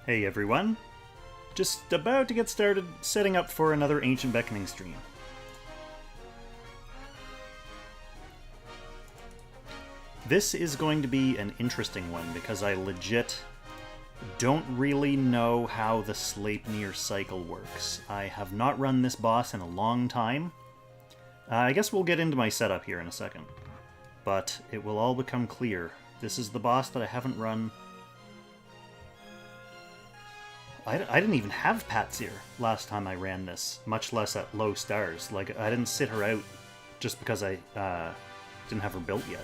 Hey everyone, just about to get started setting up for another Ancient Beckoning stream. This is going to be an interesting one because I legit don't really know how the Sleipnir cycle works. I have not run this boss in a long time. I guess we'll get into my setup here in a second, but it will all become clear. This is the boss that I haven't run. I didn't even have Patsyr last time I ran this, much less at low stars. Like, I didn't sit her out just because I didn't have her built yet.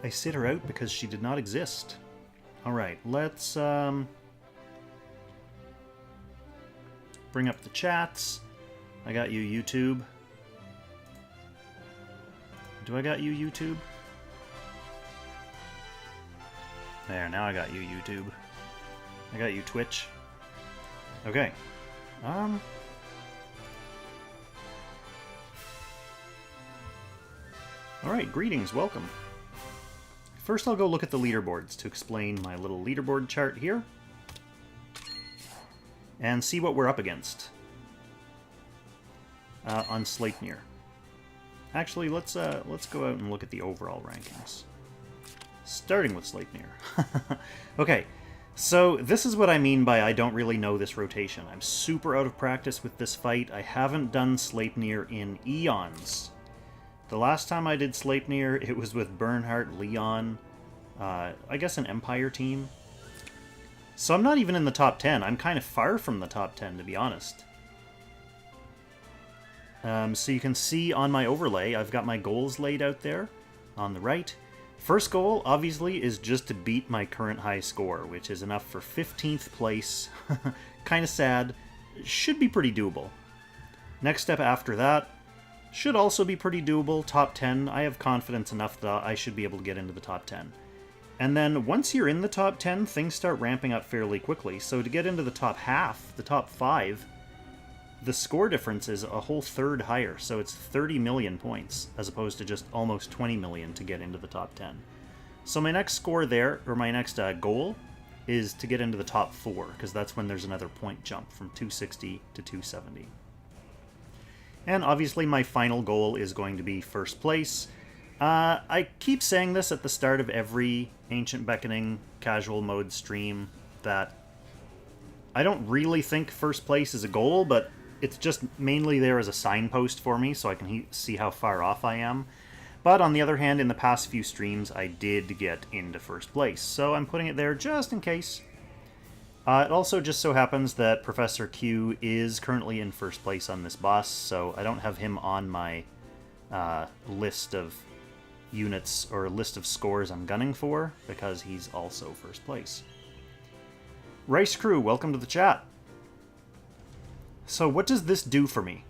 I sit her out because she did not exist. Alright, let's bring up the chats. I got you, YouTube. Do I got you, YouTube? There, now I got you, YouTube. I got you, Twitch. Okay. Alright, greetings, welcome. First I'll go look at the leaderboards to explain my little leaderboard chart here. And see what we're up against. On Sleipnir. Actually, let's go out and look at the overall rankings. Starting with Sleipnir. Okay, so this is what I mean by I don't really know this rotation. I'm super out of practice with this fight. I haven't done Sleipnir in eons. The last time I did Sleipnir, it was with Bernhardt, Leon, I guess an Empire team. So I'm not even in the top 10. I'm kind of far from the top 10, to be honest. So you can see on my overlay, I've got my goals laid out there on the right. First goal, obviously, is just to beat my current high score, which is enough for 15th place. Kind of sad. Should be pretty doable. Next step after that should also be pretty doable. Top 10, I have confidence enough that I should be able to get into the top 10. And then once you're in the top 10, things start ramping up fairly quickly. So to get into the top half, the top 5, the score difference is a whole third higher, so it's 30 million points, as opposed to just almost 20 million to get into the top 10. So my next score there, or my next goal, is to get into the top 4, because that's when there's another point jump from 260 to 270. And obviously my final goal is going to be first place. I keep saying this at the start of every Ancient Beckoning casual mode stream, that I don't really think first place is a goal, but it's just mainly there as a signpost for me, so I can see how far off I am. But on the other hand, in the past few streams, I did get into first place, so I'm putting it there just in case. It also just so happens that Professor Q is currently in first place on this boss, so I don't have him on my list of units or list of scores I'm gunning for, because he's also first place. Rice Crew, welcome to the chat. So what does this do for me?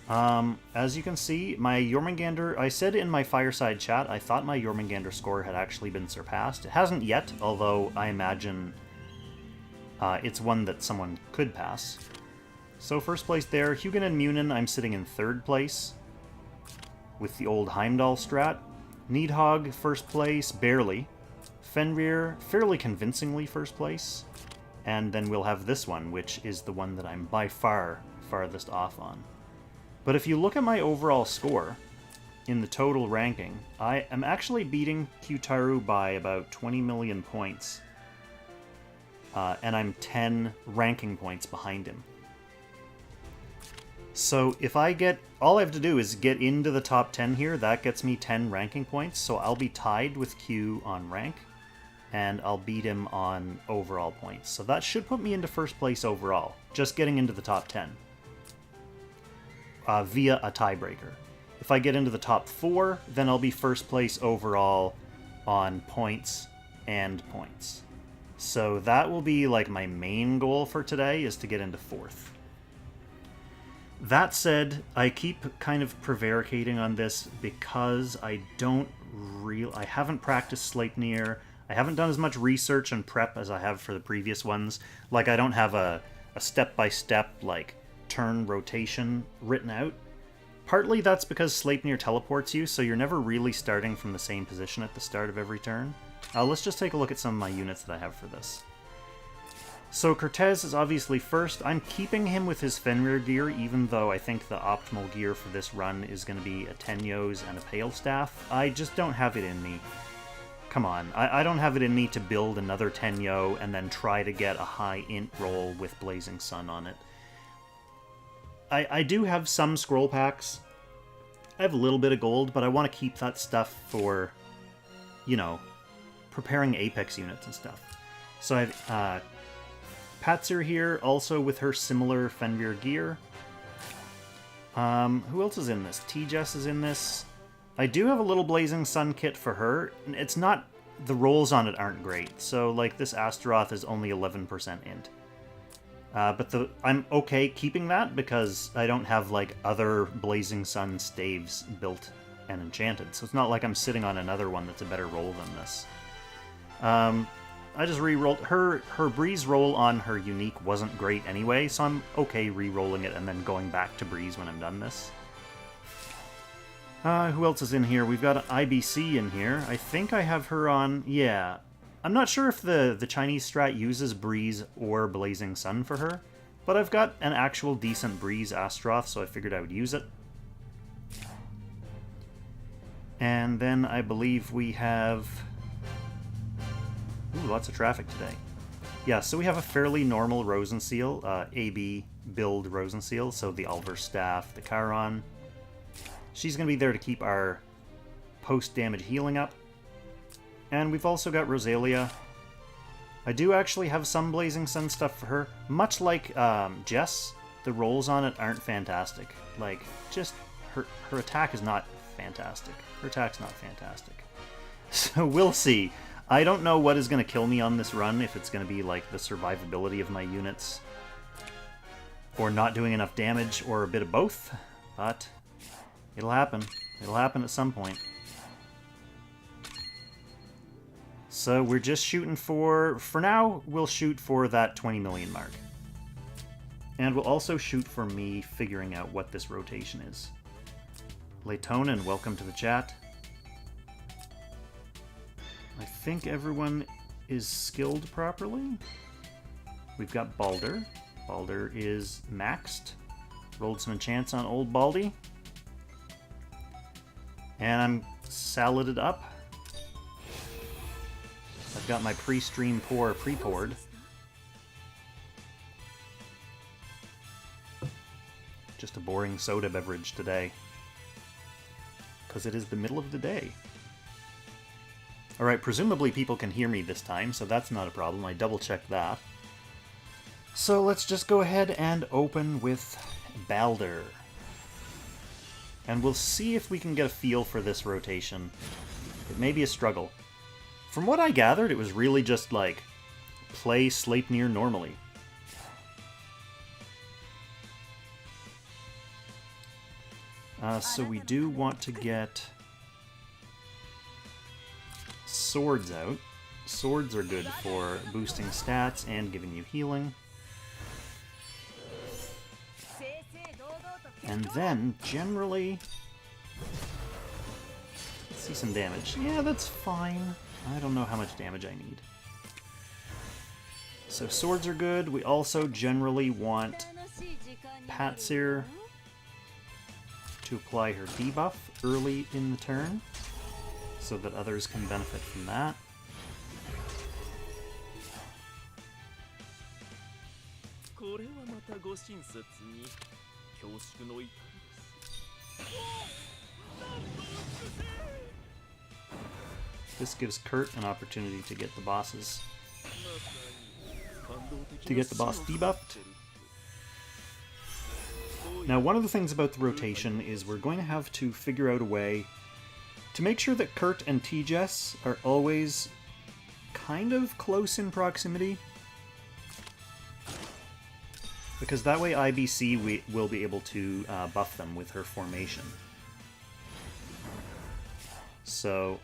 As you can see, my Jormungandr, I said in my fireside chat, I thought my Jormungandr score had actually been surpassed. It hasn't yet, although I imagine it's one that someone could pass. So first place there, Hugin and Munin, I'm sitting in third place with the old Heimdall strat. Nidhogg, first place, barely. Fenrir, fairly convincingly first place. And then we'll have this one, which is the one that I'm by far farthest off on. But if you look at my overall score in the total ranking, I am actually beating Qtaru by about 20 million points. And I'm 10 ranking points behind him. So if I get... all I have to do is get into the top 10 here. That gets me 10 ranking points. So I'll be tied with Q on rank. And I'll beat him on overall points. So that should put me into first place overall, just getting into the top 10 via a tiebreaker. If I get into the top 4, then I'll be first place overall on points and points. So that will be like my main goal for today, is to get into 4th. That said, I keep kind of prevaricating on this because I haven't practiced Sleipnir. I haven't done as much research and prep as I have for the previous ones. Like, I don't have a step-by-step, like, turn rotation written out. Partly that's because Sleipnir teleports you, so you're never really starting from the same position at the start of every turn. Let's just take a look at some of my units that I have for this. So Kertesz is obviously first. I'm keeping him with his Fenrir gear, even though I think the optimal gear for this run is going to be a Tenyos and a Pale Staff. I just don't have it in me. Come on, I don't have it in me to build another Tenyo and then try to get a high int roll with Blazing Sun on it. I do have some scroll packs. I have a little bit of gold, but I want to keep that stuff for, you know, preparing Apex units and stuff. So I have Patsyr here, also with her similar Fenrir gear. Who else is in this? T-Jess is in this. I do have a little Blazing Sun kit for her. It's not... the rolls on it aren't great. So, like, this Astaroth is only 11% int. But I'm okay keeping that because I don't have, like, other Blazing Sun staves built and enchanted. So it's not like I'm sitting on another one that's a better roll than this. I just re-rolled... Her Breeze roll on her unique wasn't great anyway, so I'm okay re-rolling it and then going back to Breeze when I'm done this. Who else is in here? We've got an IBC in here. I think I have her on... yeah. I'm not sure if the Chinese strat uses Breeze or Blazing Sun for her, but I've got an actual decent Breeze Astaroth, so I figured I would use it. And then I believe we have... ooh, lots of traffic today. Yeah, so we have a fairly normal Rosenseal, AB build Rosenseal, so the Ulver Staff, the Chiron. She's going to be there to keep our post-damage healing up. And we've also got Rosalia. I do actually have some Blazing Sun stuff for her. Much like Jess, the rolls on it aren't fantastic. Like, just her attack is not fantastic. Her attack's not fantastic. So we'll see. I don't know what is going to kill me on this run, if it's going to be like the survivability of my units, or not doing enough damage, or a bit of both, but it'll happen. It'll happen at some point. So we're just shooting for now, we'll shoot for that 20 million mark. And we'll also shoot for me figuring out what this rotation is. Laytonin, welcome to the chat. I think everyone is skilled properly. We've got Baldr. Baldr is maxed. Rolled some enchants on old Baldy. And I'm saladed up. I've got my pre-stream pour pre-poured. Just a boring soda beverage today. Because it is the middle of the day. Alright, presumably people can hear me this time, so that's not a problem. I double-checked that. So let's just go ahead and open with Baldr. And we'll see if we can get a feel for this rotation. It may be a struggle. From what I gathered, it was really just, like, play Sleipnir normally. So we do want to get swords out. Swords are good for boosting stats and giving you healing. And then, generally... let's see some damage. Yeah, that's fine. I don't know how much damage I need. So swords are good. We also generally want Patsyr to apply her debuff early in the turn, so that others can benefit from that. This gives Kurt an opportunity to get the bosses. To get the boss debuffed. Now, one of the things about the rotation is we're going to have to figure out a way to make sure that Kurt and T-Jess are always kind of close in proximity. Because that way IBC will be able to buff them with her formation. So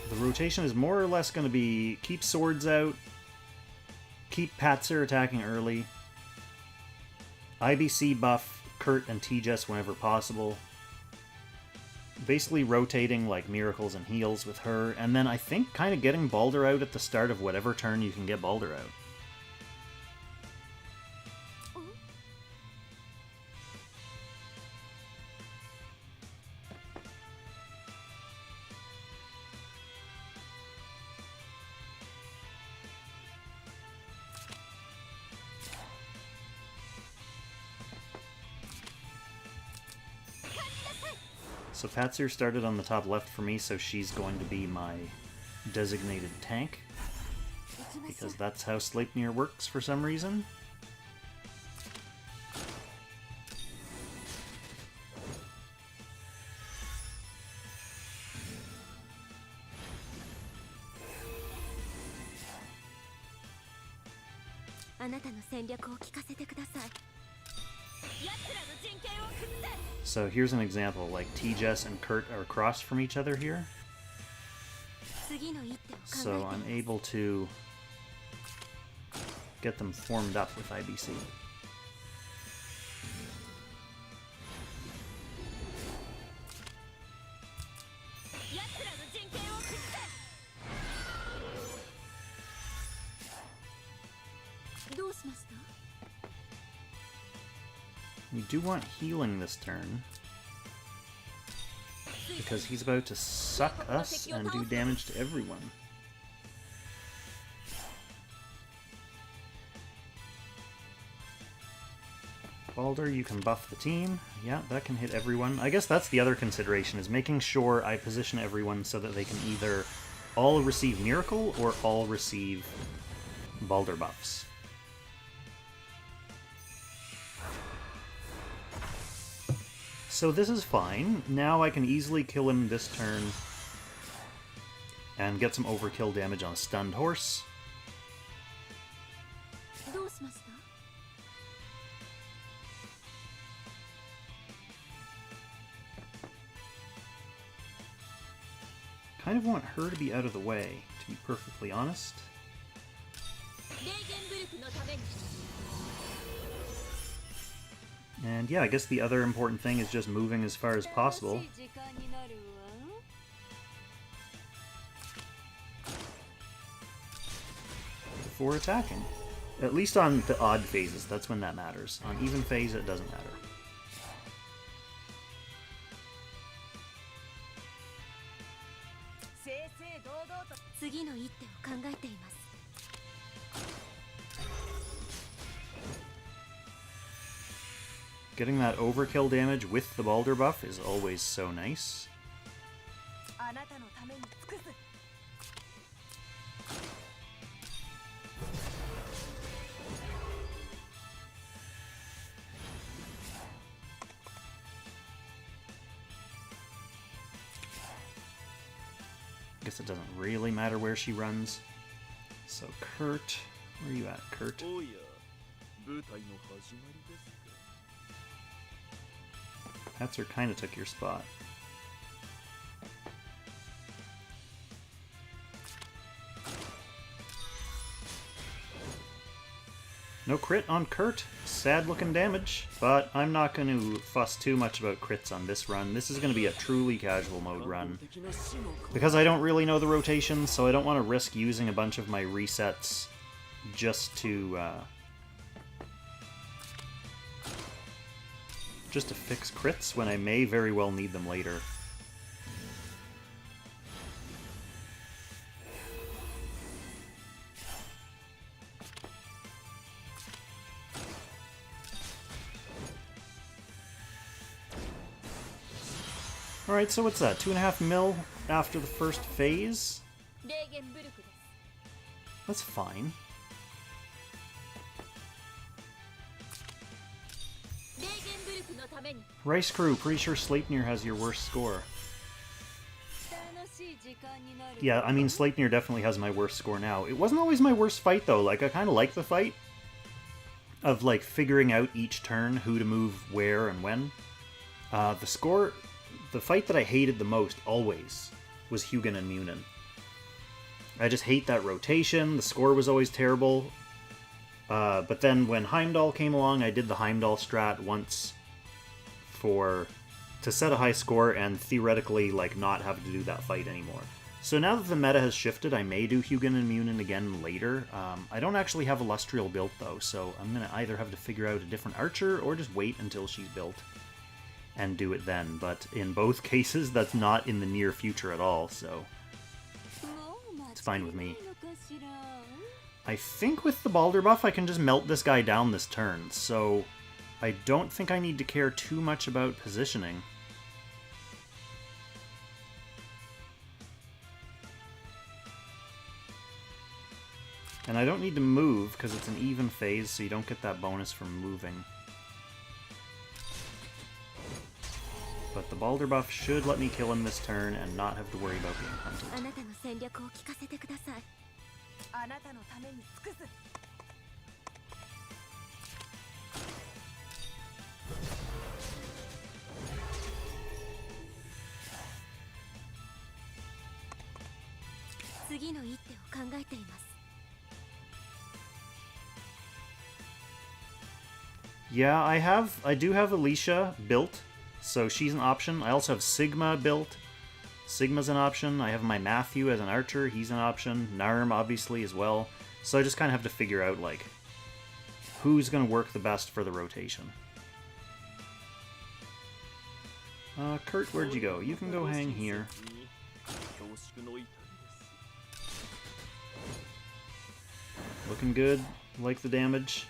the rotation is more or less going to be keep swords out, keep Patsyr attacking early, IBC buff Kurt and T-Jess whenever possible, basically rotating like miracles and heals with her, and then I think kind of getting Baldr out at the start of whatever turn you can get Baldr out. So Patsyr started on the top left for me, so she's going to be my designated tank, because that's how Sleipnir works for some reason. So here's an example, like T-Jess and Kurt are across from each other here. So I'm able to get them formed up with IBC. We do want healing this turn, because he's about to suck us and do damage to everyone. Baldr, you can buff the team. Yeah, that can hit everyone. I guess that's the other consideration, is making sure I position everyone so that they can either all receive Miracle or all receive Baldr buffs. So this is fine. Now I can easily kill him this turn and get some overkill damage on a stunned horse. Kind of want her to be out of the way, to be perfectly honest. And yeah, I guess the other important thing is just moving as far as possible. Before attacking. At least on the odd phases, that's when that matters. On even phase, it doesn't matter. Getting that overkill damage with the Baldr buff is always so nice. I guess it doesn't really matter where she runs. So Kurt, where are you at, Kurt? Patsyr kind of took your spot. No crit on Kurt. Sad looking damage, but I'm not going to fuss too much about crits on this run. This is going to be a truly casual mode run, because I don't really know the rotations, so I don't want to risk using a bunch of my resets just to fix crits when I may very well need them later. Alright, so what's that? 2.5 mil after the first phase? That's fine. Rice Crew, pretty sure Sleipnir has your worst score. Yeah, I mean, Sleipnir definitely has my worst score now. It wasn't always my worst fight, though. Like, I kind of like the fight of, like, figuring out each turn who to move where and when. The fight that I hated the most, always, was Hugin and Munin. I just hate that rotation. The score was always terrible. But then when Heimdall came along, I did the Heimdall strat once for to set a high score and theoretically like not have to do that fight anymore. So now that the meta has shifted, I may do Hugin and Munin again later. I don't actually have Illustrial built though, so I'm going to either have to figure out a different archer or just wait until she's built and do it then. But in both cases, that's not in the near future at all, so it's fine with me. I think with the Baldr buff, I can just melt this guy down this turn, so I don't think I need to care too much about positioning. And I don't need to move, because it's an even phase, so you don't get that bonus from moving. But the Baldr buff should let me kill him this turn and not have to worry about being hunted. Yeah, I do have Alicia built, so she's an option. I also have Sigma built. Sigma's an option. I have my Matthew as an archer, he's an option. Narm obviously as well. So I just kind of have to figure out like who's going to work the best for the rotation. Kurt, where'd you go? You can go hang here. Looking good. Like the damage.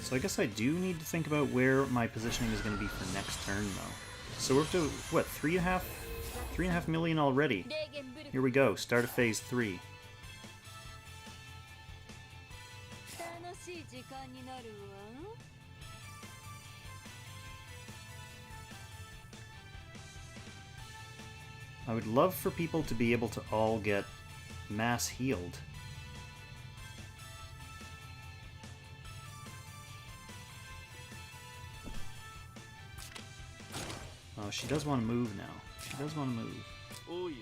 So I guess I do need to think about where my positioning is going to be for next turn, though. So we're up to, what, 3.5 million already? Here we go, start of phase 3. I would love for people to be able to all get mass healed. Oh, she does want to move now. She does want to move. Oh, yeah.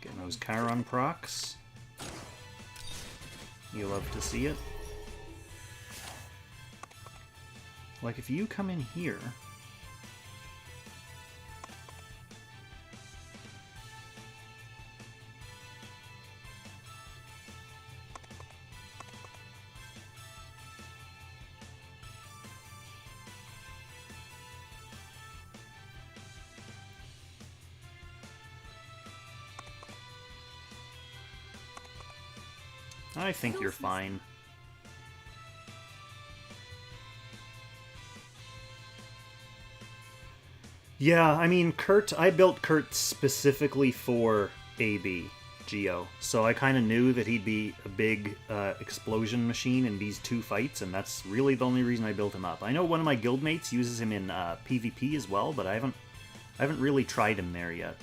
Getting those Chiron procs. You love to see it. Like if you come in here, I think you're fine. Yeah, I mean, I built Kurt specifically for AB, Geo, so I kind of knew that he'd be a big explosion machine in these two fights, and that's really the only reason I built him up. I know one of my guildmates uses him in PvP as well, but I haven't really tried him there yet.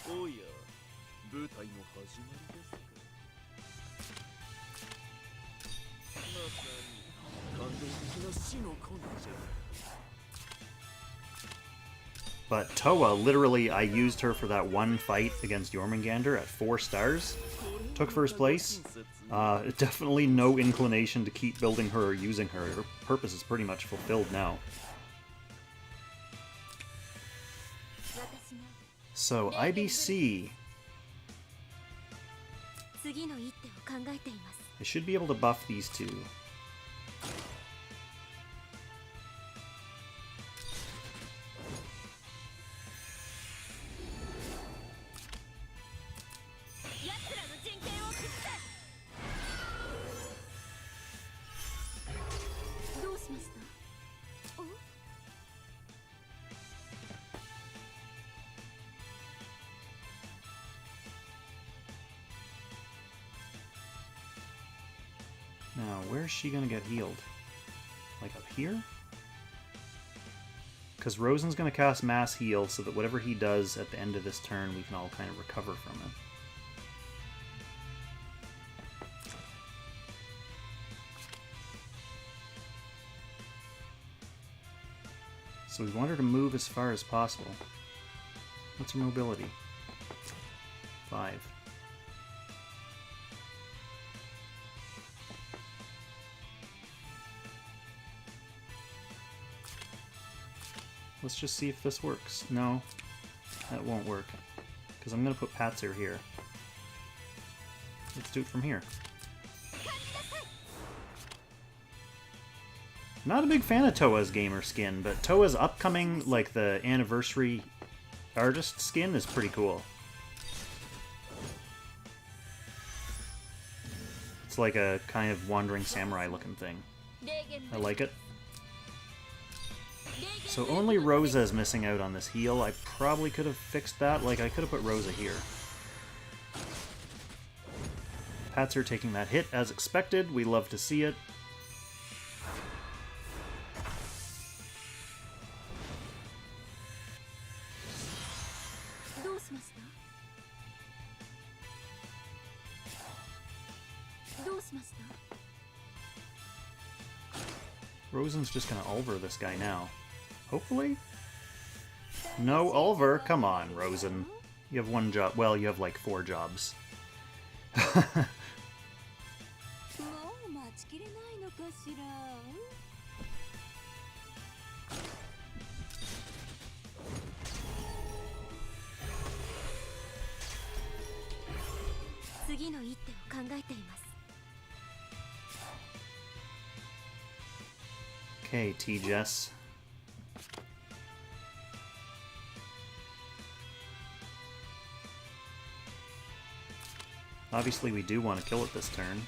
Oh yeah. But Toa, literally, I used her for that one fight against Jormungandr at 4 stars. Took first place. Definitely no inclination to keep building her or using her. Her purpose is pretty much fulfilled now. So, IBC. I should be able to buff these two. Now, where's she gonna get healed? Like up here? Because Rosen's gonna cast Mass Heal so that whatever he does at the end of this turn, we can all kind of recover from it. So we want her to move as far as possible. What's her mobility? 5. Let's just see if this works. No, that won't work. Because I'm going to put Patsyr here. Let's do it from here. Not a big fan of Toa's gamer skin, but Toa's upcoming, like the anniversary artist skin is pretty cool. It's like a kind of wandering samurai looking thing. I like it. So only Rosa is missing out on this heal. I probably could have fixed that. Like, I could have put Rosa here. Patsyr taking that hit as expected. We love to see it. Rosen's just gonna Ulver this guy now. Hopefully? No Ulver? Come on, Rosen. You have one job. Well, you have like 4 jobs. Okay, T-Jess. Obviously, we do want to kill it this turn.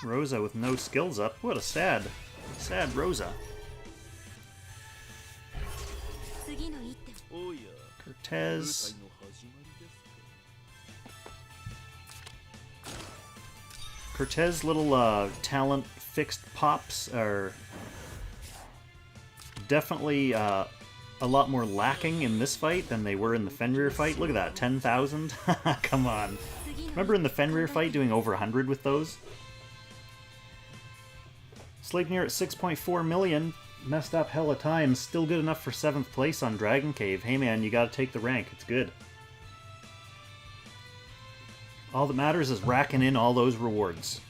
Rosa with no skills up. What a sad Rosa. Kertesz. Kertesz' little talent fixed pops are definitely a lot more lacking in this fight than they were in the Fenrir fight. Look at that, 10,000? Come on. Remember in the Fenrir fight doing over 100 with those? Sleipnir at 6.4 million. Messed up hella times. Still good enough for 7th place on Dragon Cave. Hey man, you gotta take the rank. It's good. All that matters is racking in all those rewards.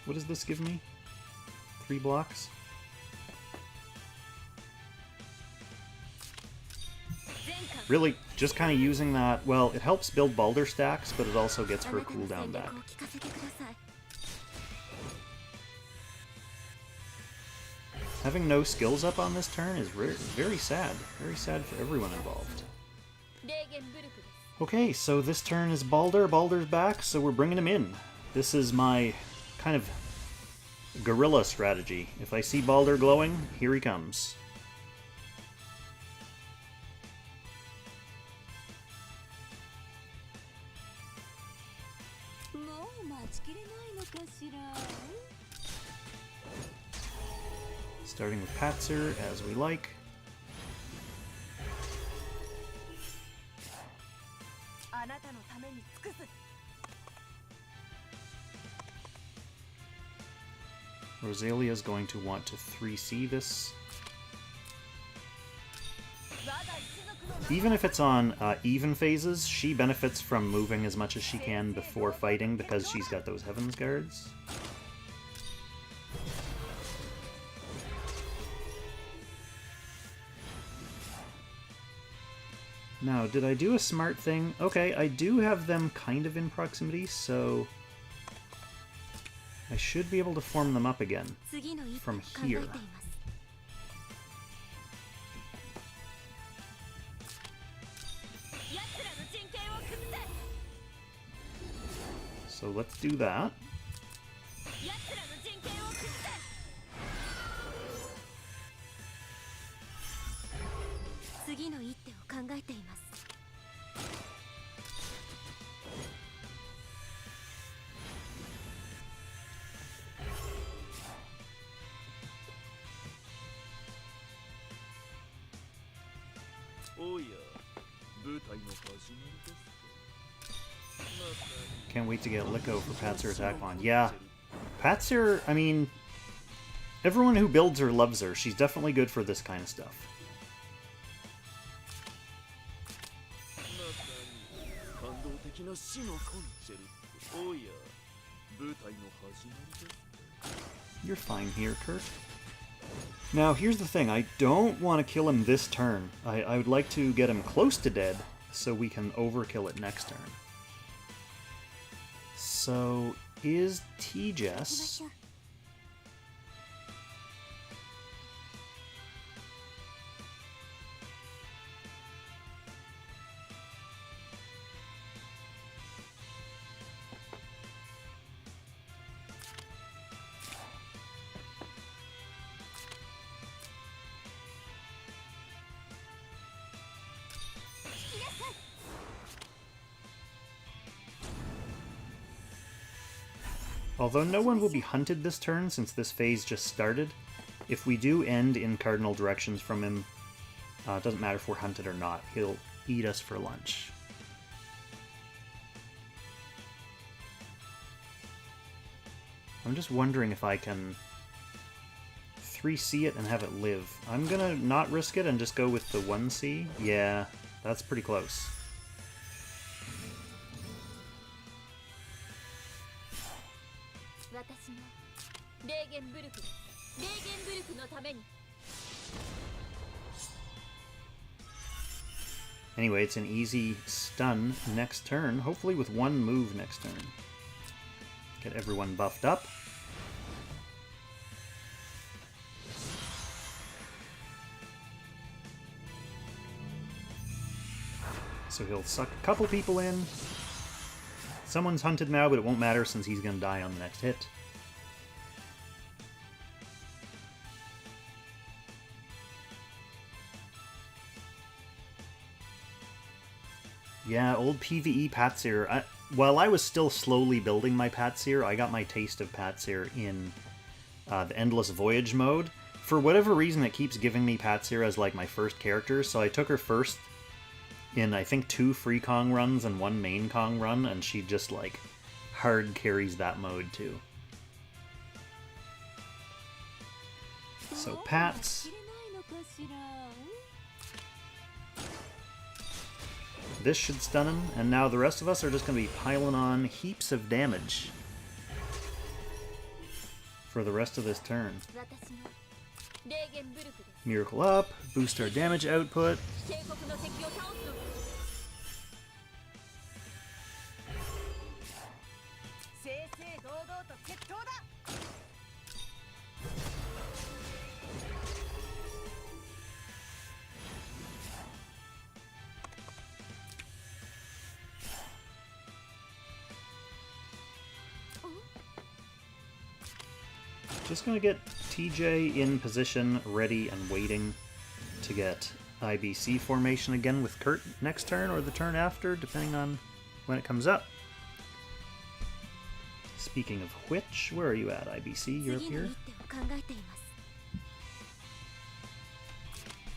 What does this give me? 3 blocks? Really, just kind of using that... Well, it helps build Baldr stacks, but it also gets her cooldown back. Having no skills up on this turn is very sad. Very sad for everyone involved. Okay, so this turn is Baldr. Baldr's back, so we're bringing him in. This is my kind of guerrilla strategy. If I see Baldr glowing, here he comes. Starting with Patsyr, as we like. Rosalia's going to want to 3C this. Even if it's on even phases, she benefits from moving as much as she can before fighting because she's got those Heavens Guards. Now, did I do a smart thing? Okay, I do have them kind of in proximity, so I should be able to form them up again from here. So let's do that. Can't wait to get Liko for Patsyr attack on. Yeah, Patsyr, I mean, everyone who builds her loves her. She's definitely good for this kind of stuff. You're fine here, Kurt. Now, here's the thing. I don't want to kill him this turn. I would like to get him close to dead so we can overkill it next turn. So, is T-Jess... Although no one will be hunted this turn since this phase just started, if we do end in cardinal directions from him, it doesn't matter if we're hunted or not, he'll eat us for lunch. I'm just wondering if I can 3C it and have it live. I'm gonna not risk it and just go with the 1C. Yeah, that's pretty close. Anyway, it's an easy stun next turn, hopefully with one move next turn. Get everyone buffed up. So he'll suck a couple people in. Someone's hunted now, but it won't matter since he's going to die on the next hit. Yeah, old PvE Patsyr. While I was still slowly building my Patsyr, I got my taste of Patsyr in the Endless Voyage mode. For whatever reason, it keeps giving me Patsyr as like my first character, so I took her first in, I think, 2 free Kong runs and 1 main Kong run, and she just, like, hard carries that mode, too. So, Pats. This should stun him, and now the rest of us are just going to be piling on heaps of damage for the rest of this turn. Miracle up, boost our damage output. Just gonna get TJ in position, ready and waiting to get IBC formation again with Kurt next turn or the turn after, depending on when it comes up. Speaking of which, where are you at, IBC? You're up here?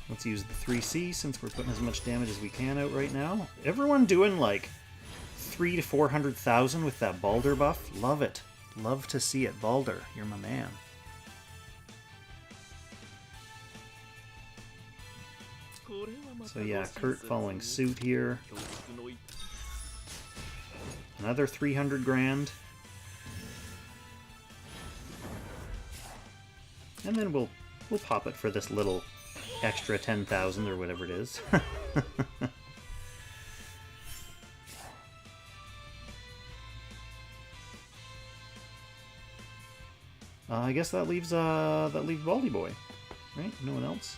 Let's use the 3C since we're putting as much damage as we can out right now. Everyone doing like 300,000 to 400,000 with that Baldr buff. Love it. Love to see it. Baldr, you're my man. So yeah, Kurt following suit here. Another 300 grand. And then we'll pop it for this little extra 10,000 or whatever it is. I guess that leaves Baldy Boy, right? No one else.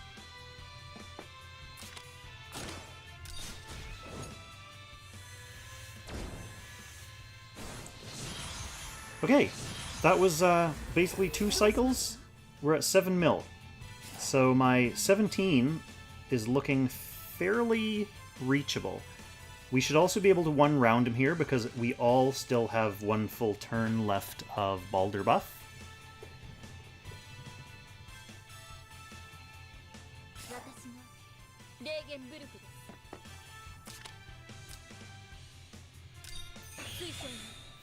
Okay, that was basically 2 cycles. We're at 7 mil. So my 17 is looking fairly reachable. We should also be able to 1 round him here because we all still have 1 full turn left of Baldr buff.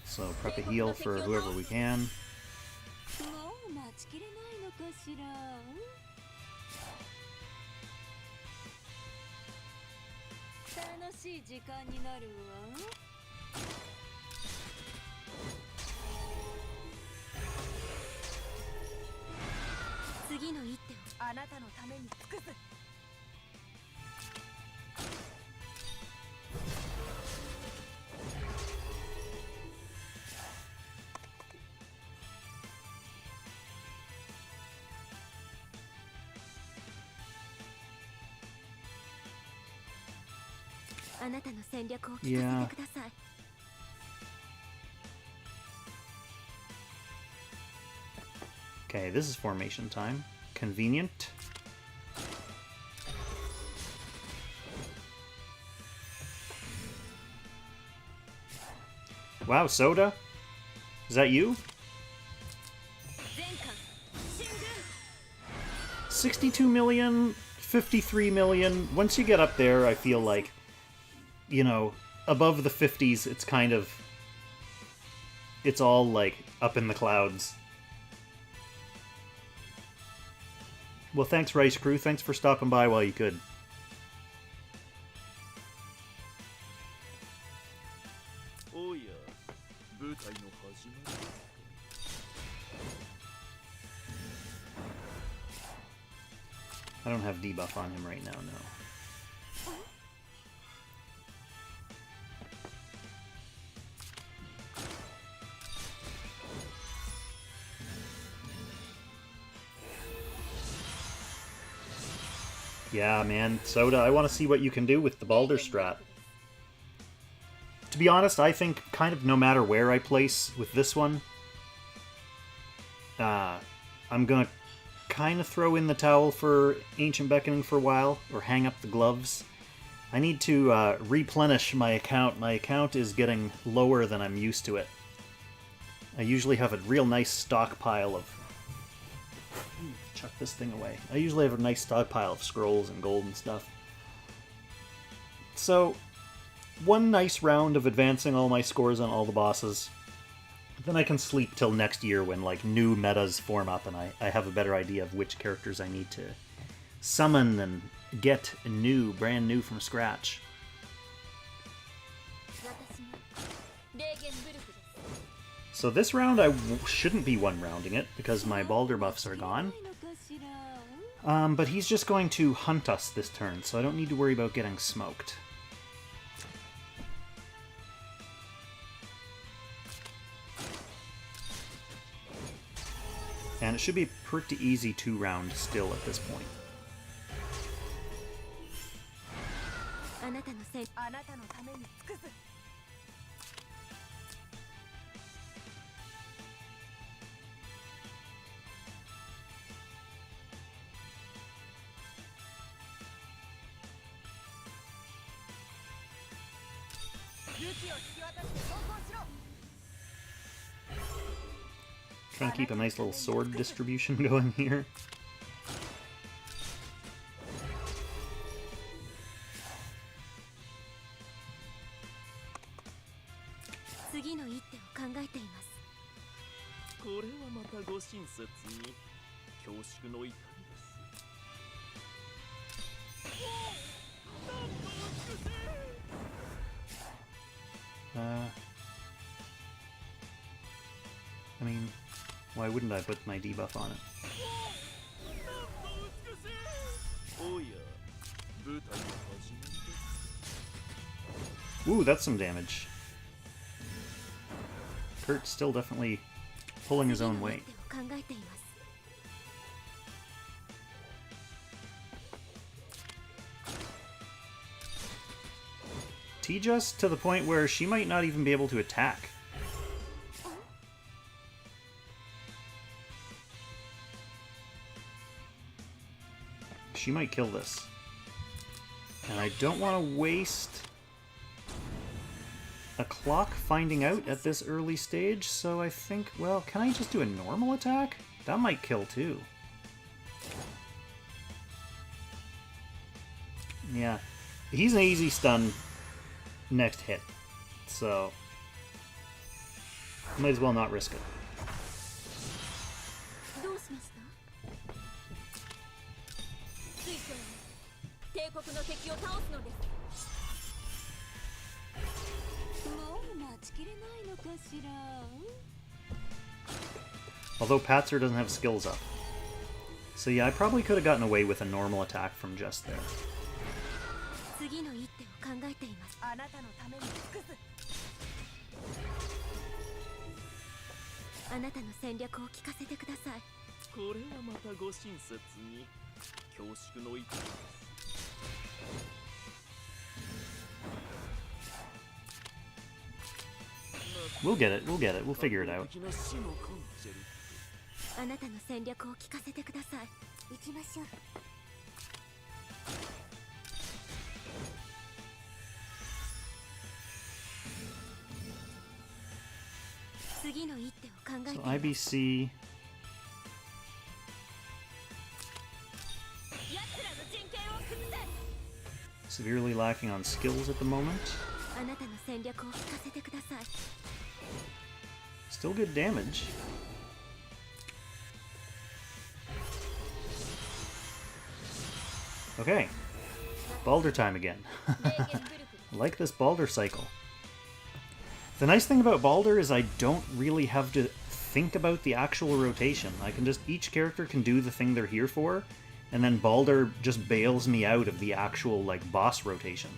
So prep a heal for whoever we can. Yeah. Okay, this is formation time. Convenient. Wow, Soda? Is that you? 62 million, 53 million. Once you get up there, I feel like, you know, above the 50s, it's kind of... It's all, like, up in the clouds. Well, thanks, Rice Crew. Thanks for stopping by while you could. I don't have debuff on him right now, no. Yeah, man. Soda, I want to see what you can do with the Baldr strat. To be honest, I think kind of no matter where I place with this one, I'm going to kind of throw in the towel for Ancient Beckoning for a while, or hang up the gloves. I need to replenish my account. My account is getting lower than I'm used to it. I usually have a real nice stockpile of... Chuck this thing away. I usually have a nice stockpile of scrolls and gold and stuff. So, one nice round of advancing all my scores on all the bosses. Then I can sleep till next year when, like, new metas form up and I have a better idea of which characters I need to summon and get new, brand new from scratch. So this round I shouldn't be one-rounding it because my Baldr buffs are gone. But he's just going to hunt us this turn, so I don't need to worry about getting smoked. And it should be a pretty easy 2-round still at this point. Trying to keep a nice little sword distribution going here. wouldn't I put my debuff on it? Ooh, that's some damage. Kurt's still definitely pulling his own weight. T-Just to the point where she might not even be able to attack. She might kill this. And I don't want to waste a clock finding out at this early stage, so I think, well, can I just do a normal attack? That might kill too. Yeah. He's an easy stun next hit, so might as well not risk it. Although Patsyr doesn't have skills up. So yeah, I probably could have gotten away with a normal attack from just there. We'll get it, we'll get it, we'll figure it out. So IBC... severely lacking on skills at the moment. Still good damage. Okay. Baldr time again. I like this Baldr cycle. The nice thing about Baldr is I don't really have to think about the actual rotation. I can just, each character can do the thing they're here for, and then Baldr just bails me out of the actual, like, boss rotation.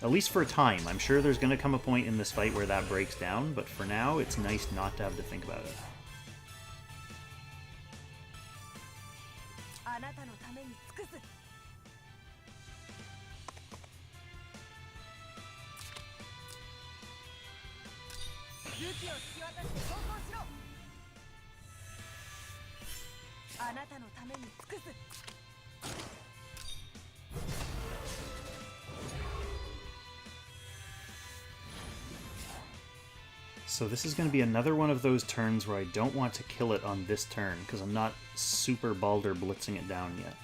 At least for a time. I'm sure there's going to come a point in this fight where that breaks down, but for now, it's nice not to have to think about it. So this is going to be another one of those turns where I don't want to kill it on this turn, because I'm not super Baldr blitzing it down yet.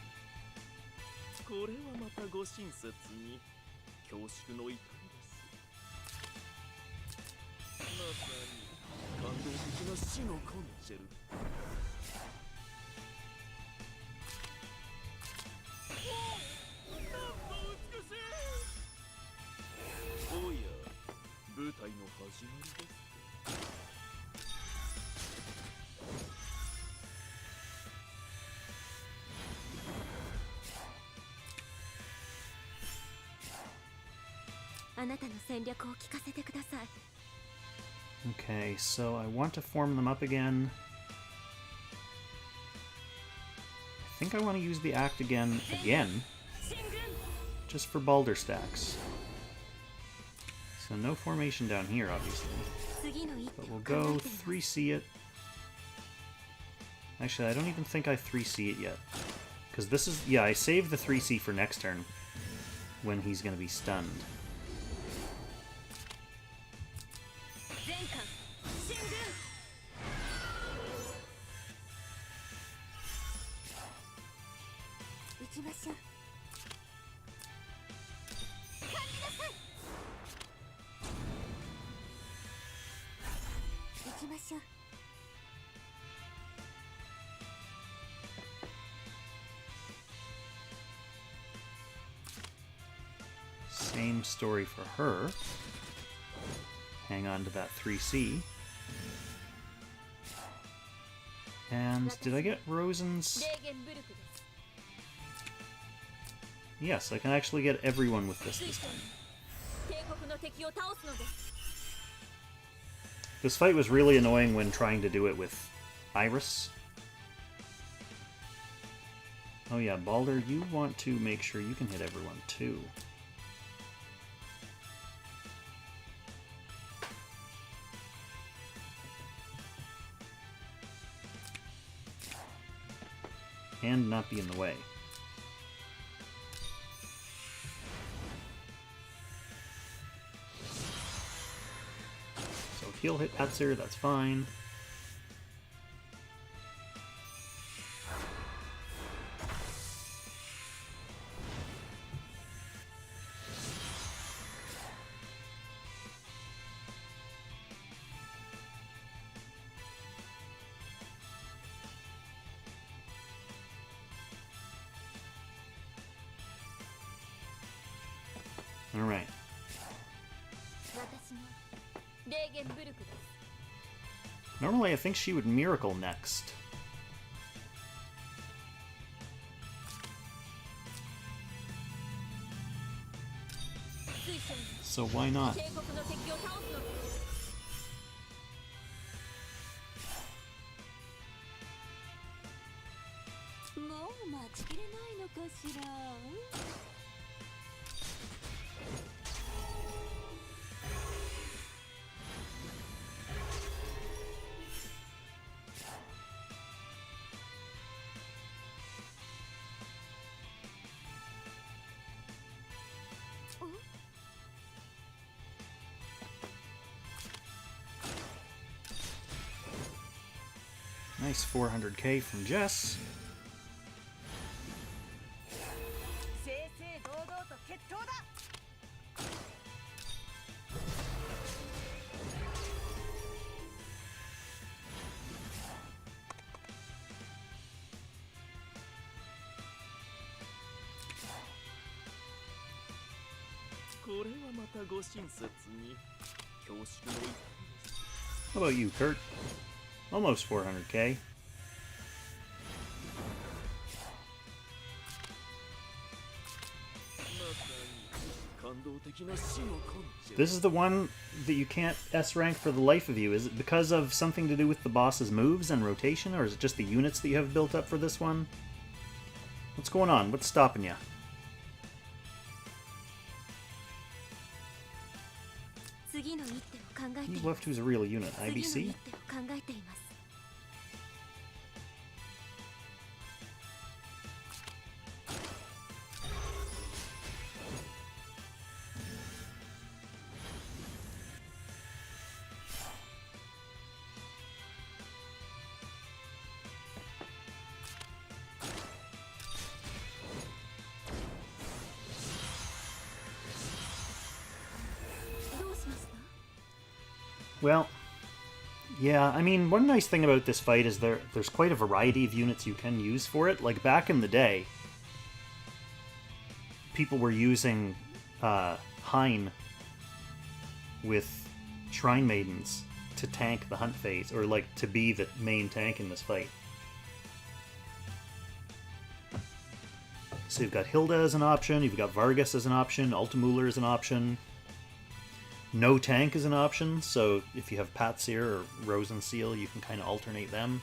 Okay, so I want to form them up again. I think I want to use the act again, just for Baldr stacks. So no formation down here, obviously. But we'll go 3C it. Actually, I don't even think I 3C it yet. Because this is... yeah, I saved the 3C for next turn, when he's going to be stunned. Same same story for her. Hang on to that 3C. And did I get Rosen's? Yes, I can actually get everyone with this time. This fight was really annoying when trying to do it with Iris. Oh yeah, Baldr, you want to make sure you can hit everyone too. And not be in the way. So if he'll hit Patsyr, that's fine. Alright. Normally I think she would Miracle next. So why not? Nice 400k from Jess. How about you, Kurt? Almost 400k. This is the one that you can't S-rank for the life of you. Is it because of something to do with the boss's moves and rotation, or is it just the units that you have built up for this one? What's going on? What's stopping you? He's left who's a real unit. IBC? Well, yeah, I mean, one nice thing about this fight is there's quite a variety of units you can use for it. Like, back in the day, people were using Hein with Shrine Maidens to tank the hunt phase, or, like, to be the main tank in this fight. So you've got Hilda as an option, you've got Vargas as an option, Ultimuller as an option. No tank is an option, so if you have Patsyr or Rosenseal, you can kind of alternate them.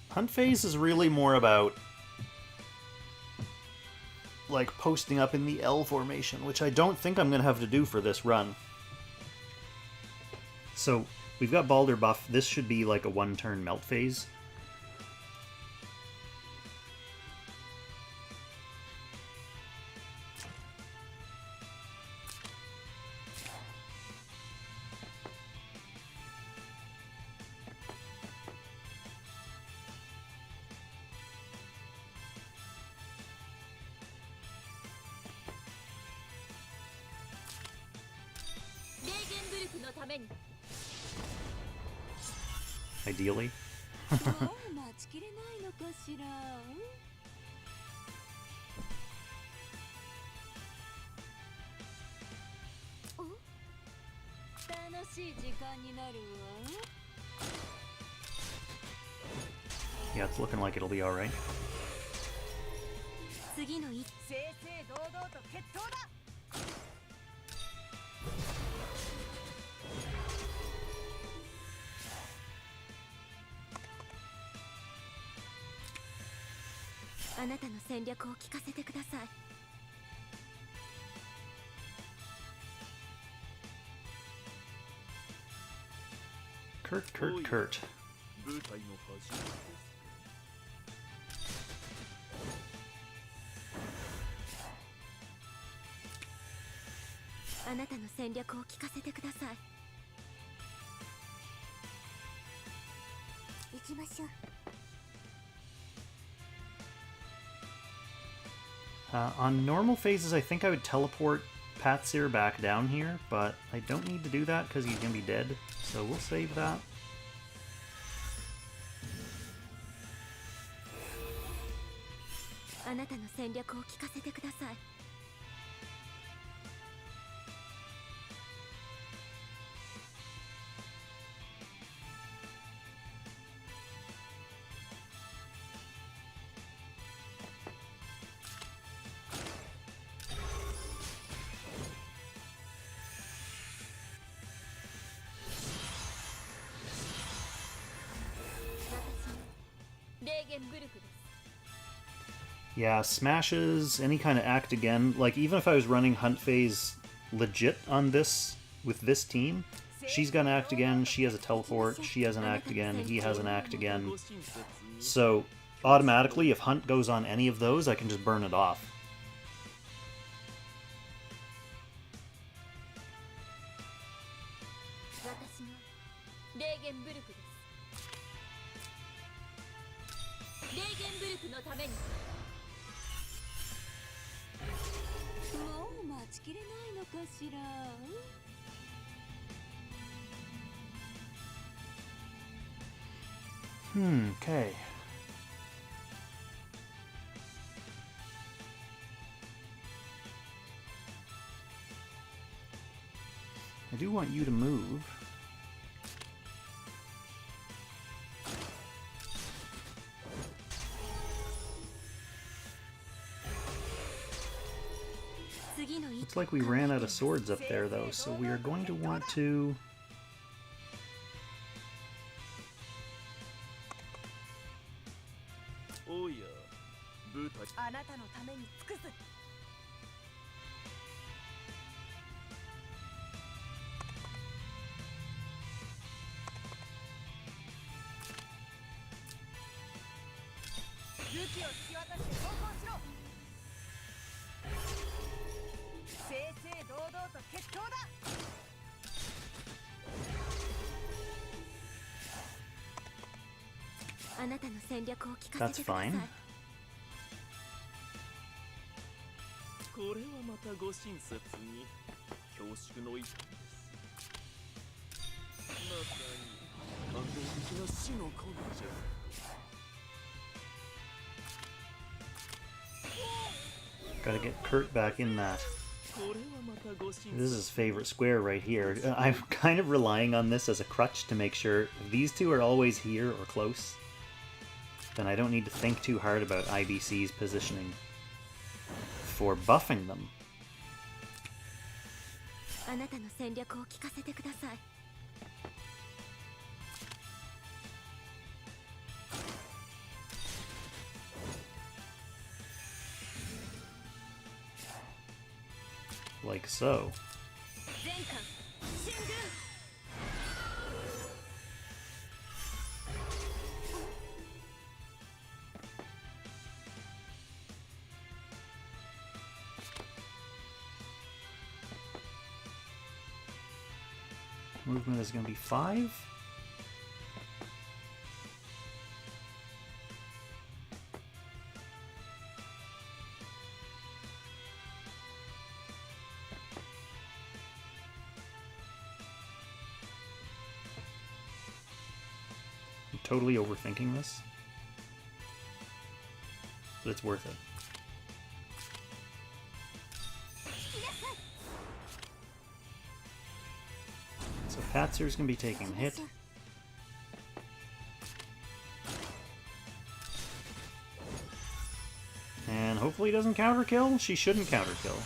Hunt phase is really more about, like, posting up in the L formation, which I don't think I'm going to have to do for this run. So, we've got Baldr buff. This should be like a one-turn melt phase. Ideally. Yeah, it's looking like it'll be alright. 次の一正々堂々と決闘だ。あなたの戦略を聞かせてください。Kurt. 部隊の始まりです。あなたの戦略を聞かせてください。行きましょう。On normal phases, I think I would teleport Patsyr back down here, but I don't need to do that because he's going to be dead, so we'll save that. あなたの戦略を聞かせてください。Yeah, smashes, any kind of act again. Like, even if I was running Hunt Phase legit on this, with this team, she's gonna act again, she has a teleport, she has an act again, he has an act again. So, automatically, if Hunt goes on any of those, I can just burn it off. Okay. I do want you to move. Looks like we ran out of swords up there, though, so we are going to want to... That's fine. これはまたご親切に恐縮の一点です。まさに感動的な死の声じゃ。 Gotta get Kurt back in that. This is his favorite square right here. I'm kind of relying on this as a crutch to make sure if these two are always here or close, then I don't need to think too hard about IBC's positioning for buffing them. Like so. Movement is going to be 5. I'm totally overthinking this, but it's worth it. So Patsyr's gonna be taking the hit. And hopefully he doesn't counter kill. She shouldn't counter kill.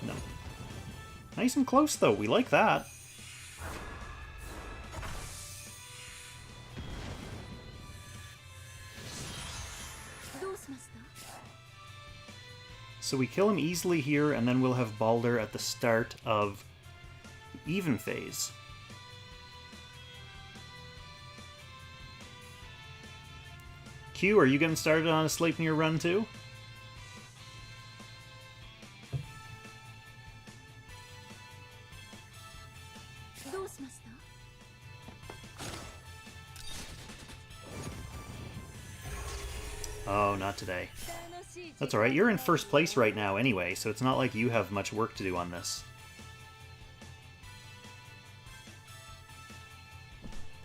No. Nice and close though, we like that. So we kill him easily here, and then we'll have Baldr at the start of even phase. Q, are you getting started on a Sleipnir run too? Oh, not today. That's alright, you're in first place right now anyway, so it's not like you have much work to do on this.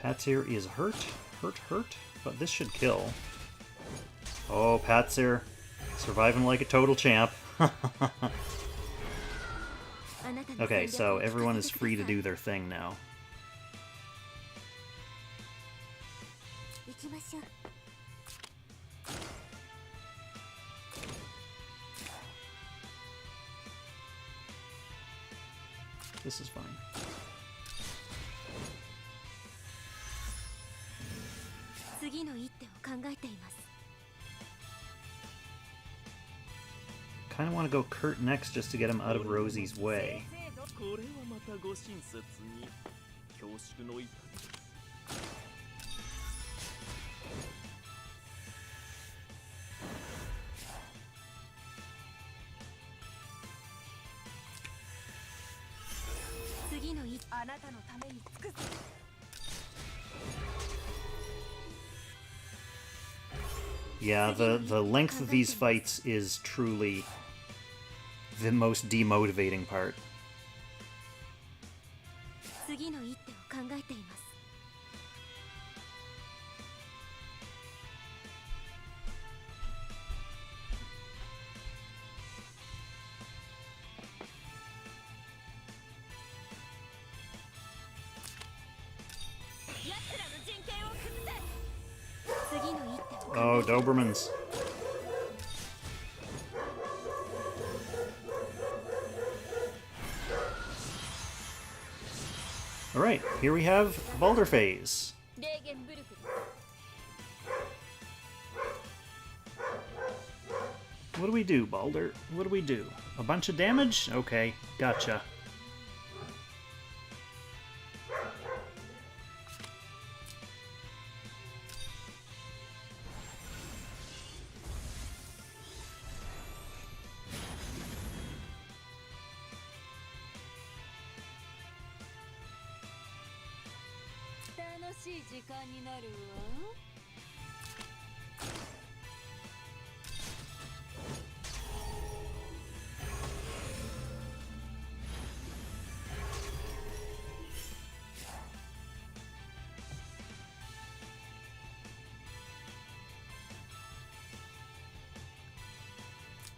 Patsyr is hurt, but this should kill. Oh, Patsyr, surviving like a total champ. Okay, so everyone is free to do their thing now. This is fine. Kind of want to go Kurt next just to get him out of Rosie's way. Yeah, the length of these fights is truly the most demotivating part. Oh, Dobermans. Alright, here we have Baldr phase. What do we do, Baldr? What do we do? A bunch of damage? Okay, gotcha.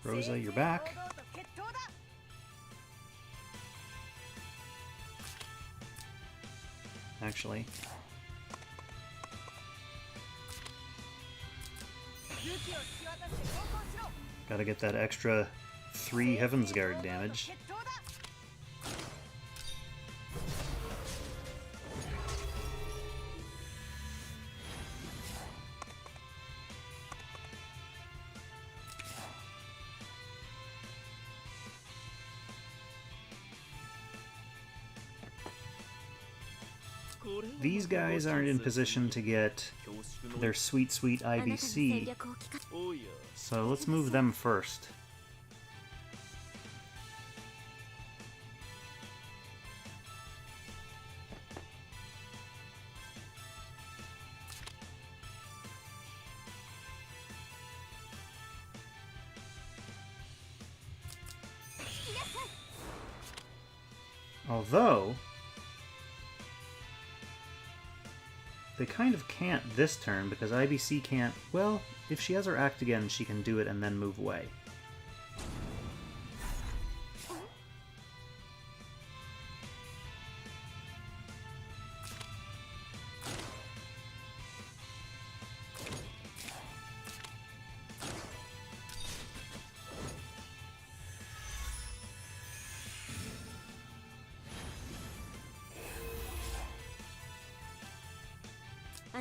Rosa, you're back. Actually. Gotta get that extra 3 Heaven's Guard damage. These guys aren't in position to get their sweet, sweet IBC, so let's move them first. Although they kind of can't this turn, because IBC can't... Well, if she has her act again, she can do it and then move away.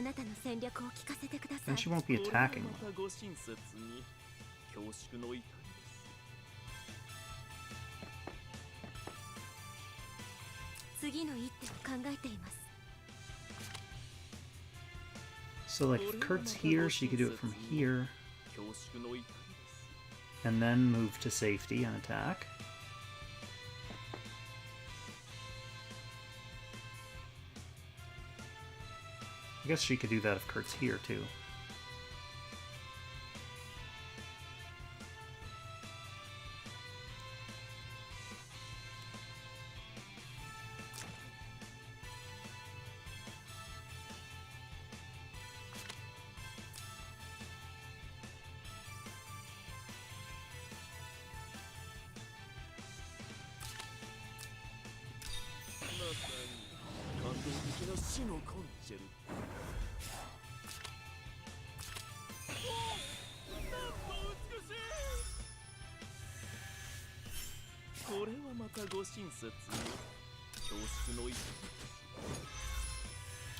なたの戦略を聞かせてくださ Then い she won't be これは attacking ま them. たご親切に恐縮の至りです。 次の一手を考えています So like if Kurt's here, she could do it from here 恐縮の至りです。 and then move to safety and attack. I guess she could do that if Kurt's here too.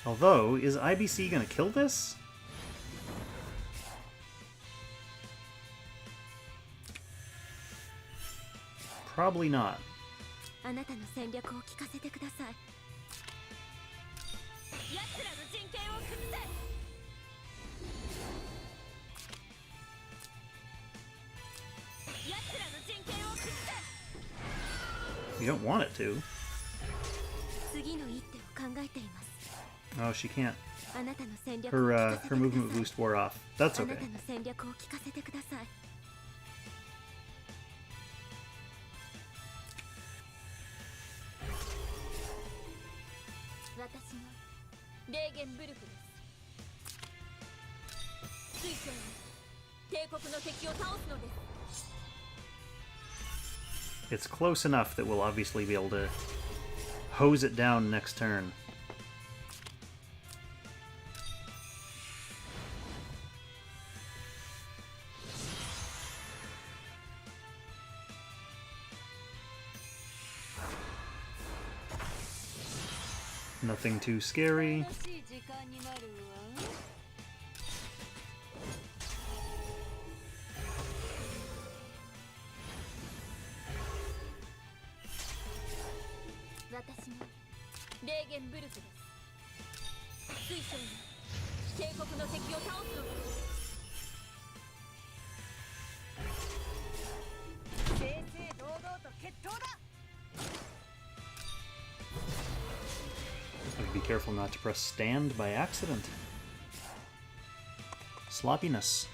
Although, is IBC gonna kill this? Probably not. あなたの戦略を聞かせてください奴らの陣形を崩せ You don't want it to. 次の一手を考えています Oh, she can't. あなたの戦略を聞 Her かせて her くだ movement さい boost wore off. That's あな okay. たの戦略を聞かせてください私のレーゲンブルクです水晶に帝国の敵を倒すのです It's close enough that we'll obviously be able to hose it down next turn. Nothing too scary. Be careful not to press stand by accident. Sloppiness.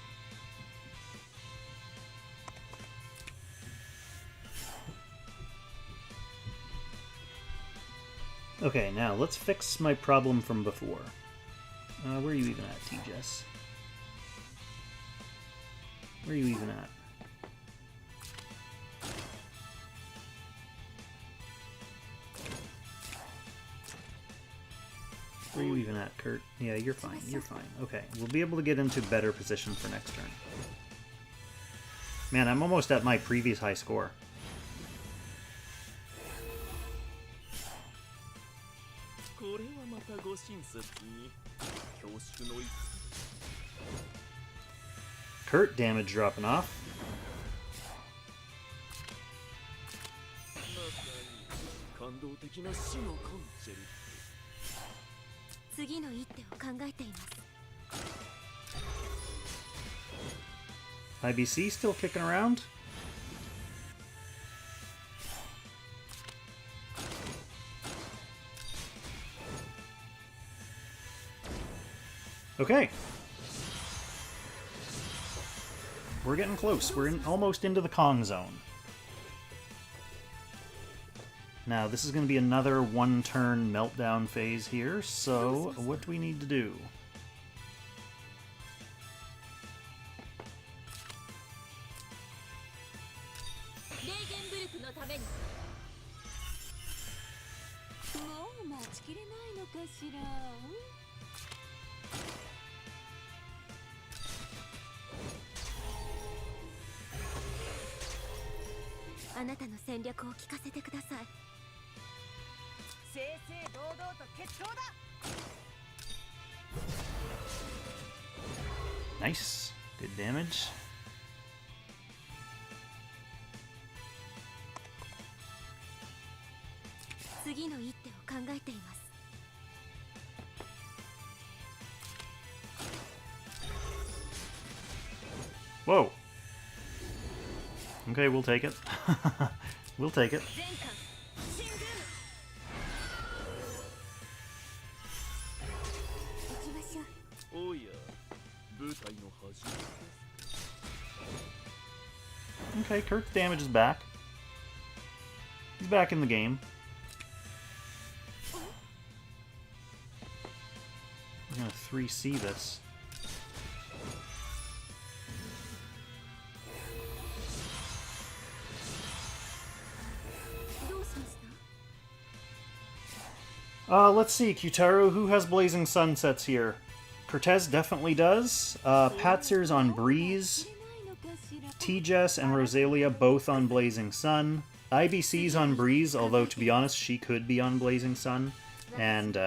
Okay, now let's fix my problem from before. Where are you even at, T-Jess? Where are you even at? Where are you even at, Kurt? Yeah, you're fine. You're fine. Okay, we'll be able to get into better position for next turn. Man, I'm almost at my previous high score. Kurt damage dropping off. IBC still kicking around? Okay. We're getting close. We're almost into the Kong zone. Now, this is going to be another one-turn meltdown phase here, so what do we need to do? Nice. Good damage. Whoa. Okay, we'll take it. We'll take it. Okay, Kurt's damage is back. He's back in the game. I'm gonna 3C this. Let's see, Kyutaro, who has Blazing Sunsets here? Kertesz definitely does. Patsyr's on Breeze. T-Jess and Rosalia both on Blazing Sun. IBC's on Breeze, although to be honest, she could be on Blazing Sun. And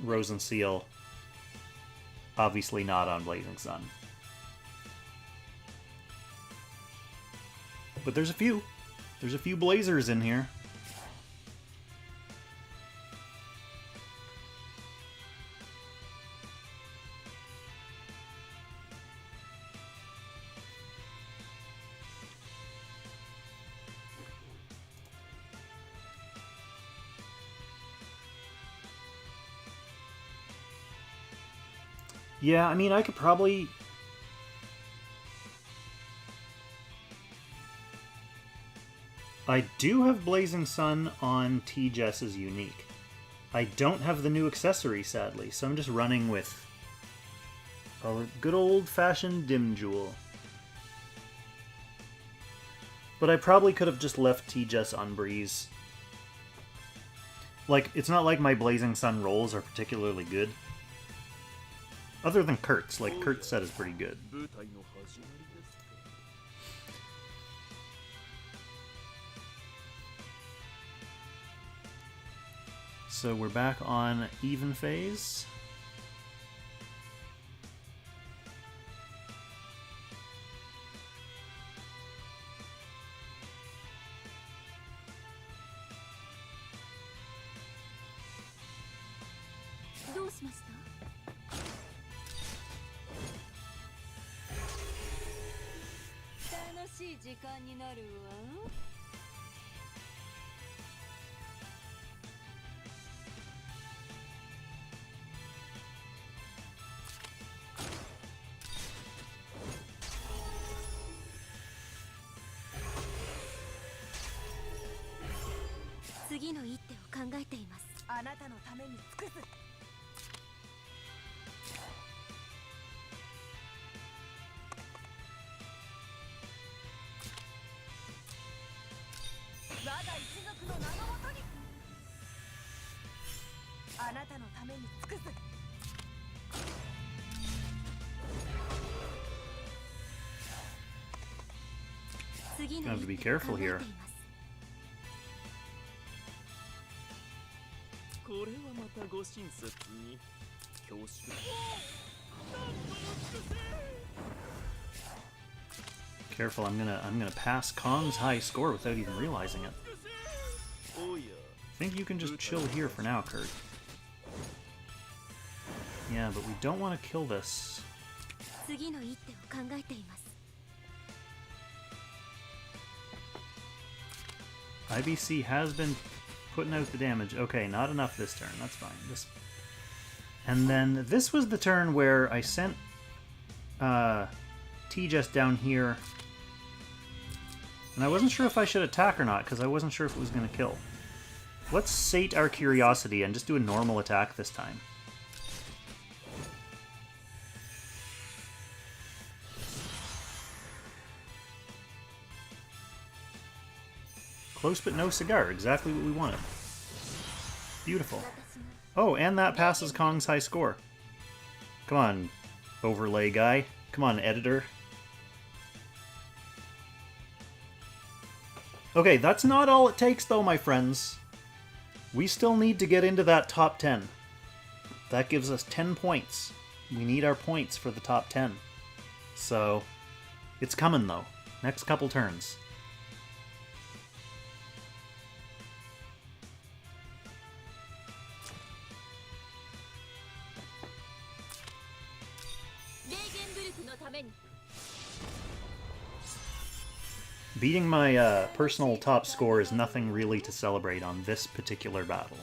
Rosenseal, obviously not on Blazing Sun. But there's a few. There's a few Blazers in here. Yeah, I mean, I could probably... I do have Blazing Sun on T-Jess's Unique. I don't have the new accessory, sadly, so I'm just running with a good old-fashioned Dim Jewel. But I probably could have just left T-Jess on Breeze. Like, it's not like my Blazing Sun rolls are particularly good. Other than Kurt's, like, Kurt's set is pretty good. So we're back on even phase. Gonna have to be careful here. Careful, I'm gonna pass Kong's high score without even realizing it. I think you can just chill here for now, Kurt. Yeah, but we don't want to kill this. IBC has been putting out the damage. Okay, not enough this turn. That's fine. And then this was the turn where I sent T-Jess down here. And I wasn't sure if I should attack or not, because I wasn't sure if it was going to kill. Let's sate our curiosity and just do a normal attack this time. Close but no cigar, exactly what we wanted. Beautiful. Oh, and that passes Kong's high score. Come on, overlay guy. Come on, editor. Okay, that's not all it takes though, my friends. We still need to get into that top 10. That gives us 10 points. We need our points for the top 10. So, it's coming though. Next couple turns. Beating my personal top score is nothing really to celebrate on this particular battle.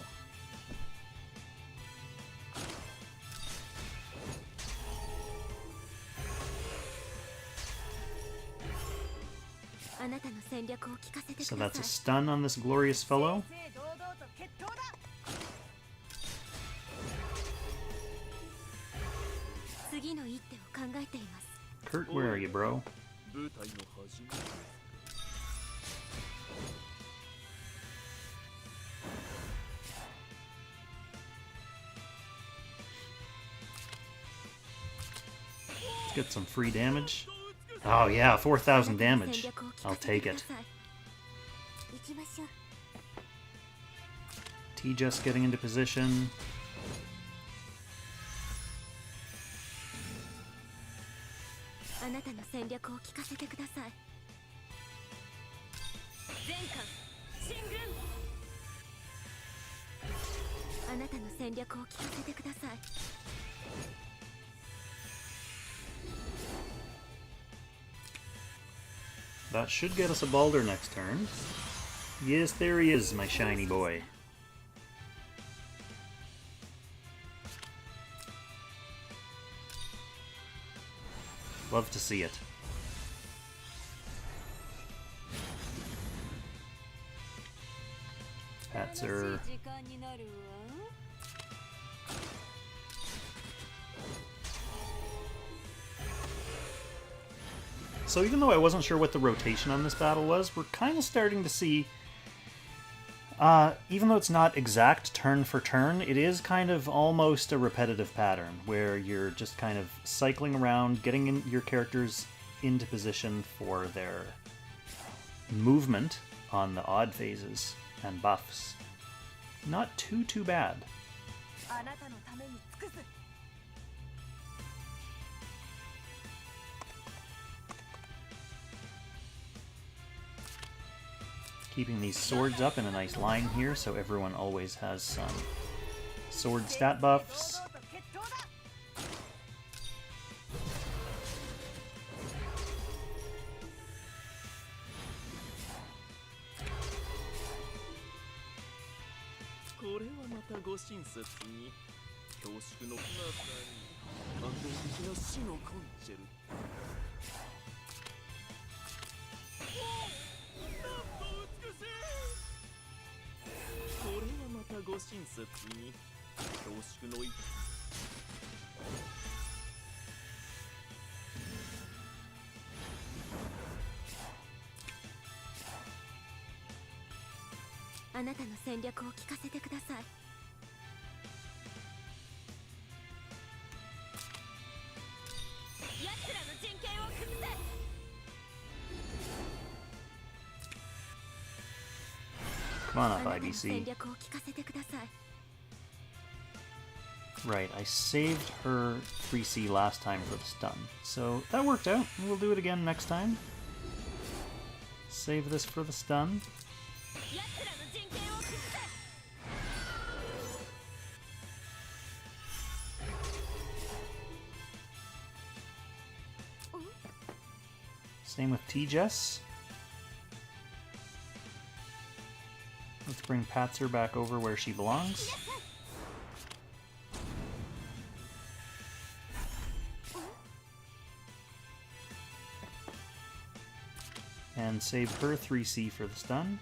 So that's a stun on this glorious fellow. Kurt, where are you, bro? Let's get some free damage. Oh yeah, 4,000 damage. I'll take it. T just getting into position. That should get us a Baldr next turn. Yes, there he is, my shiny boy. Love to see it. Patsyr. So even though I wasn't sure what the rotation on this battle was, we're kind of starting to see, even though it's not exact turn for turn, it is kind of almost a repetitive pattern, where you're just kind of cycling around, getting your characters into position for their movement on the odd phases and buffs. Not too bad. Keeping these swords up in a nice line here, so everyone always has some sword stat buffs. Come on up, IBC. Right, I saved her 3C last time for the stun, so that worked out. We'll do it again next time. Save this for the stun. Same with T-Jess. Let's bring Patsyr back over where she belongs. And save her 3C for the stun.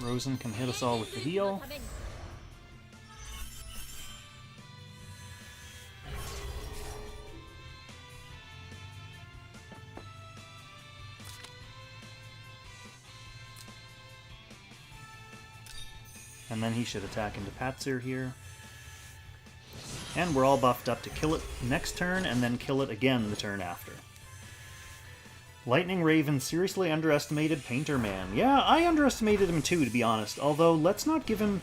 Rosen can hit us all with the heal. And then he should attack into Patsyr here. And we're all buffed up to kill it next turn, and then kill it again the turn after. Lightning Raven seriously underestimated Painter Man. Yeah, I underestimated him too, to be honest. Although, let's not give him...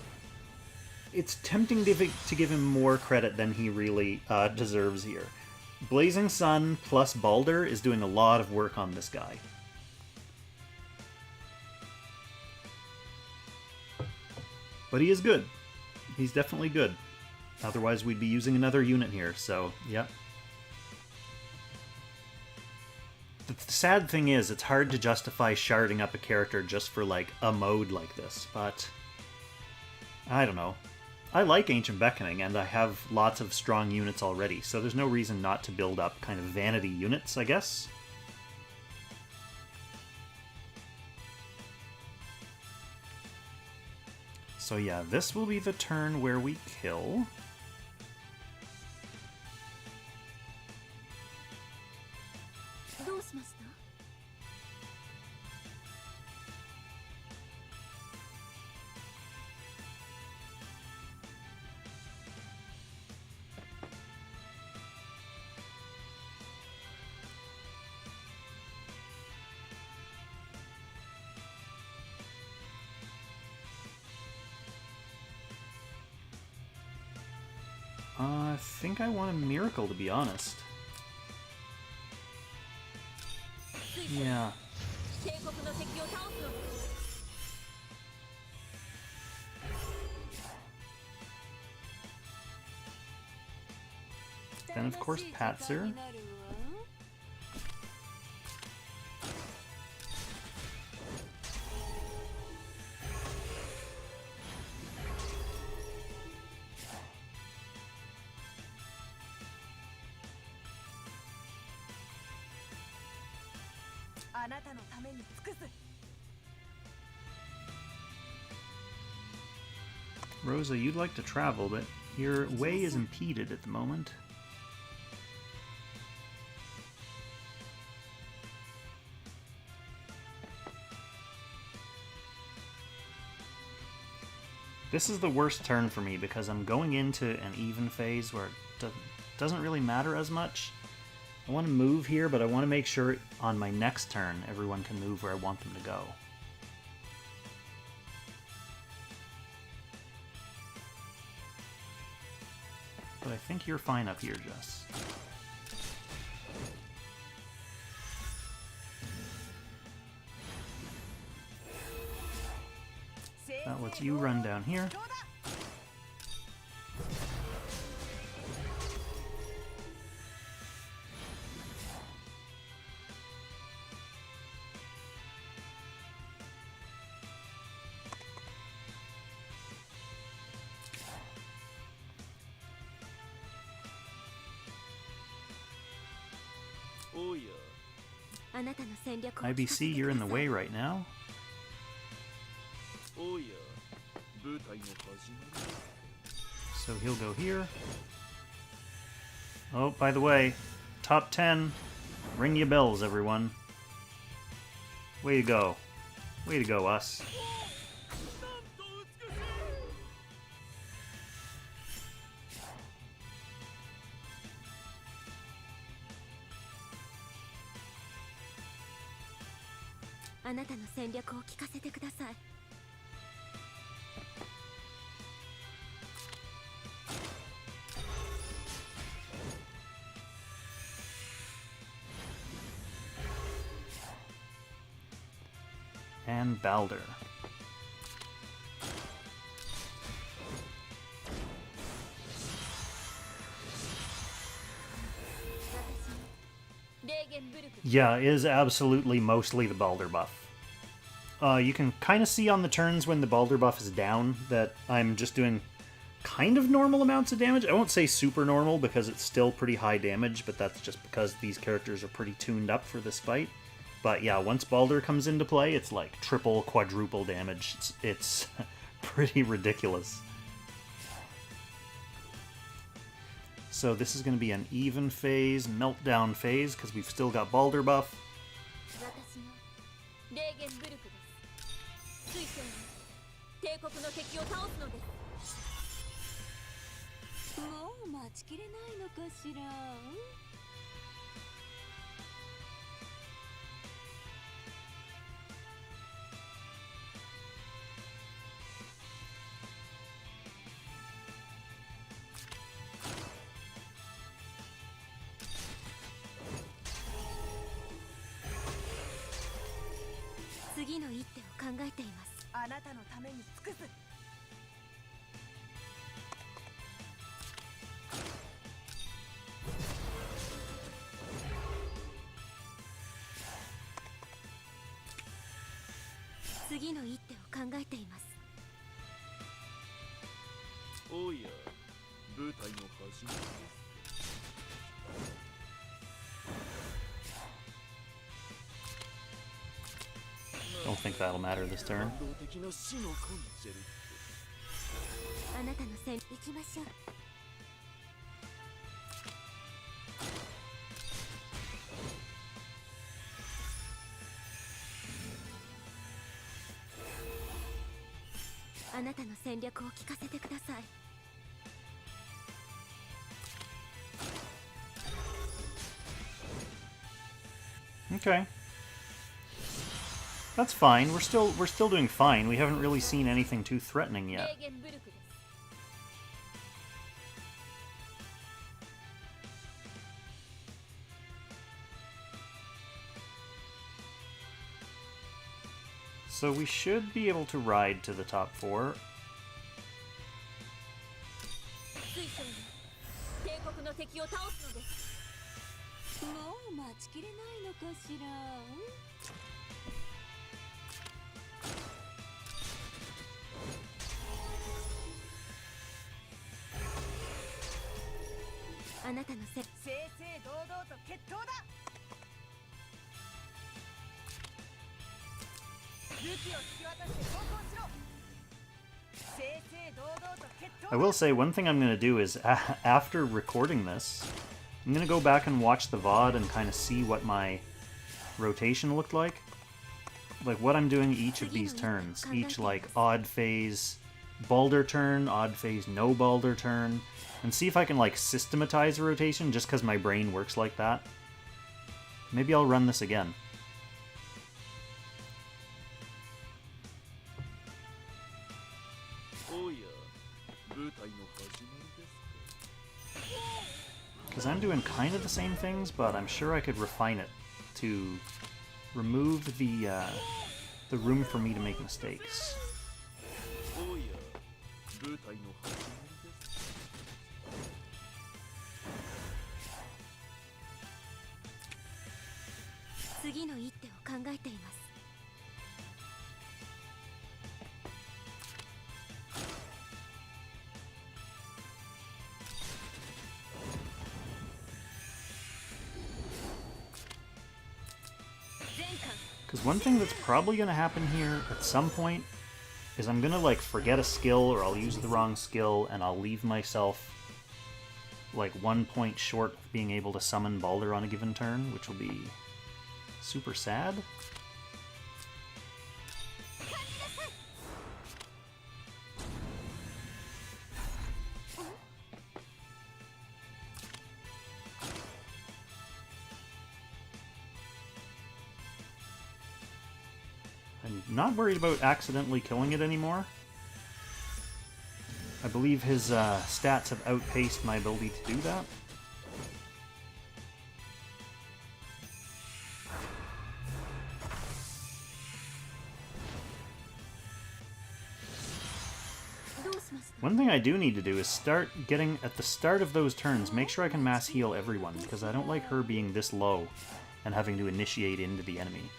It's tempting to give him more credit than he really deserves here. Blazing Sun plus Baldr is doing a lot of work on this guy. But he is good. He's definitely good. Otherwise, we'd be using another unit here, so, yep. The sad thing is, it's hard to justify sharding up a character just for, like, a mode like this, but... I don't know. I like Ancient Beckoning, and I have lots of strong units already, so there's no reason not to build up kind of vanity units, I guess. So yeah, this will be the turn where we kill. I think I want a miracle, to be honest. Yeah. Then, of course, Patsyr. Rosa, you'd like to travel, but your way is impeded at the moment. This is the worst turn for me because I'm going into an even phase where it doesn't really matter as much. I want to move here, but I want to make sure on my next turn everyone can move where I want them to go. But I think you're fine up here, Jess. That lets you run down here. IBC, you're in the way right now. So he'll go here. Oh, by the way, top 10. Ring your bells, everyone. Way to go. Way to go, us. And Baldr. Yeah, it is absolutely mostly the Baldr buff. You can kind of see on the turns when the Baldr buff is down that I'm just doing kind of normal amounts of damage. I won't say super normal because it's still pretty high damage, but that's just because these characters are pretty tuned up for this fight. But yeah, once Baldr comes into play, it's like triple, quadruple damage. It's pretty ridiculous. So this is going to be an even phase, meltdown phase, because we've still got Baldr buff. 次の一手を考えています。あなたのために尽くす。次の一手を考えています。おや、舞台の始まりです。Don't think that'll matter this turn. 感動的な死のコンチェルあなたの戦行きましょう。あなたの戦略を聞かせてください。Okay. That's fine. We're still doing fine. We haven't really seen anything too threatening yet. レーゲンブルクです。So we should be able to ride to the top 4. 水晶に帝国の敵を倒すのです。もう待ちきれないのかしら。あなたの正々堂々と決闘だ。武器を引き渡して投降しろ。正々堂々と決闘だ。 I will say one thing I'm going to do is after recording this, I'm going to go back and watch the VOD and kind of see what my rotation looked like. Like what I'm doing each of these turns. Each like odd phase Baldr turn, odd phase no Baldr turn. And see if I can like systematize a rotation just because my brain works like that. Maybe I'll run this again. Because I'm doing kind of the same things, but I'm sure I could refine it to remove the room for me to make mistakes. Because one thing that's probably going to happen here at some point is I'm going to like forget a skill or I'll use the wrong skill and I'll leave myself like 1 point short of being able to summon Baldr on a given turn, which will be super sad. I'm not worried about accidentally killing it anymore. I believe his stats have outpaced my ability to do that. One thing I do need to do is start getting, at the start of those turns, make sure I can mass heal everyone, because I don't like her being this low and having to initiate into the enemy.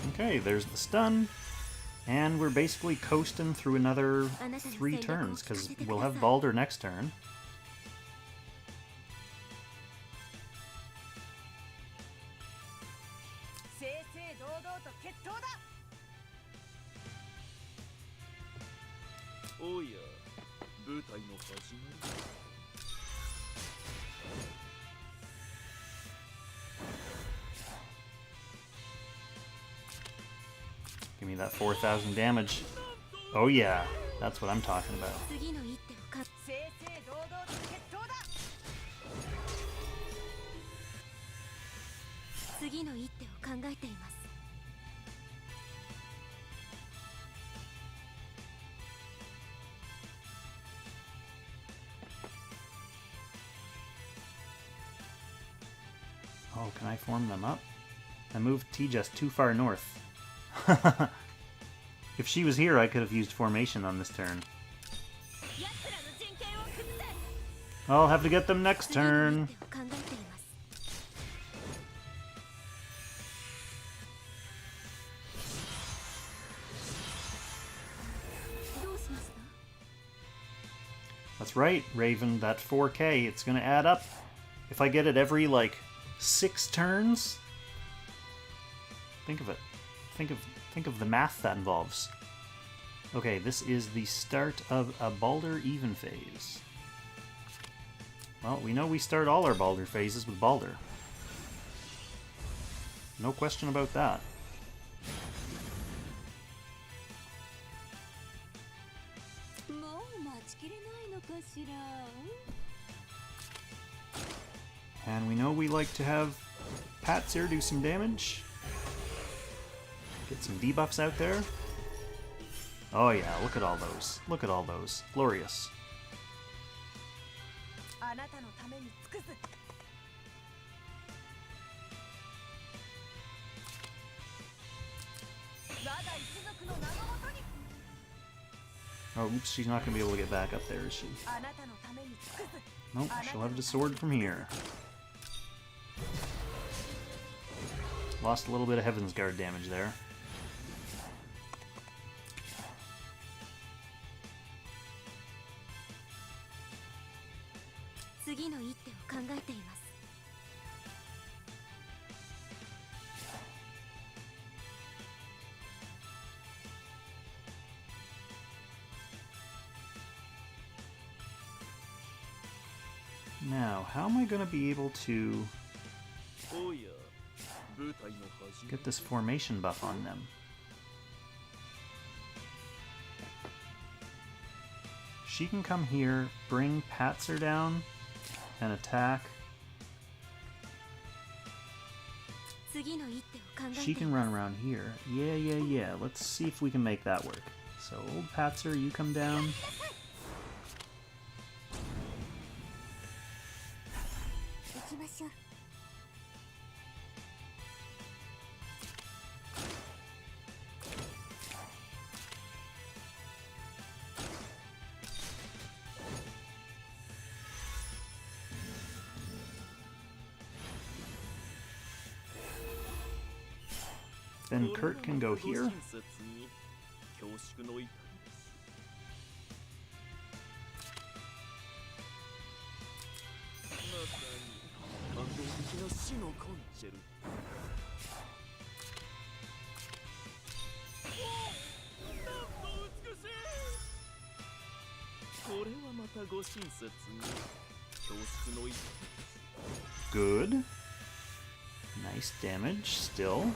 Okay, there's the stun. And we're basically coasting through another 3 turns, because we'll have Baldr next turn. Give me that 4,000 damage. Oh yeah, That's what I'm talking about. 次の一手をか正々堂々と決闘だ次の一手を考えています Oh, can I form them up? I moved T-Just too far north. If she was here, I could have used formation on this turn. I'll have to get them next turn. That's right, Raven, that 4K, it's gonna add up. If I get it every, like, 6 turns? Think of it. Think of the math that involves. Okay, this is the start of a Baldr even phase. Well, we know we start all our Baldr phases with Baldr. No question about that. And we know we like to have Patsyr do some damage. Get some debuffs out there. Oh yeah, look at all those. Look at all those. Glorious. Oh, oops, she's not going to be able to get back up there, is she? Nope, she'll have the sword from here. Lost a little bit of Heaven's Guard damage there. Now, how am I going to be able to get this formation buff on them? She can come here, bring Patsyr down, and attack. She can run around here. Yeah. Let's see if we can make that work. So, old Patsyr, you come down. Then Kurt can go here. Good. Nice damage still.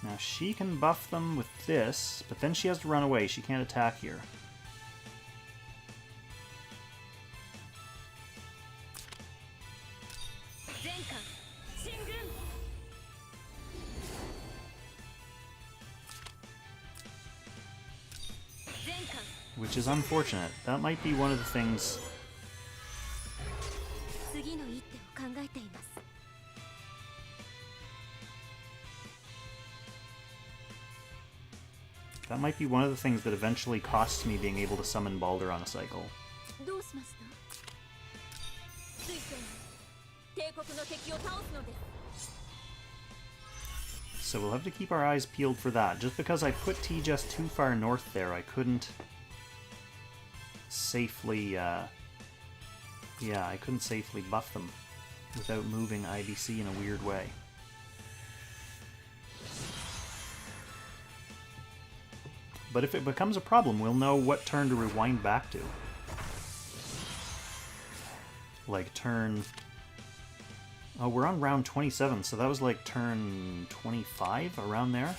Now she can buff them with this, but then she has to run away. She can't attack here. Which is unfortunate. That might be one of the things... That might be one of the things that eventually costs me being able to summon Baldr on a cycle. So we'll have to keep our eyes peeled for that. Just because I put T-Just too far north there, I couldn't safely, I couldn't safely buff them without moving IBC in a weird way. But if it becomes a problem, we'll know what turn to rewind back to. Like turn Oh, we're on round 27, so that was like turn 25, around there.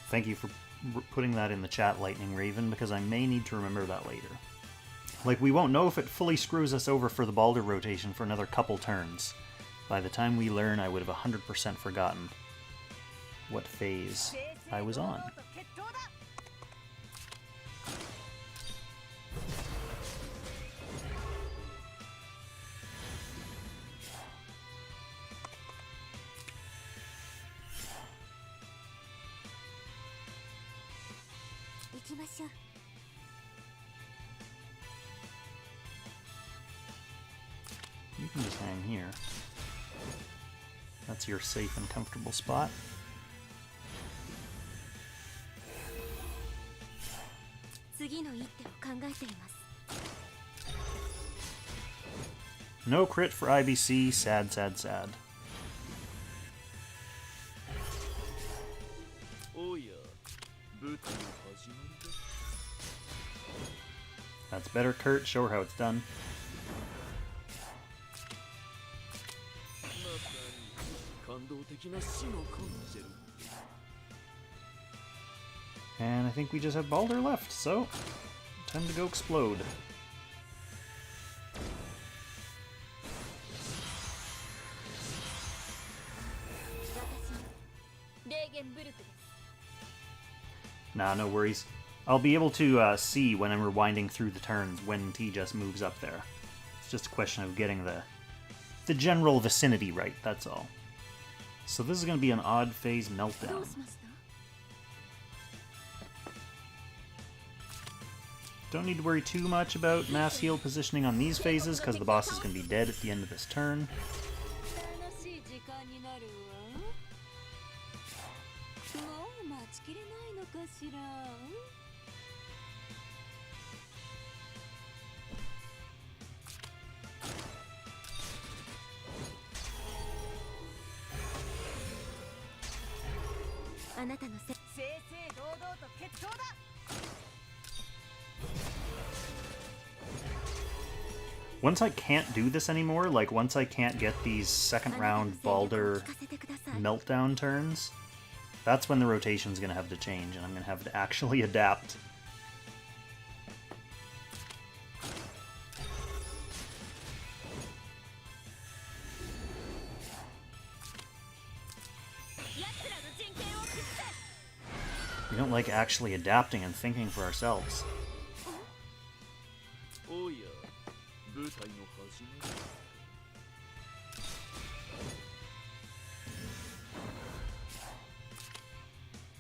Thank you for putting that in the chat, Lightning Raven, because I may need to remember that later. Like, we won't know if it fully screws us over for the Baldr rotation for another couple turns. By the time we learn, I would have 100% forgotten what phase I was on. You can just hang here. That's your safe and comfortable spot. No crit for IBC. Sad, sad, sad. That's better, Kurt. Show her how it's done. And I think we just have Baldr left, so time to go explode. Nah, no worries. I'll be able to see when I'm rewinding through the turns when T just moves up there. It's just a question of getting the general vicinity right, that's all. So this is going to be an odd phase meltdown. Don't need to worry too much about mass heal positioning on these phases, because the boss is going to be dead at the end of this turn. Once I can't do this anymore, like once I can't get these second round Baldr meltdown turns, that's when the rotation's going to have to change, and I'm going to have to actually adapt. We don't like actually adapting and thinking for ourselves.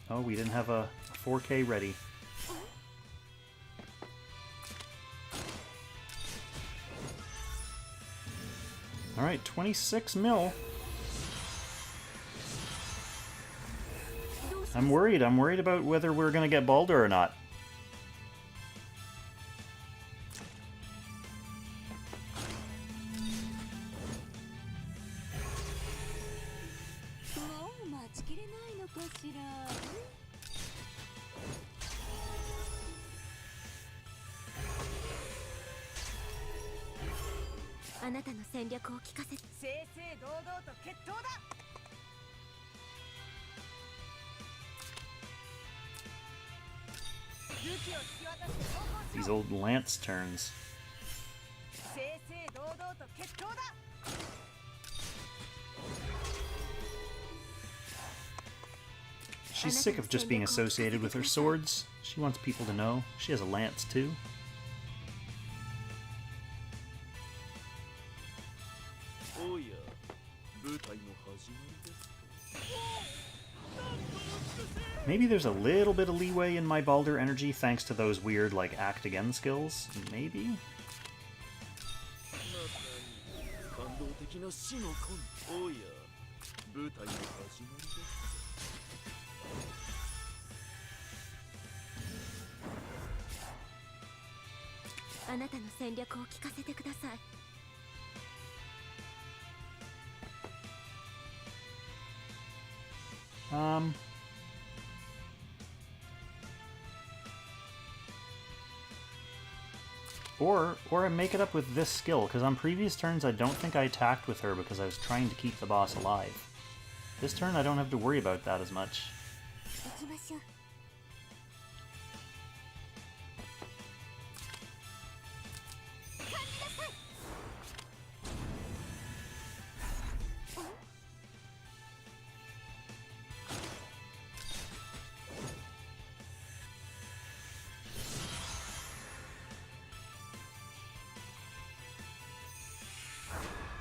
Oh, we didn't have a 4K ready. Alright, 26 mil. I'm worried about whether we're gonna get Baldr or not. These old lance turns. She's sick of just being associated with her swords. She wants people to know she has a lance too. Maybe there's a little bit of leeway in my Baldr energy thanks to those weird, like, act again skills. Maybe? 感動的な死の根おや舞台の始まりです あなたの戦略を聞かせてください Or I make it up with this skill, because on previous turns I don't think I attacked with her because I was trying to keep the boss alive. This turn I don't have to worry about that as much. 行きましょう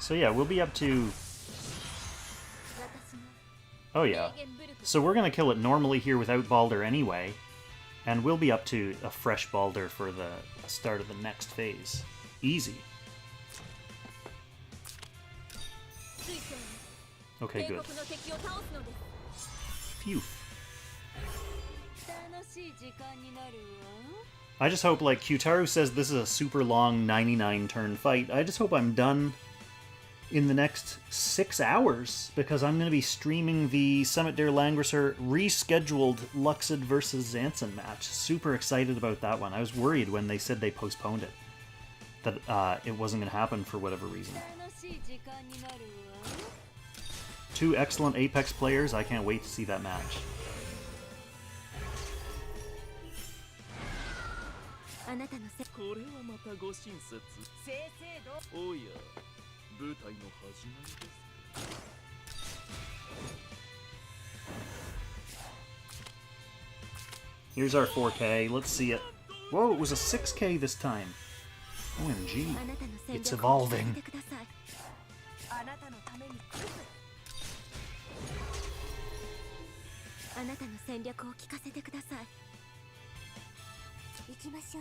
So yeah, we'll be up to... Oh yeah. So we're gonna kill it normally here without Baldr anyway, and we'll be up to a fresh Baldr for the start of the next phase. Easy. Okay, good. Phew. I just hope, like, Kyutaru says this is a super long 99-turn fight. I just hope I'm done in the next 6 hours, because I'm going to be streaming the Stalldr Langrisser rescheduled Luxid versus Zanson match. Super excited about that one. I was worried when they said they postponed it, that it wasn't going to happen for whatever reason. Two excellent Apex players. I can't wait to see that match. Here's our 4K. Let's see it. Whoa, it was a 6K this time. OMG. It's evolving.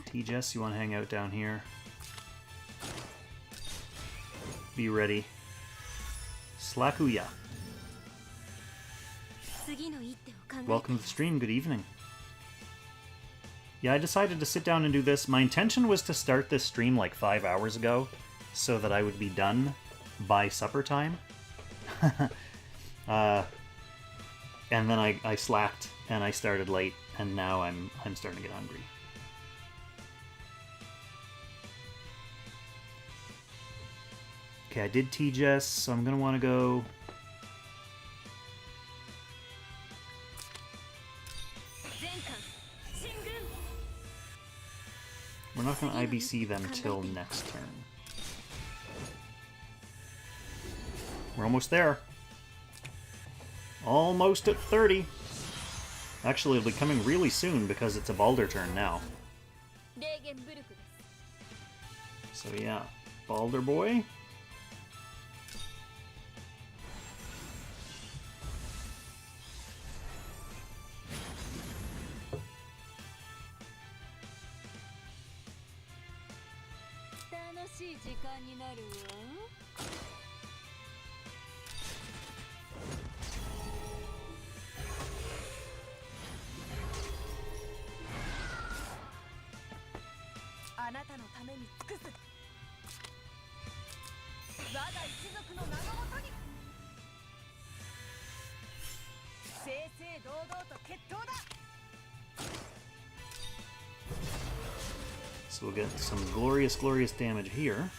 T-Jess, you want to hang out down here? Be ready. Slakuya. Welcome to the stream, good evening. Yeah, I decided to sit down and do this. My intention was to start this stream like 5 hours ago, so that I would be done by supper time. And then I slacked, and I started late, and now I'm starting to get hungry. Okay, I did T-Jess, so I'm going to want to go... We're not going to IBC them till next turn. We're almost there. Almost at 30. Actually, it'll be coming really soon because it's a Baldr turn now. So yeah, Baldr boy. So we'll get some glorious, glorious damage here.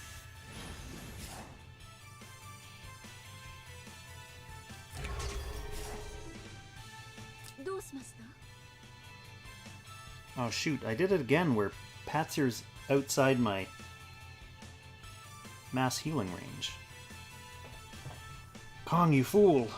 Oh shoot, I did it again where Patsyr's outside my mass healing range. Kong, you fool!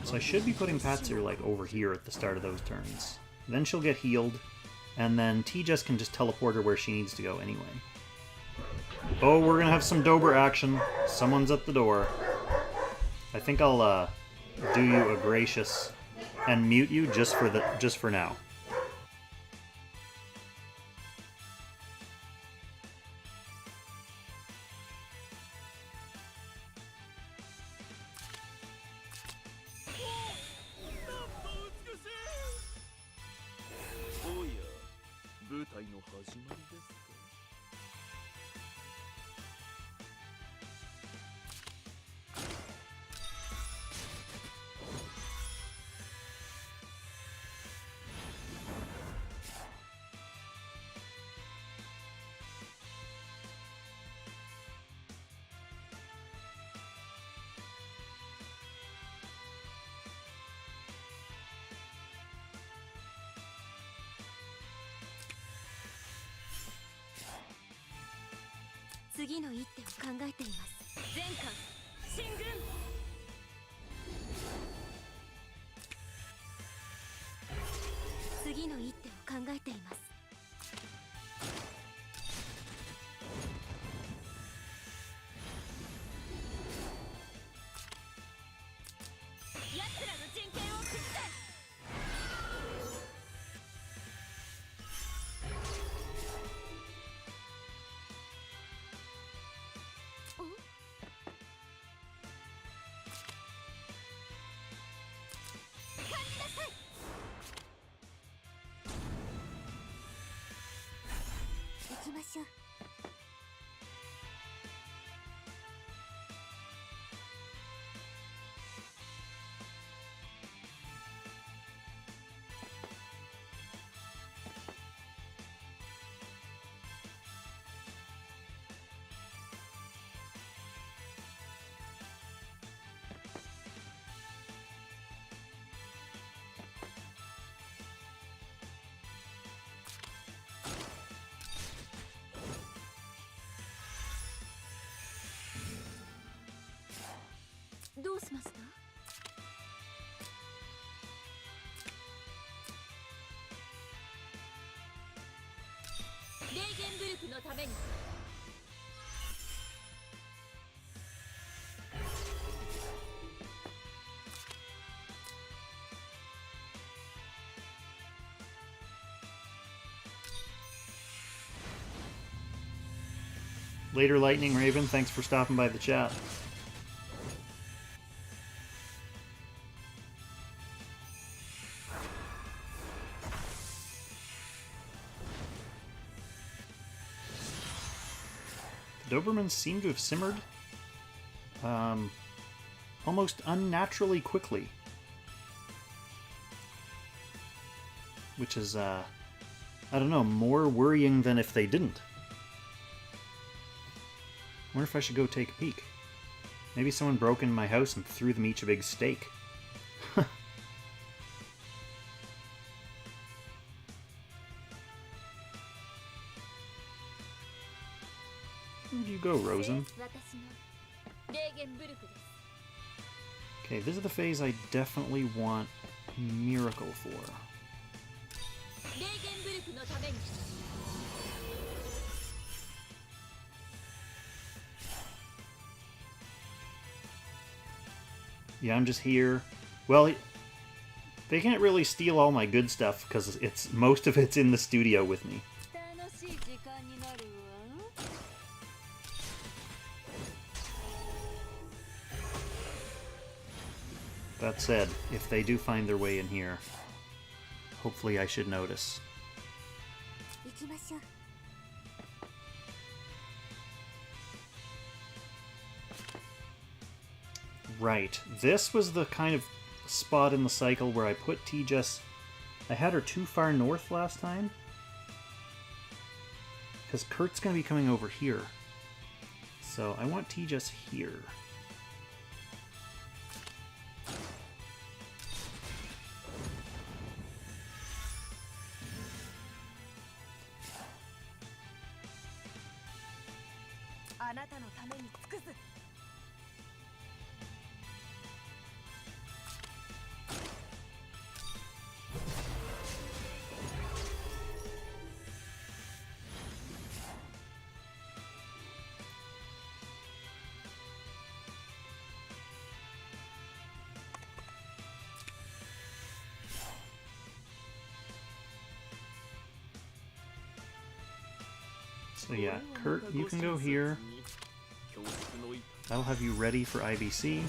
So I should be putting Patsyr like over here at the start of those turns. Then she'll get healed, and then T-Jess can just teleport her where she needs to go anyway. Oh, we're gonna have some Dober action. Someone's at the door. I think I'll do you a gracious and mute you just for now.次の一手を考えています。全艦進軍。次の一手を考えています。奴らの陣形を崩せ。行きましょう。どうしました？レーゲンブルクのために。Later, Lightning Raven, thanks for stopping by the chat. The Dobermans seem to have simmered almost unnaturally quickly, which is, I don't know, more worrying than if they didn't. I wonder if I should go take a peek. Maybe someone broke into my house and threw them each a big steak. Where'd you go, Rosen? Okay, this is the phase I definitely want Miracle for. Yeah, I'm just here. Well, they can't really steal all my good stuff because most of it's in the studio with me. That said, if they do find their way in here, hopefully I should notice. Right, this was the kind of spot in the cycle where I put T-Jess... I had her too far north last time. Because Kurt's going to be coming over here. So I want T-Jess here. So yeah, Kurt, you can go here. That'll have you ready for IBC.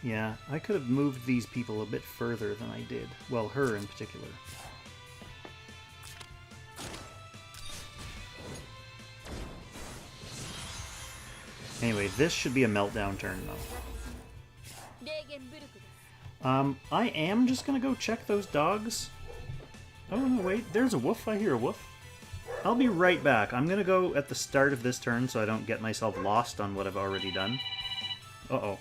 Yeah, I could have moved these people a bit further than I did. Well, her in particular. Anyway, this should be a meltdown turn, though. I am just gonna go check those dogs. Oh, no, wait, there's a wolf. I hear a wolf. I'll be right back. I'm gonna go at the start of this turn so I don't get myself lost on what I've already done. Uh-oh.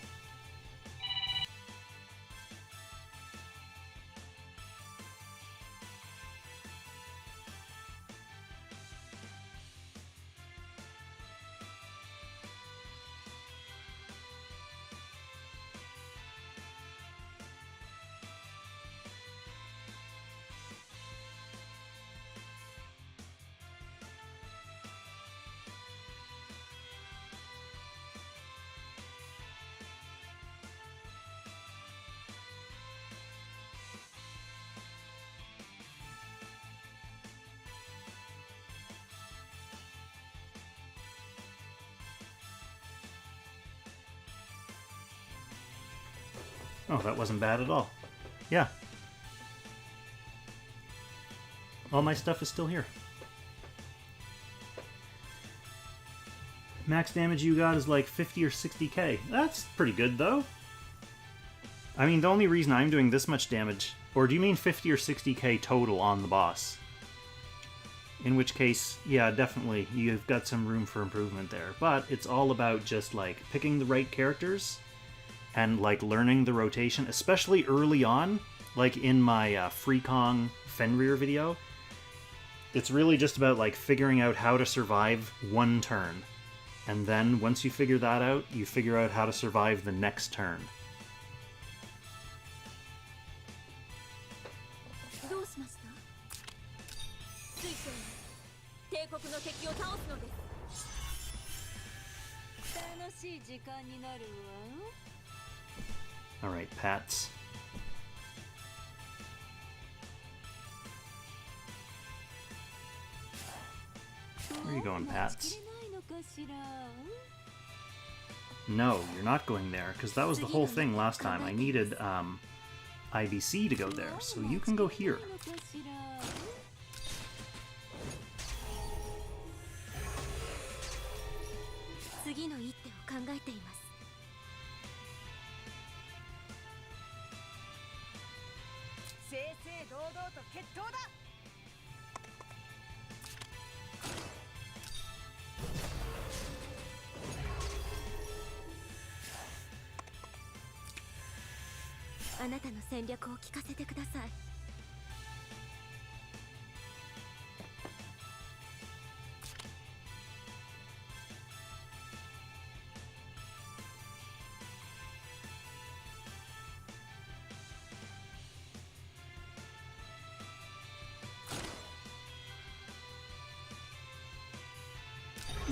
Oh, that wasn't bad at all. Yeah. All my stuff is still here. Max damage you got is like 50 or 60k. That's pretty good, though. I mean, the only reason I'm doing this much damage... Or do you mean 50 or 60k total on the boss? In which case, yeah, definitely, you've got some room for improvement there. But it's all about just, like, picking the right characters... and, like, learning the rotation, especially early on, like in my Freekong Fenrir video. It's really just about, like, figuring out how to survive one turn. And then, once you figure that out, you figure out how to survive the next turn. Alright, Pats. Where are you going, Pats? No, you're not going there, because that was the whole thing last time. I needed IBC to go there, so you can go here.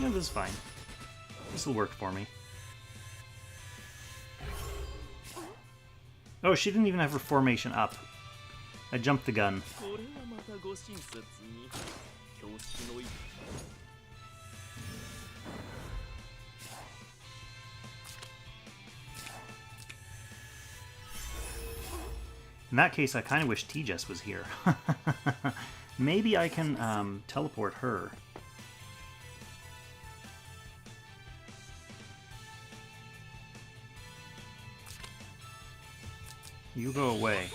Yeah, this is fine. This will work for me. Oh, she didn't even have her formation up. I jumped the gun. In that case, I kind of wish T-Jess was here. Maybe I can teleport her. You go away.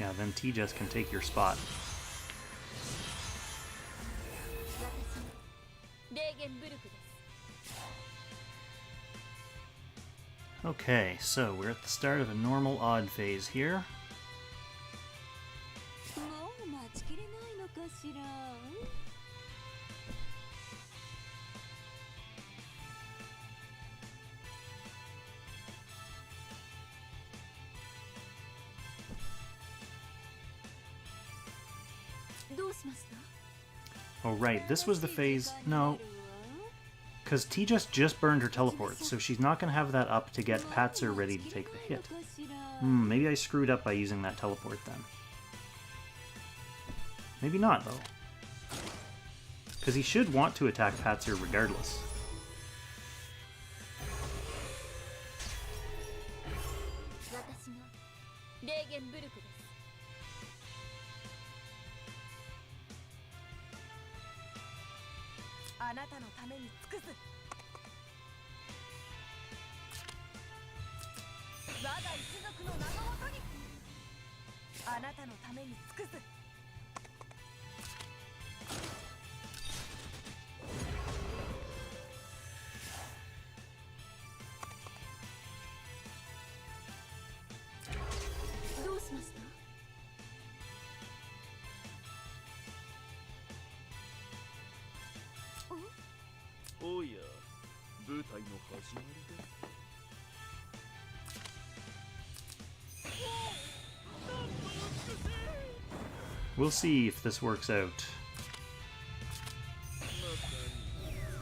Yeah, then Tejas can take your spot. Okay, so we're at the start of a normal odd phase here. Oh right, this was the phase... No, because Tejas just burned her teleport, so she's not going to have that up to get Patsyr ready to take the hit. Maybe I screwed up by using that teleport then. Maybe not, though. Because he should want to attack Patsyr regardless. Oh yeah, 舞台の始まりです。We'll see if this works out.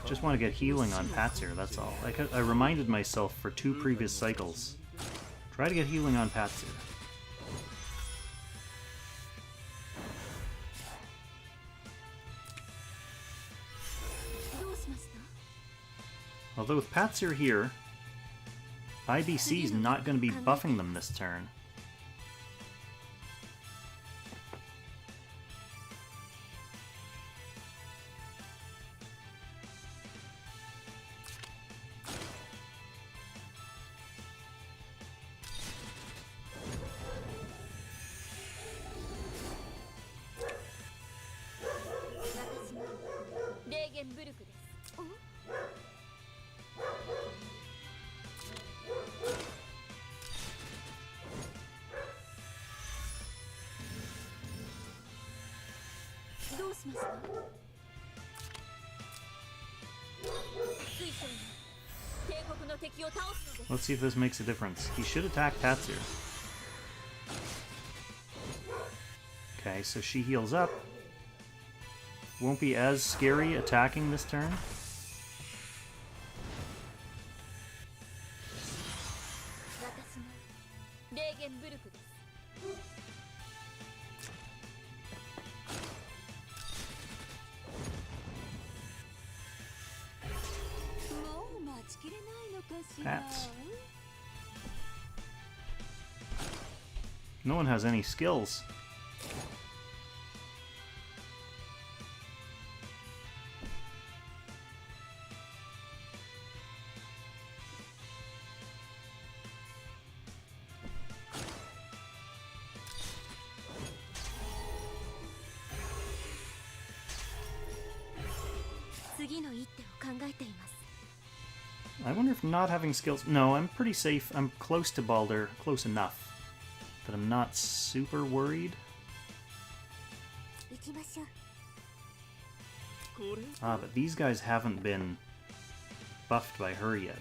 Just want to get healing on Patsyr, that's all. I reminded myself for 2 previous cycles. Try to get healing on Patsyr. Although with Patsyr here, IBC's not going to be buffing them this turn. Let's see if this makes a difference. He should attack Patsyr. Okay, so she heals up. Won't be as scary attacking this turn. Pats. No one has any skills. I wonder if not having skills... No, I'm pretty safe. I'm close to Baldr, close enough that I'm not super worried. Ah, but these guys haven't been buffed by her yet.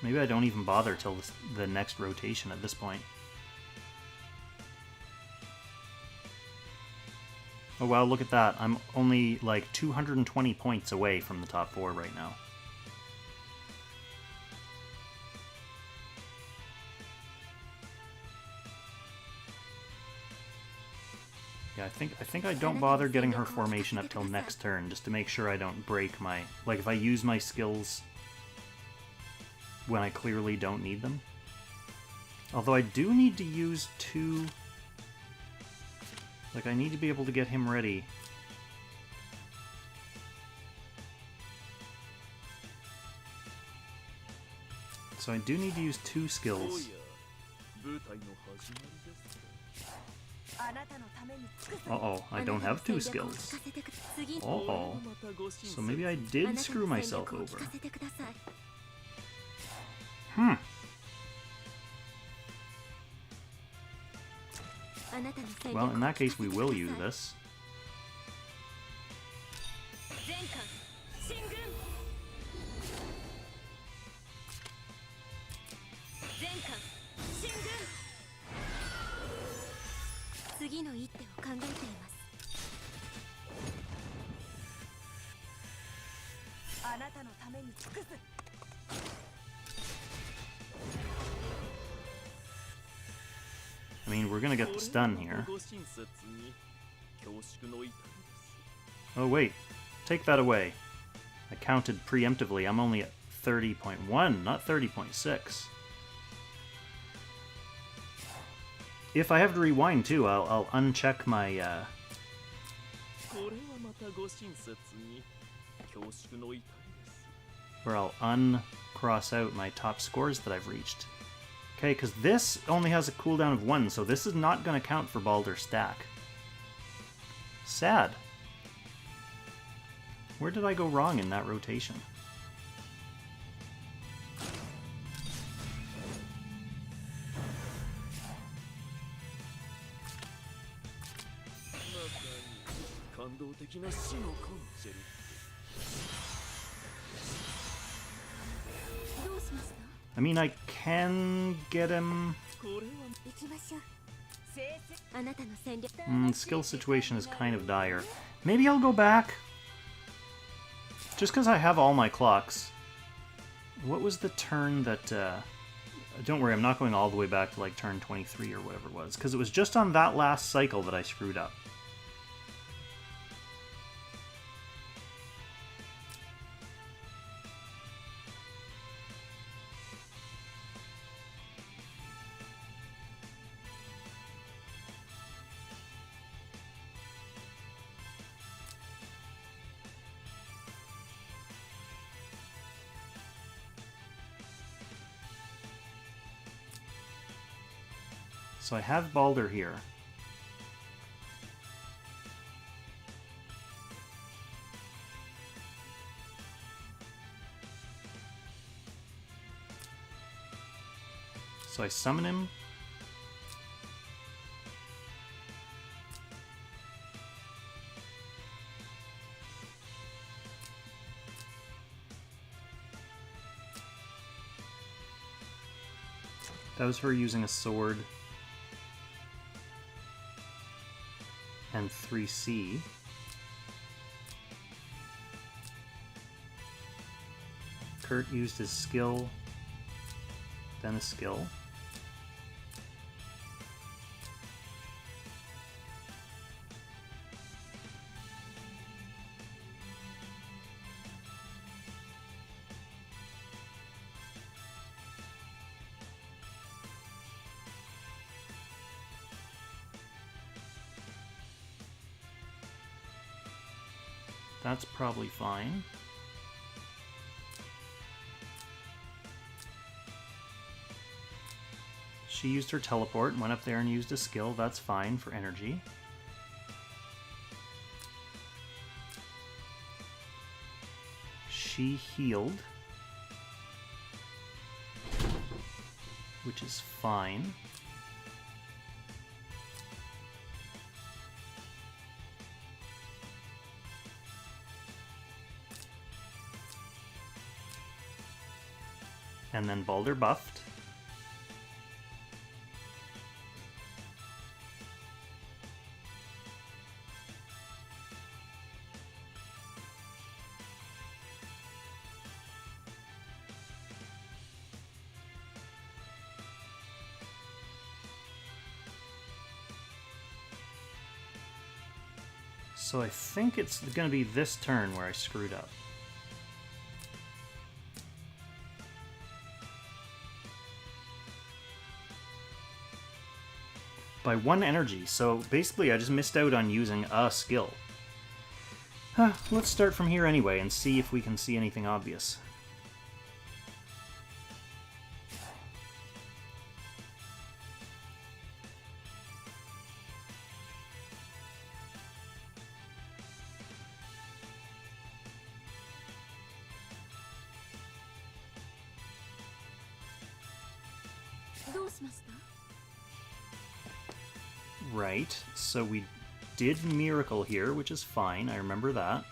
Maybe I don't even bother till the next rotation at this point. Oh wow, look at that. I'm only like 220 points away from the top 4 right now. Yeah, I think I don't bother getting her formation up till next turn, just to make sure I don't break my... Like, if I use my skills when I clearly don't need them. Although I do need to use 2 Like, I need to be able to get him ready. So I do need to use 2 skills. Uh-oh, I don't have 2 skills. Uh-oh. So maybe I did screw myself over. Well, in that case, we will use this. I mean, we're gonna get the stun here. Oh wait, take that away. I counted preemptively, I'm only at 30.1, not 30.6. If I have to rewind too, I'll uncheck my, or I'll uncross out my top scores that I've reached. Okay, because this only has a cooldown of 1, so this is not going to count for Baldr's stack. Sad. Where did I go wrong in that rotation? I mean, I can get him... skill situation is kind of dire. Maybe I'll go back. Just because I have all my clocks. What was the turn that... don't worry, I'm not going all the way back to like turn 23 or whatever it was. Because it was just on that last cycle that I screwed up. So I have Baldr here. So I summon him. That was her using a sword. And 3C. Kurt used his skill, then a skill. That's probably fine. She used her teleport and went up there and used a skill. That's fine for energy. She healed, which is fine. And then Baldr buffed. So I think it's going to be this turn where I screwed up. by 1 energy, so basically I just missed out on using a skill. Let's start from here anyway and see if we can see anything obvious. Right, so we did Miracle here, which is fine, I remember that.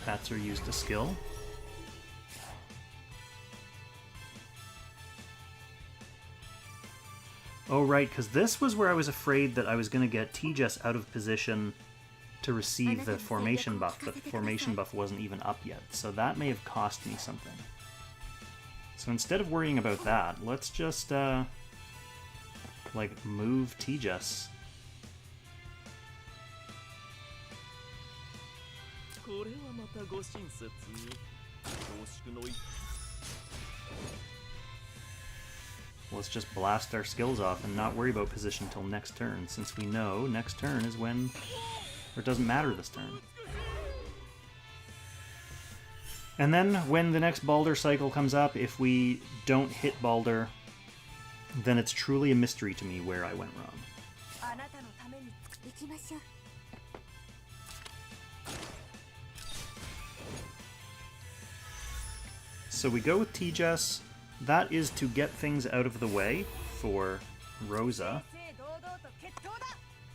Patsyr used a skill. Oh right, because this was where I was afraid that I was going to get Tejas out of position to receive the formation buff, but the formation buff wasn't even up yet, so that may have cost me something. So instead of worrying about that, let's just, like, move Tejas. Let's just blast our skills off and not worry about position till next turn, since we know next turn is when... or it doesn't matter this turn. And then, when the next Baldr cycle comes up, if we don't hit Baldr, then it's truly a mystery to me where I went wrong. So we go with Tejas. That is to get things out of the way for Rosa,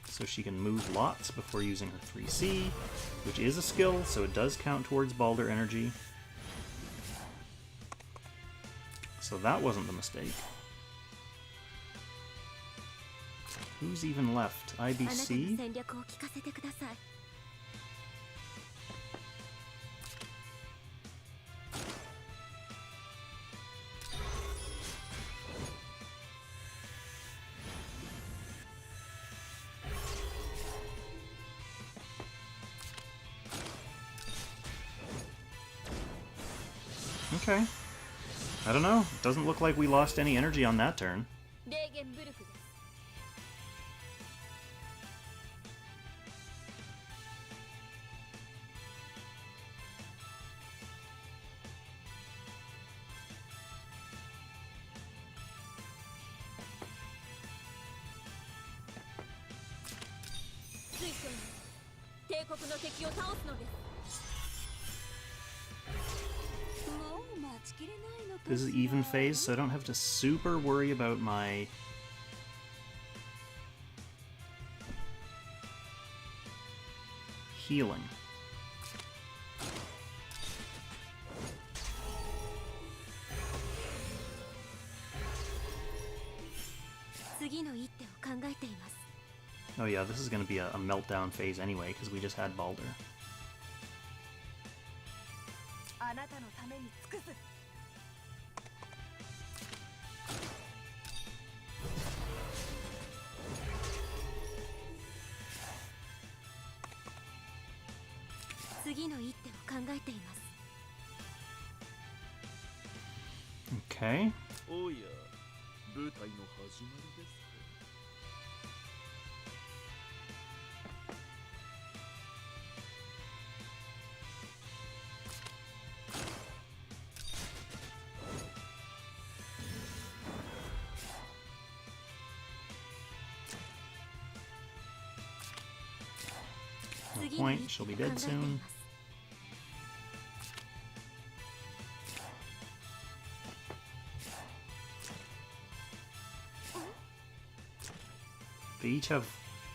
so she can move lots before using her 3C, which is a skill, so it does count towards Baldr energy. So that wasn't the mistake. Who's even left? IBC? Okay. I don't know. It doesn't look like we lost any energy on that turn. This is even phase, so I don't have to super worry about my healing. Oh yeah, this is going to be a meltdown phase anyway, because we just had Baldr. Okay. No point, she'll be dead soon. They each have...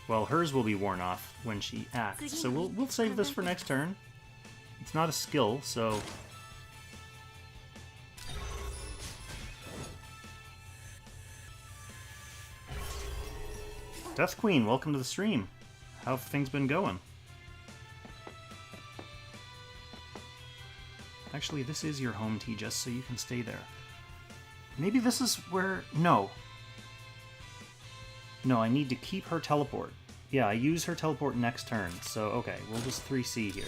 well, hers will be worn off when she acts, so we'll save this for next turn. It's not a skill, so... Death Queen, welcome to the stream. How have things been going? Actually, this is your home, Tejas, so you can stay there. Maybe this is where... No. No, I need to keep her teleport. Yeah, I use her teleport next turn, so okay, we'll just 3C here.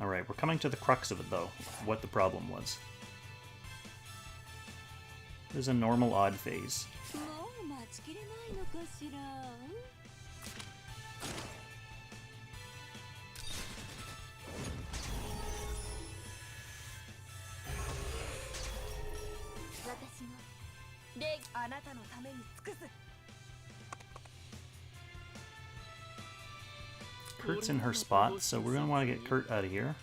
Alright, we're coming to the crux of it, though, what the problem was. There's a normal odd phase. Kurt's in her spot, so we're going to want to get Kurt out of here.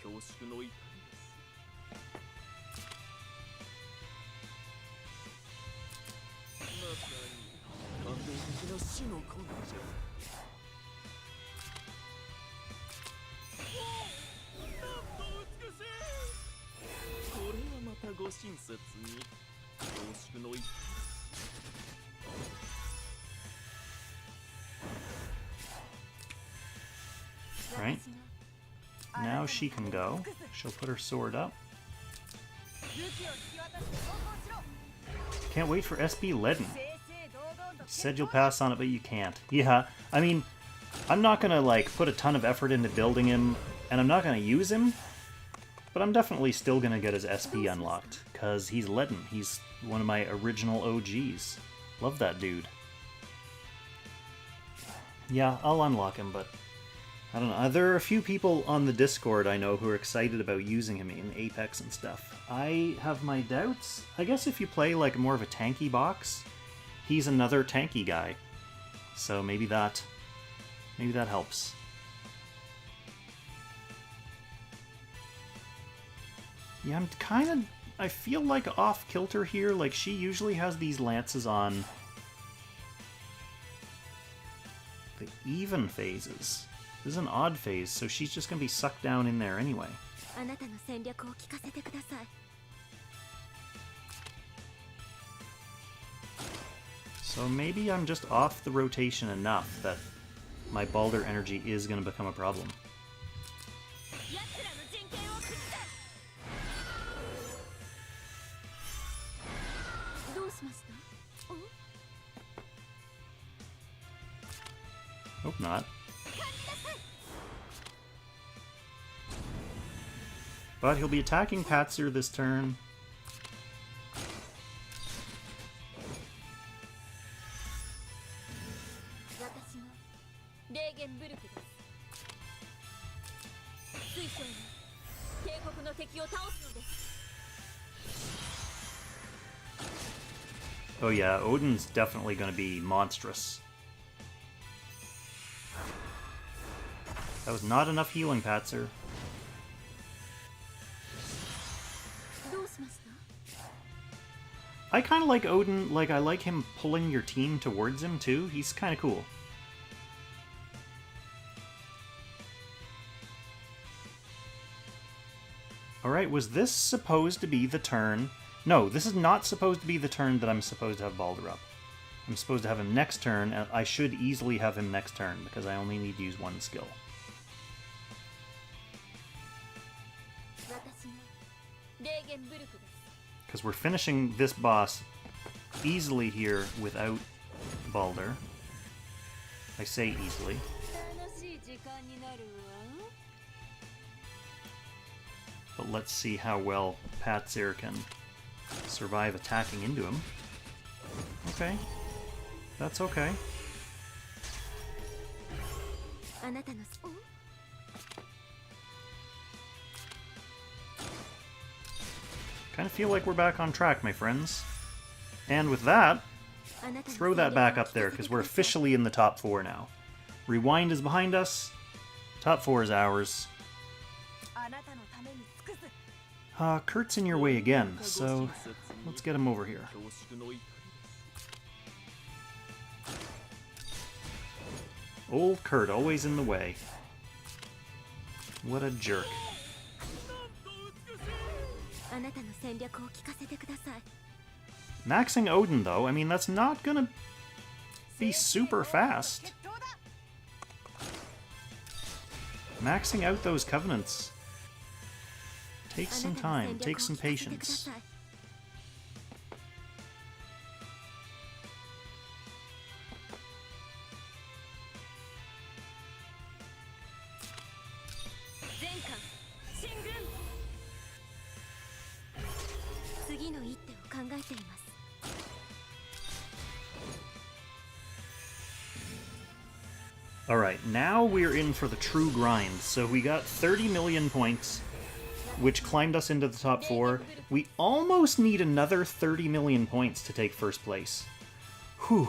Right. Now she can go. She'll put her sword up. Can't wait for SB Ledden. Said you'll pass on it, but you can't. Yeah, I mean, I'm not gonna, like, put a ton of effort into building him, and I'm not gonna use him, but I'm definitely still gonna get his SP unlocked, because he's Ledden. He's one of my original OGs. Love that dude. Yeah, I'll unlock him, but I don't know. There are a few people on the Discord I know who are excited about using him in Apex and stuff. I have my doubts. I guess if you play like more of a tanky box, he's another tanky guy. So maybe that helps. Yeah, I feel like off kilter here. Like, she usually has these lances on the even phases. This is an odd phase, so she's just going to be sucked down in there anyway. So maybe I'm just off the rotation enough that my Baldr energy is going to become a problem. Hope not. But he'll be attacking Patsyr this turn. Oh yeah, Odin's definitely going to be monstrous. That was not enough healing, Patsyr. I kind of like Odin, like I like him pulling your team towards him too. He's kind of cool. Alright, was this supposed to be the turn? No, this is not supposed to be the turn that I'm supposed to have Baldr up. I'm supposed to have him next turn, and I should easily have him next turn, because I only need to use one skill. Because we're finishing this boss easily here without Baldr. I say easily. But let's see how well Patsyr can survive attacking into him. Okay. That's okay. Kind of feel like we're back on track, my friends. And with that, throw that back up there, because we're officially in the top 4 now. Rewind is behind us. Top 4 is ours. Kurt's in your way again, so let's get him over here. Old Kurt, always in the way. What a jerk. Maxing Odin, though, I mean, that's not gonna be super fast. Maxing out those covenants takes some time, takes some patience. Alright, now we're in for the true grind. So we got 30 million points, which climbed us into the top 4. We almost need another 30 million points to take first place. Whew.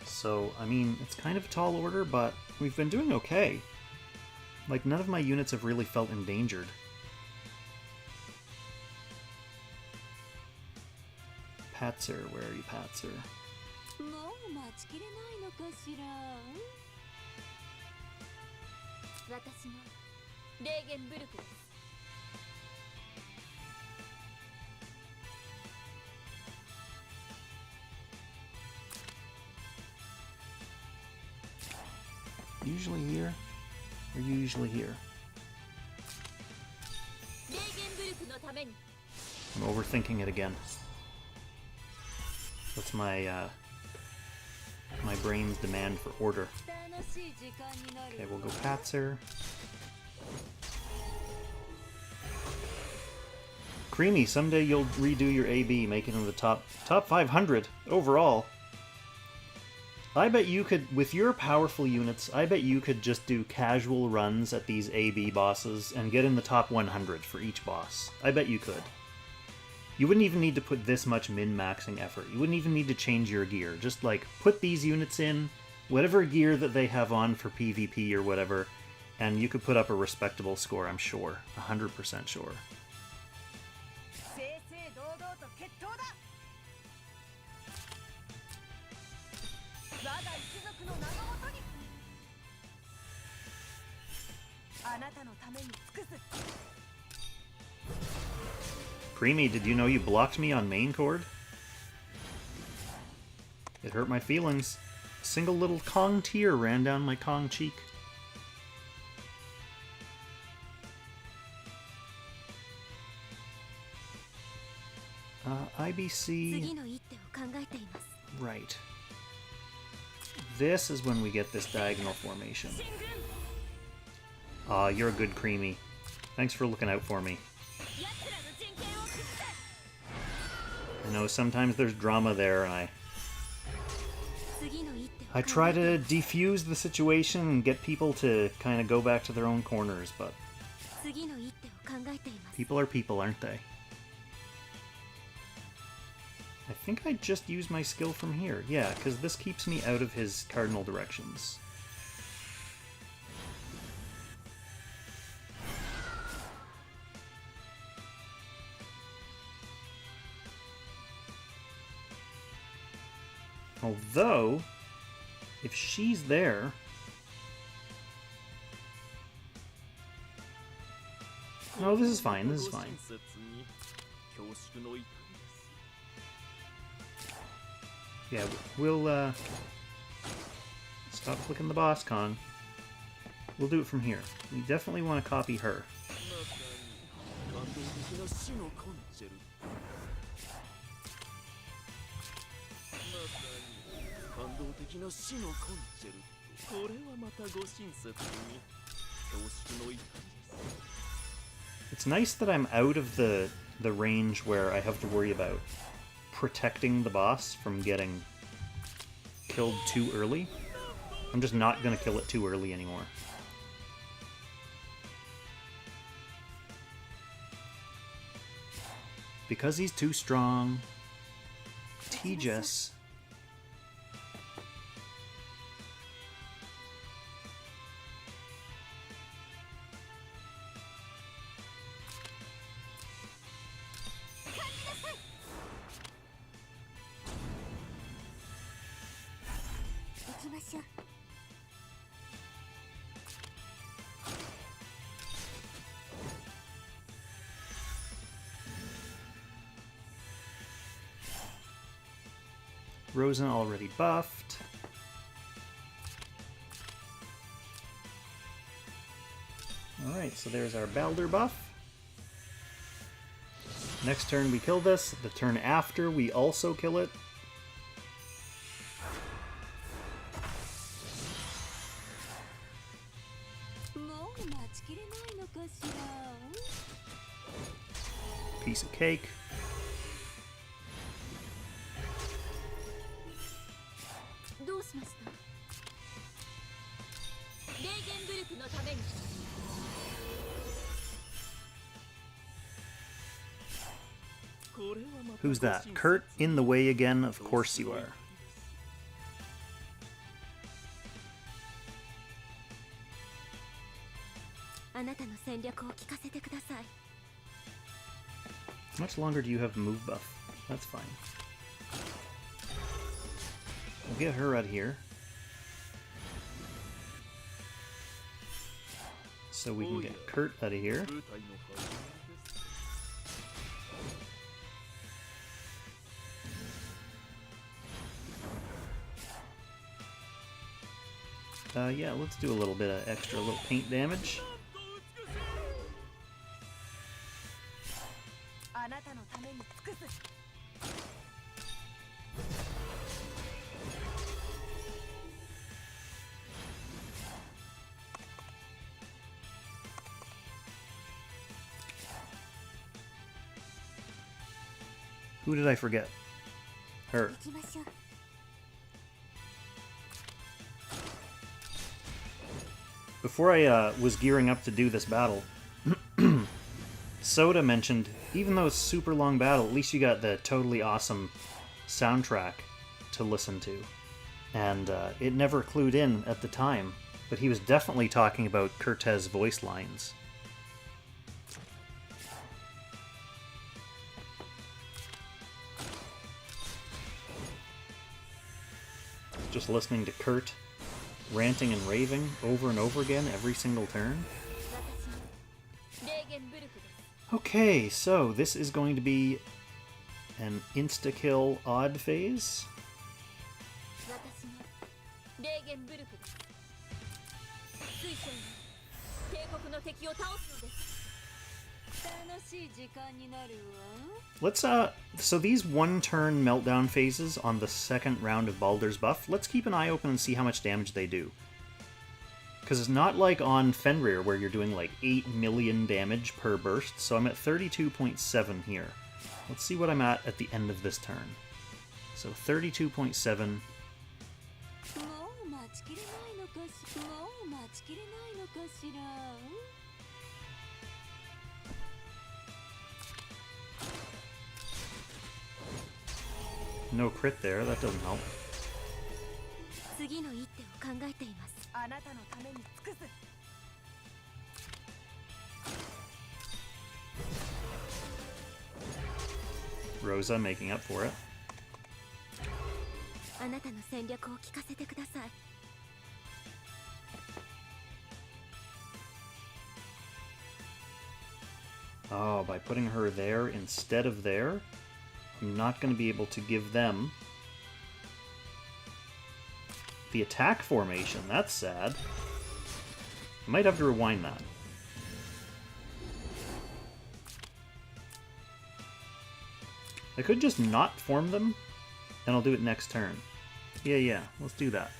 So, I mean, it's kind of a tall order, but we've been doing okay. Like, none of my units have really felt endangered. Patsyr, where are you, Patsyr? Usually here? Or usually here? I'm overthinking it again. That's my my brain's demand for order. Okay, we'll go Patsyr. Creamy, someday you'll redo your AB, make it in the top 500 overall. I bet you could, with your powerful units, I bet you could just do casual runs at these AB bosses and get in the top 100 for each boss. I bet you could. You wouldn't even need to put this much min-maxing effort. You wouldn't even need to change your gear. Just, like, put these units in, whatever gear that they have on for PvP or whatever, and you could put up a respectable score, I'm sure. 100% sure. Creamy, did you know you blocked me on main chord? It hurt my feelings. A single little Kong tear ran down my Kong cheek. IBC... Right. This is when we get this diagonal formation. Aw, you're a good Creamy. Thanks for looking out for me. I know sometimes there's drama there, and I try to defuse the situation and get people to kind of go back to their own corners, but people are people, aren't they? I think I just used my skill from here. Yeah, because this keeps me out of his cardinal directions. Although, if she's there... No, this is fine, this is fine. Yeah, we'll, stop clicking the boss con. We'll do it from here. We definitely want to copy her. It's nice that I'm out of the range where I have to worry about protecting the boss from getting killed too early. I'm just not going to kill it too early anymore. Because he's too strong. Tejas. ましょう。Rosen already buffed. Alright, so there's our Baldr buff. Next turn we kill this. The turn after we also kill it. Piece of cake. Who's that? Kurt in the way again? Of course you are. How much longer do you have move buff? That's fine. We'll get her out of here. So we can get Kurt out of here. Yeah, let's do a little bit of extra little paint damage. Who did I forget? Her. Before I was gearing up to do this battle, Soda mentioned, even though it's a super long battle, at least you got the totally awesome soundtrack to listen to. And it never clued in at the time, but he was definitely talking about Kertesz voice lines. Just listening to Kurt ranting and raving over and over again every single turn. Okay, so this is going to be an insta-kill odd phase. Let's so these one-turn meltdown phases on the second round of Baldr's buff, let's keep an eye open and see how much damage they do. Because it's not like on Fenrir where you're doing like 8 million damage per burst, so I'm at 32.7 here. Let's see what I'm at the end of this turn. So 32.7. No crit there, that doesn't help. Rosa making up for it. Oh, by putting her there instead of there, I'm not going to be able to give them the attack formation. That's sad. I might have to rewind that. I could just not form them, and I'll do it next turn. Yeah, let's do that.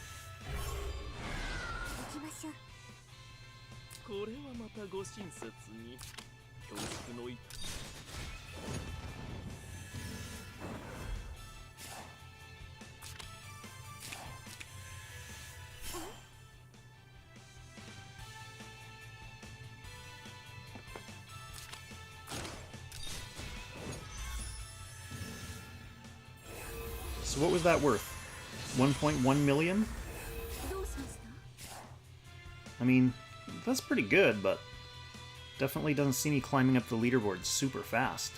So what was that worth? 1.1 million? I mean, that's pretty good, but definitely doesn't see me climbing up the leaderboard super fast.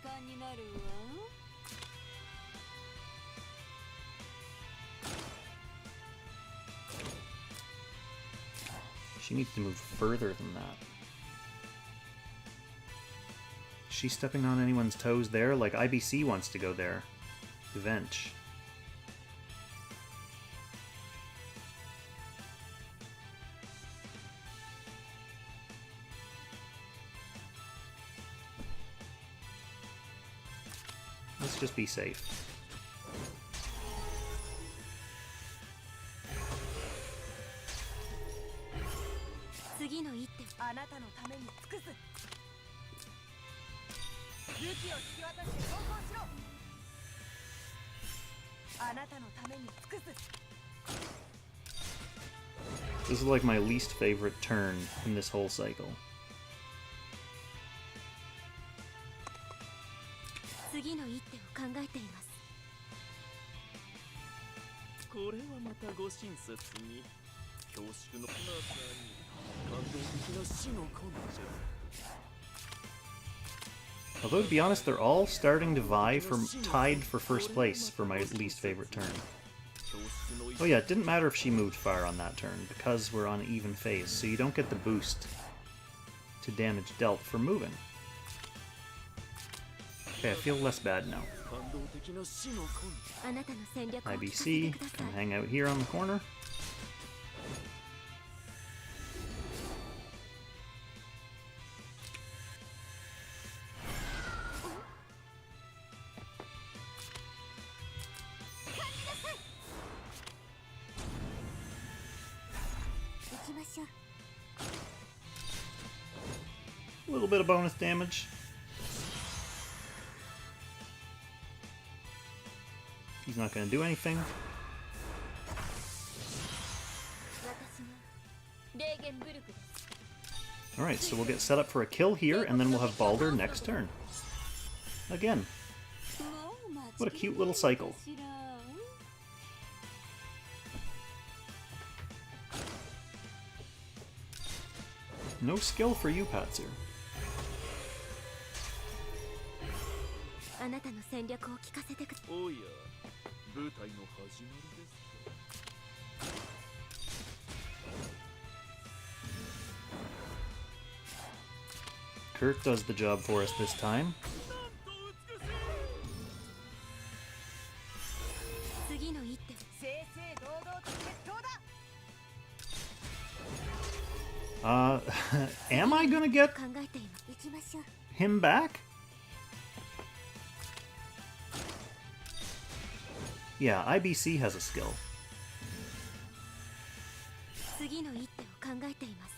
間になるわ。 She needs to move further than that. Is she stepping on anyone's toes there? Like, IBC wants to go there. Event. Let's just be safe. 次の一手あなたのために尽くす。武器を引き渡して投降しろ。あなたのために尽くす。 This is like my least favorite turn in this whole cycle. 次の一手を考えています。これはまたご親切に。恐縮のまさに感動的な死の根性。 Although, to be honest, they're all starting to vie for tied for first place for my least favorite turn. Oh yeah, it didn't matter if she moved far on that turn, because we're on even phase, so you don't get the boost to damage dealt for moving. Okay, I feel less bad now. IBC, come hang out here on the corner. A little bit of bonus damage. He's not going to do anything. Alright, so we'll get set up for a kill here, and then we'll have Baldr next turn. Again. What a cute little cycle. No skill for you, Patsyr. あなたの戦略を聞かせてください。おや、舞台の始まりですか。 Kurt does the job for us this time. 次の一手、正々堂々と決闘だ。Am I gonna get 考えています。行きましょう。 him back? Yeah, IBC has a skill. 次の一手を考えています。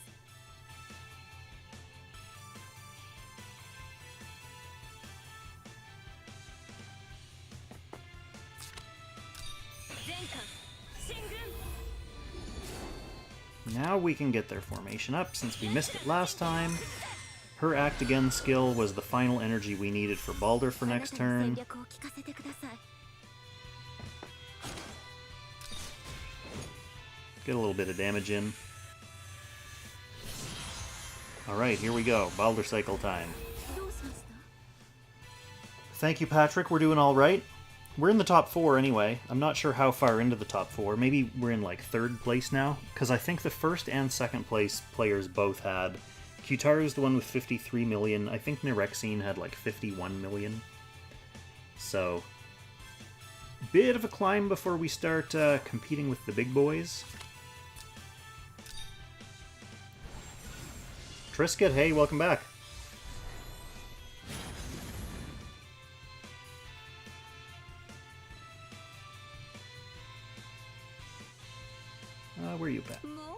前艦、進軍。 Now we can get their formation up, since we missed it last time. Her Act Again skill was the final energy we needed for Baldr for next turn. Get a little bit of damage in. Alright, here we go. Baldr cycle time. Thank you, Patrick. We're doing alright. We're in the top 4 anyway. I'm not sure how far into the top 4. Maybe we're in like 3rd place now, because I think the 1st and 2nd place players both had. Qtaru's the one with 53 million. I think Nirexine had like 51 million. So, bit of a climb before we start competing with the big boys. Trisket, hey, welcome back. Where are you,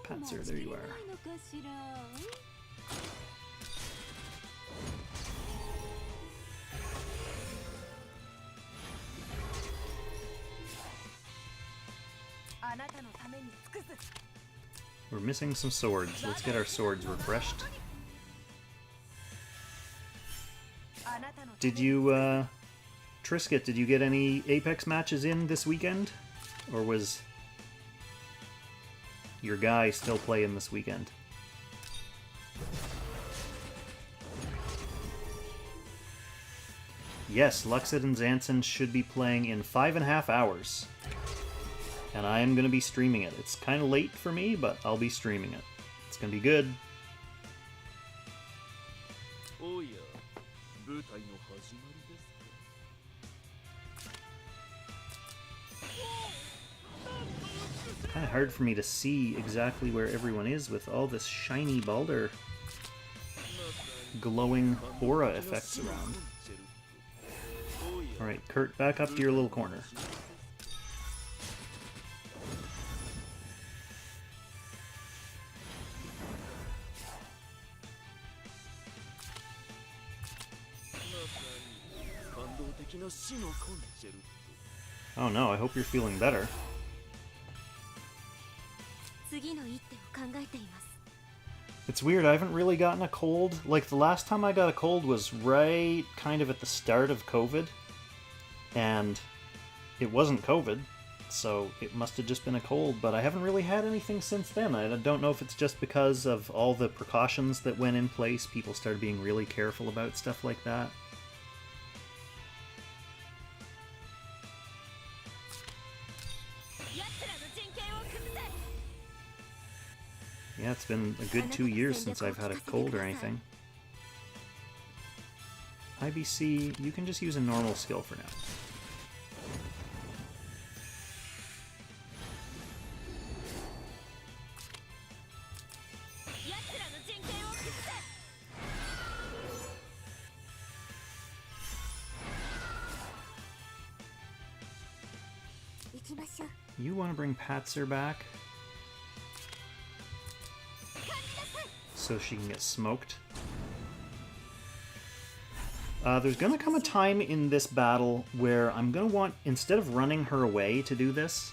Patsyr? There you are. We're missing some swords. Let's get our swords refreshed. Did you, Trisket, did you get any Apex matches in this weekend? Or was your guy still playing this weekend? Yes, Luxid and Zanson should be playing in 5.5 hours. And I am going to be streaming it. It's kind of late for me, but I'll be streaming it. It's going to be good. Oh yeah. 舞台の始まりですか。 Kind of hard for me to see exactly where everyone is with all this shiny Baldr glowing aura effects around. Alright, Kurt, back up to your little corner. Oh no, I hope you're feeling better. It's weird, I haven't really gotten a cold. Like, the last time I got a cold was right kind of at the start of COVID. And it wasn't COVID, so it must have just been a cold, but I haven't really had anything since then. I don't know if it's just because of all the precautions that went in place. People started being really careful about stuff like that. Yeah, it's been a good 2 years since I've had a cold or anything. IBC, you can just use a normal skill for now. You want to bring Patsyr back so she can get smoked. There's gonna come a time in this battle where I'm gonna want, instead of running her away to do this,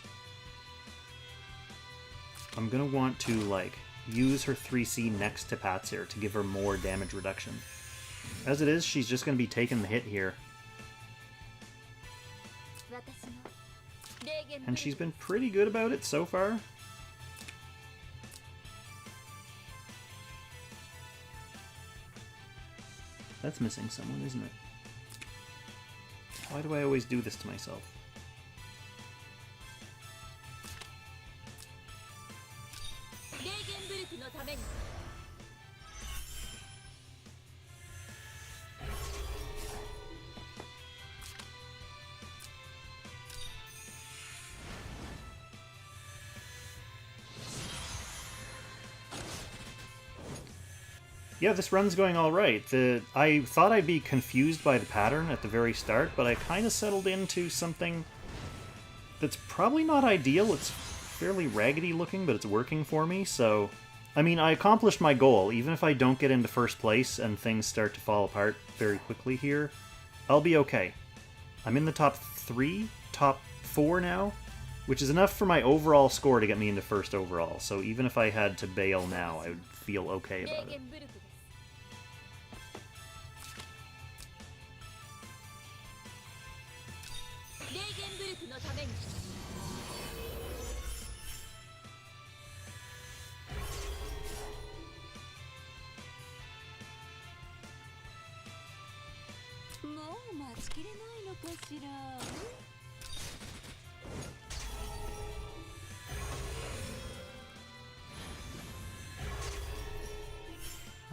I'm gonna want to, like, use her 3C next to Patsyr to give her more damage reduction. As it is, she's just gonna be taking the hit here. And she's been pretty good about it so far. That's missing someone, isn't it? Why do I always do this to myself? Yeah, this run's going alright. I thought I'd be confused by the pattern at the very start, but I kind of settled into something that's probably not ideal. It's fairly raggedy looking, but it's working for me, so... I mean, I accomplished my goal. Even if I don't get into first place and things start to fall apart very quickly here, I'll be okay. I'm in the top 3, top 4 now, which is enough for my overall score to get me into first overall, so even if I had to bail now, I would feel okay about it.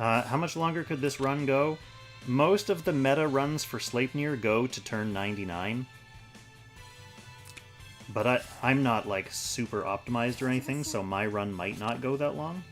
How much longer could this run go? Most of the meta runs for Sleipnir go to turn 99. But I'm not, like, super optimized or anything, so my run might not go that long.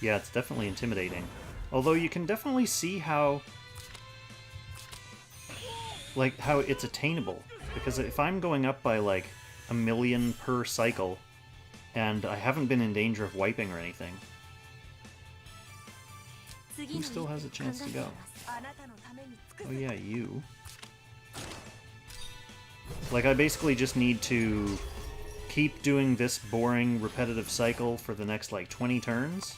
Yeah, it's definitely intimidating. Although you can definitely see how... like, how it's attainable. Because if I'm going up by, like, 1 million per cycle, And I haven't been in danger of wiping or anything. 次 Who の still has a 一手 chance to 考えてみ go? ます。あなたのために尽く Oh す。 yeah, you. Like, I basically just need to keep doing this boring, repetitive cycle for the next, like, 20 turns.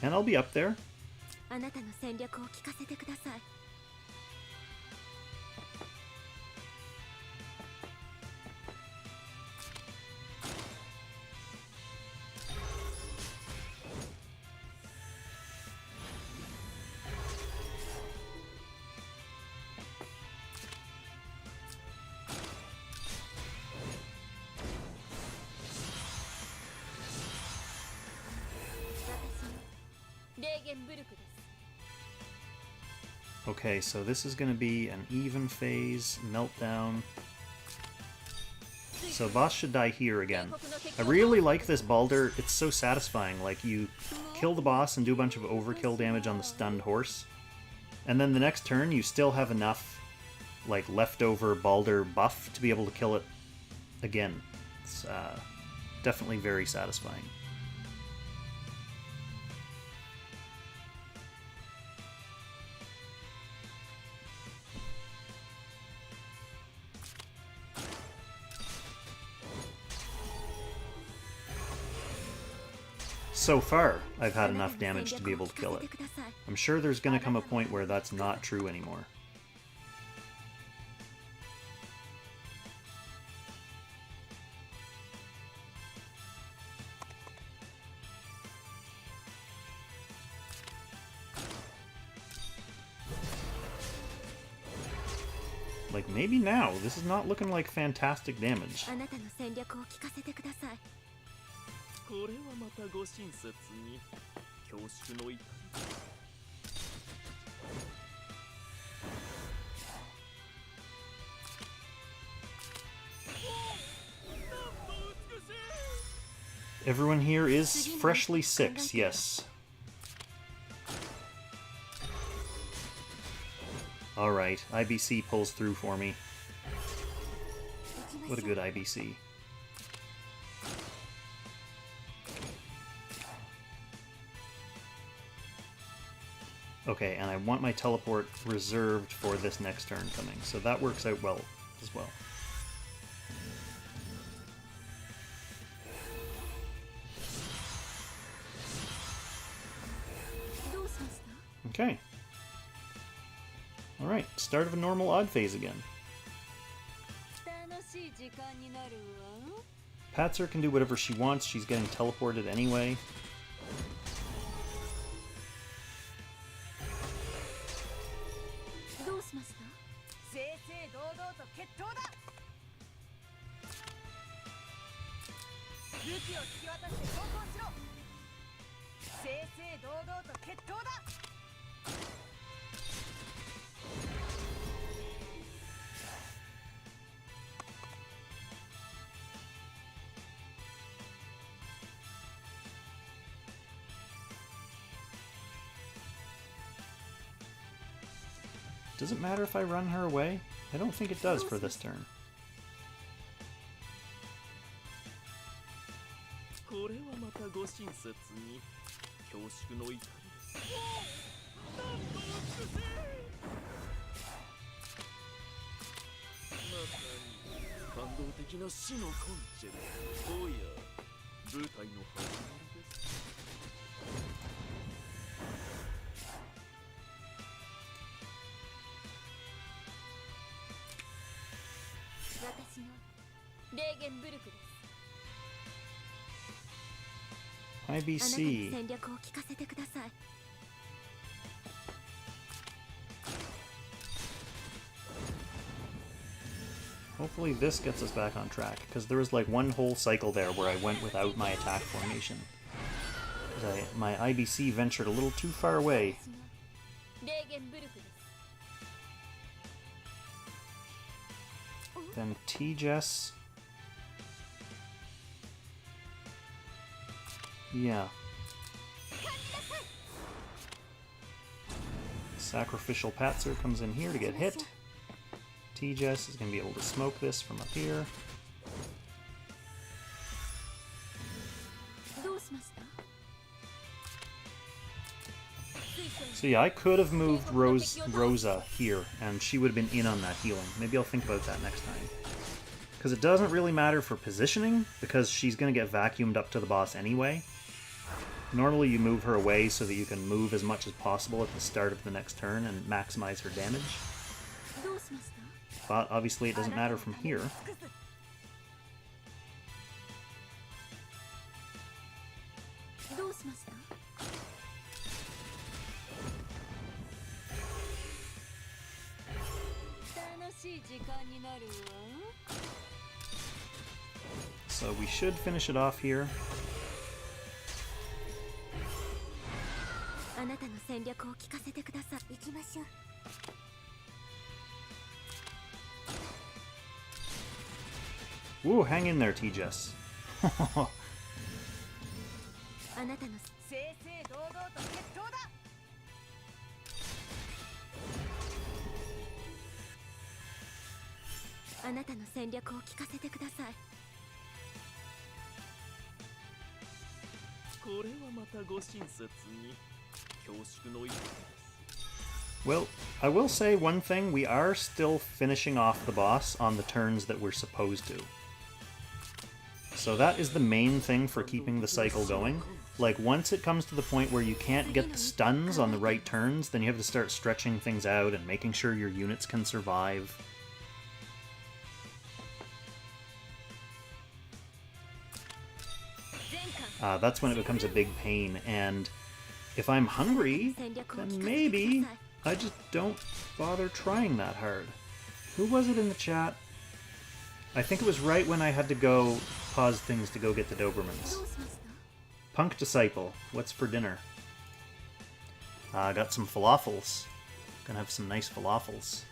And I'll be up there. あなたの戦略を聞かせてください。レーゲンブルクです。 Okay, so this is going to be an even phase meltdown. So boss should die here again. I really like this Baldr. It's so satisfying. Like, you kill the boss and do a bunch of overkill damage on the stunned horse. And then the next turn, you still have enough, like, leftover Baldr buff to be able to kill it again. It's definitely very satisfying. So far, I've had enough damage to be able to kill it. I'm sure there's gonna come a point where that's not true anymore. Like, maybe now. This is not looking like fantastic damage. あなたの戦略を聞かせてください。 これはまたご親切に恐縮の至り。 Everyone here is freshly 6, yes. Alright, IBC pulls through for me. What a good IBC. Okay, and I want my teleport reserved for this next turn coming, so that works out well as well. Okay. Alright, start of a normal odd phase again. 楽しい時間になるわ。 Patsyr can do whatever she wants, she's getting teleported anyway. どうしました？正々堂々と決闘だ。武器を突き渡して投降しろ。正々堂々と決闘だ。 Does it matter if I run her away? I don't think it does for this turn. これはまたご親切に恐縮の至りです。なんと美しい。まさに感動的な死のコンチェルト。おや、舞台の始まりです。 私のレーゲンブルクです。 IBC. 戦略を聞かせてください。 Hopefully this gets us back on track, because there was like one whole cycle there where I went without my attack formation. My IBC ventured a little too far away. レーゲンブルクです。 Then T-Jess. Yeah. Sacrificial Patsyr comes in here to get hit. T-Jess is going to be able to smoke this from up here. So yeah, I could have moved Rosa here, and she would have been in on that healing. Maybe I'll think about that next time. Because it doesn't really matter for positioning, because she's going to get vacuumed up to the boss anyway. Normally you move her away so that you can move as much as possible at the start of the next turn and maximize her damage. But obviously it doesn't matter from here. So we should finish it off here. Woo, hang in there, T-Jess. Well, I will say one thing, we are still finishing off the boss on the turns that we're supposed to. So that is the main thing for keeping the cycle going. Like, once it comes to the point where you can't get the stuns on the right turns, then you have to start stretching things out and making sure your units can survive. That's when it becomes a big pain, and if I'm hungry, then maybe I just don't bother trying that hard. Who was it in the chat? I think it was right when I had to go pause things to go get the Dobermans. Punk Disciple, what's for dinner? I got some falafels. Gonna have some nice falafels.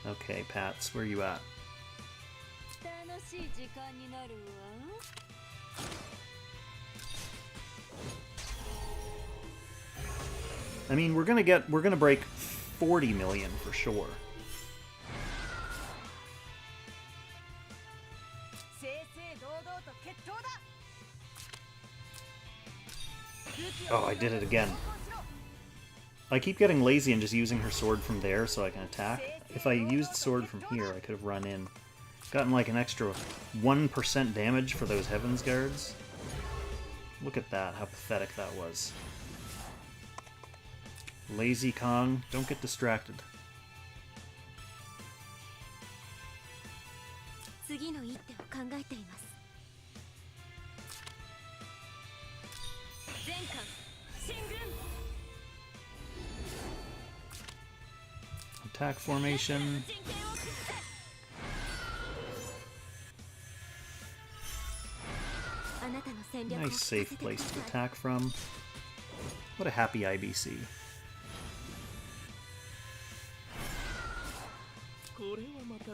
Okay, Pats, where you at? I mean, we're gonna break 40 million for sure. Oh, I did it again. I keep getting lazy and just using her sword from there so I can attack. If I used sword from here, I could have run in. Gotten like an extra 1% damage for those Heavens Guards. Look at that, how pathetic that was. Lazy Kong, don't get distracted. Attack formation. Nice safe place to attack from. What a happy IBC.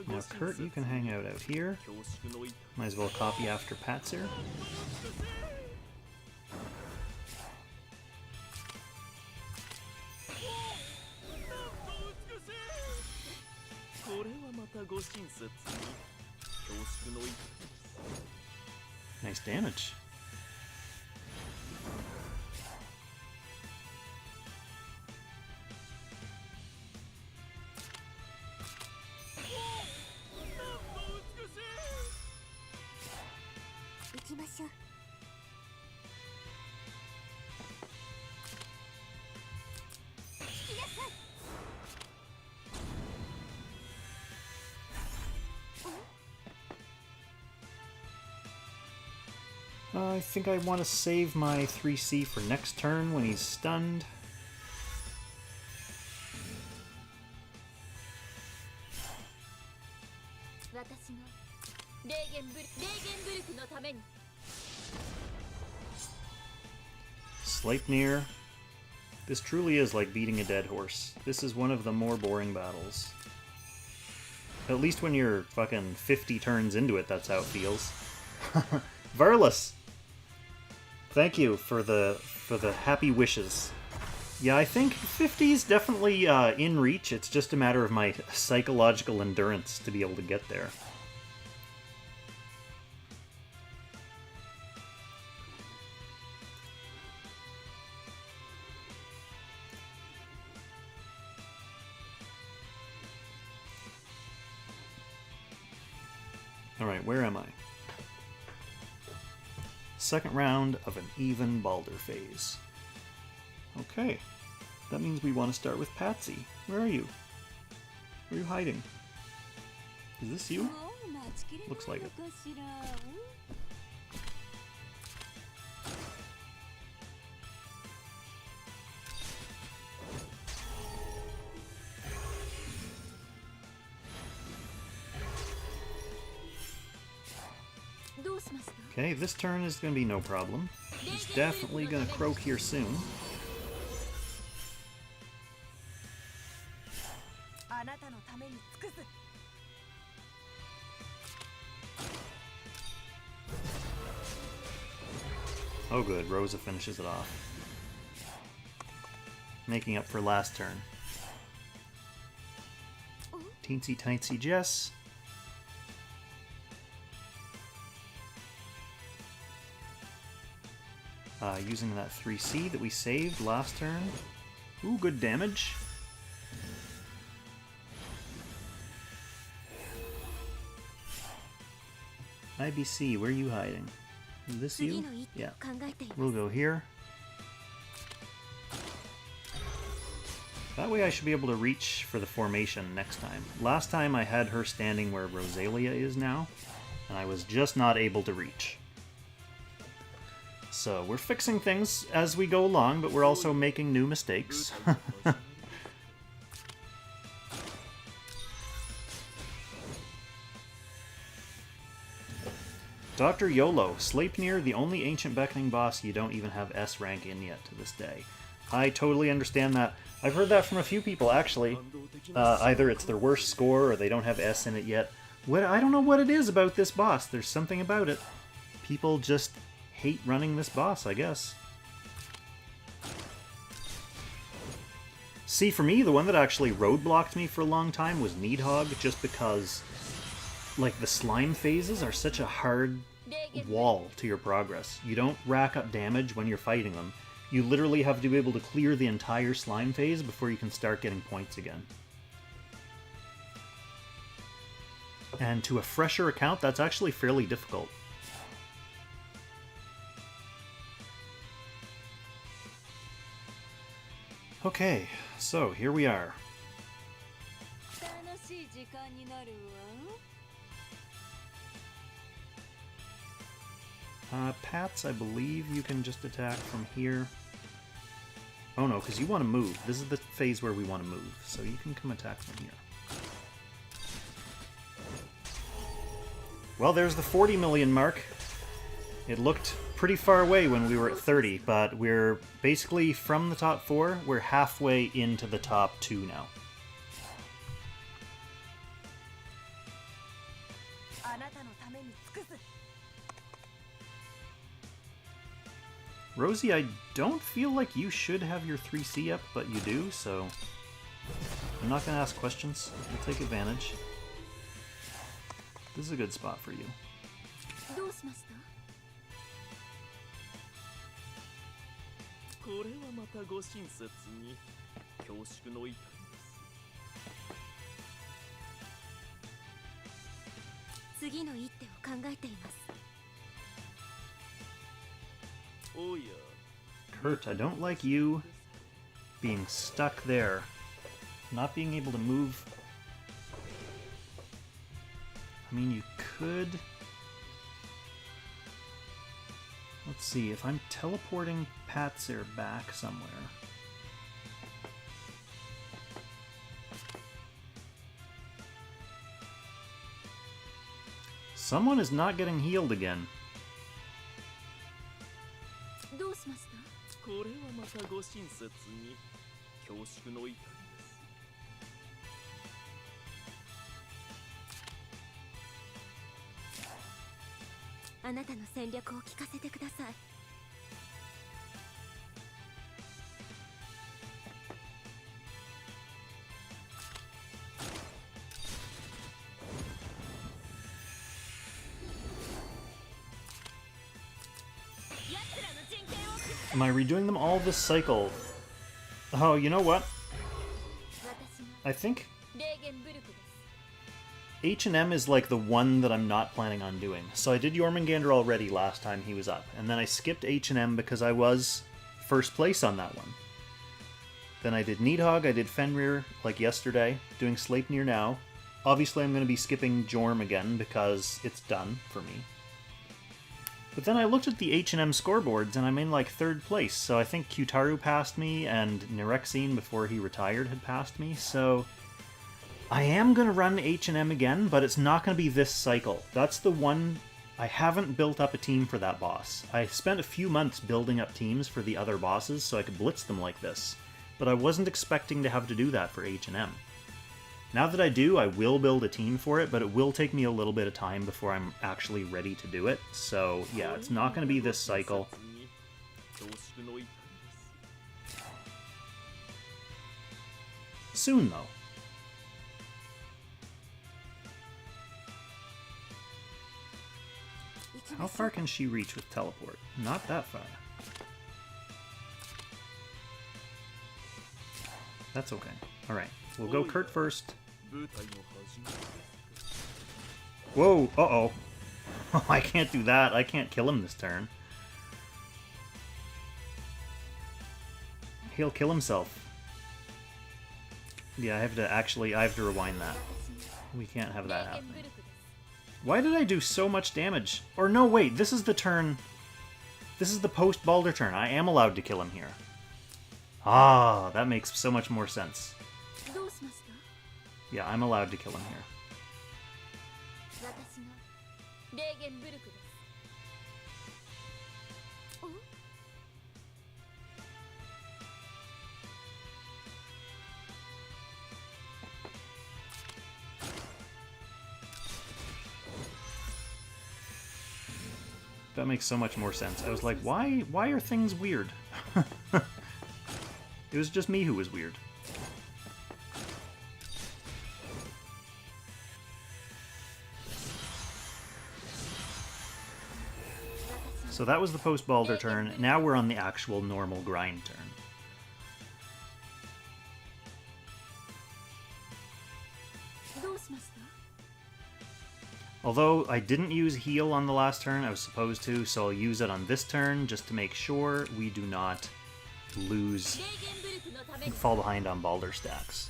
Now Kurt, you can hang out here. Might as well copy after Patsyr. Nice damage. I think I want to save my 3C for next turn when he's stunned. Sleipnir. This truly is like beating a dead horse. This is one of the more boring battles. At least when you're fucking 50 turns into it, that's how it feels. Verlis! Thank you for the for the happy wishes. Yeah, I think 50 is definitely in reach. It's just a matter of my psychological endurance to be able to get there. Alright, where am I? Second round of an even Baldr phase. Okay, that means we want to start with Patsy. Where are you? Where are you hiding? Is this you? Looks like it. Okay, this turn is going to be no problem. He's definitely going to croak here soon. Oh good, Rosa finishes it off. Making up for last turn. Teensy Tiny Jess. Using that 3C that we saved last turn. Ooh, good damage. IBC, where are you hiding? Is this you? Yeah. We'll go here. That way I should be able to reach for the formation next time. Last time I had her standing where Rosalia is now, and I was just not able to reach. So we're fixing things as we go along, but we're also making new mistakes. Dr. YOLO, Sleipnir, the only ancient beckoning boss you don't even have S rank in yet to this day. I totally understand that. I've heard that from a few people, actually. Either it's their worst score or they don't have S in it yet. I don't know what it is about this boss. There's something about it. People just hate running this boss, I guess. See, for me, the one that actually roadblocked me for a long time was Nidhogg, just because, like, the slime phases are such a hard wall to your progress. You don't rack up damage when you're fighting them. You literally have to be able to clear the entire slime phase before you can start getting points again. And to a fresher account, that's actually fairly difficult. Okay, so here we are. Pats, I believe you can just attack from here. Oh no, because you want to move. This is the phase where we want to move, so you can come attack from here. Well, there's the 40 million mark. It looked pretty far away when we were at 30, but we're basically from the top 4, we're halfway into the top 2 now. Rosie, I don't feel like you should have your 3C up, but you do, so I'm not going to ask questions. We'll take advantage. This is a good spot for you. Kurt, I don't like you being stuck there. Not being able to move. I mean, you could... Let's see, if I'm teleporting Patsyr back somewhere... Someone is not getting healed again. Am I redoing them all this cycle? Oh, you know what? 私の I think 霊言ブルクです H&M is like the one that I'm not planning on doing. So I did Jormungandr already last time he was up, and then I skipped H&M because I was first place on that one. Then I did Nidhogg, I did Fenrir like yesterday, doing Sleipnir now. Obviously I'm going to be skipping Jorm again because it's done for me. But then I looked at the H&M scoreboards and I'm in like third place, so I think Qtaru passed me and Nirexine before he retired had passed me, so I am going to run H&M again, but it's not going to be this cycle. That's the one. I haven't built up a team for that boss. I spent a few months building up teams for the other bosses so I could blitz them like this, but I wasn't expecting to have to do that for H&M. Now that I do, I will build a team for it, but it will take me a little bit of time before I'm actually ready to do it. So yeah, it's not going to be this cycle. Soon though. How far can she reach with teleport? Not that far. That's okay. Alright, we'll go Kurt first. Whoa, uh-oh. I can't do that. I can't kill him this turn. He'll kill himself. Yeah, I have to rewind that. We can't have that happening. Why did I do so much damage? Or no, wait, this is the turn... This is the post-Baldr turn. I am allowed to kill him here. Ah, that makes so much more sense. Yeah, I'm allowed to kill him here. 私の霊言ブルクですお That makes so much more sense. I was like, why are things weird? It was just me who was weird. So that was the post-Baldr turn. Now we're on the actual normal grind turn. Although I didn't use heal on the last turn, I was supposed to, so I'll use it on this turn just to make sure we do not lose and fall behind on Baldr stacks.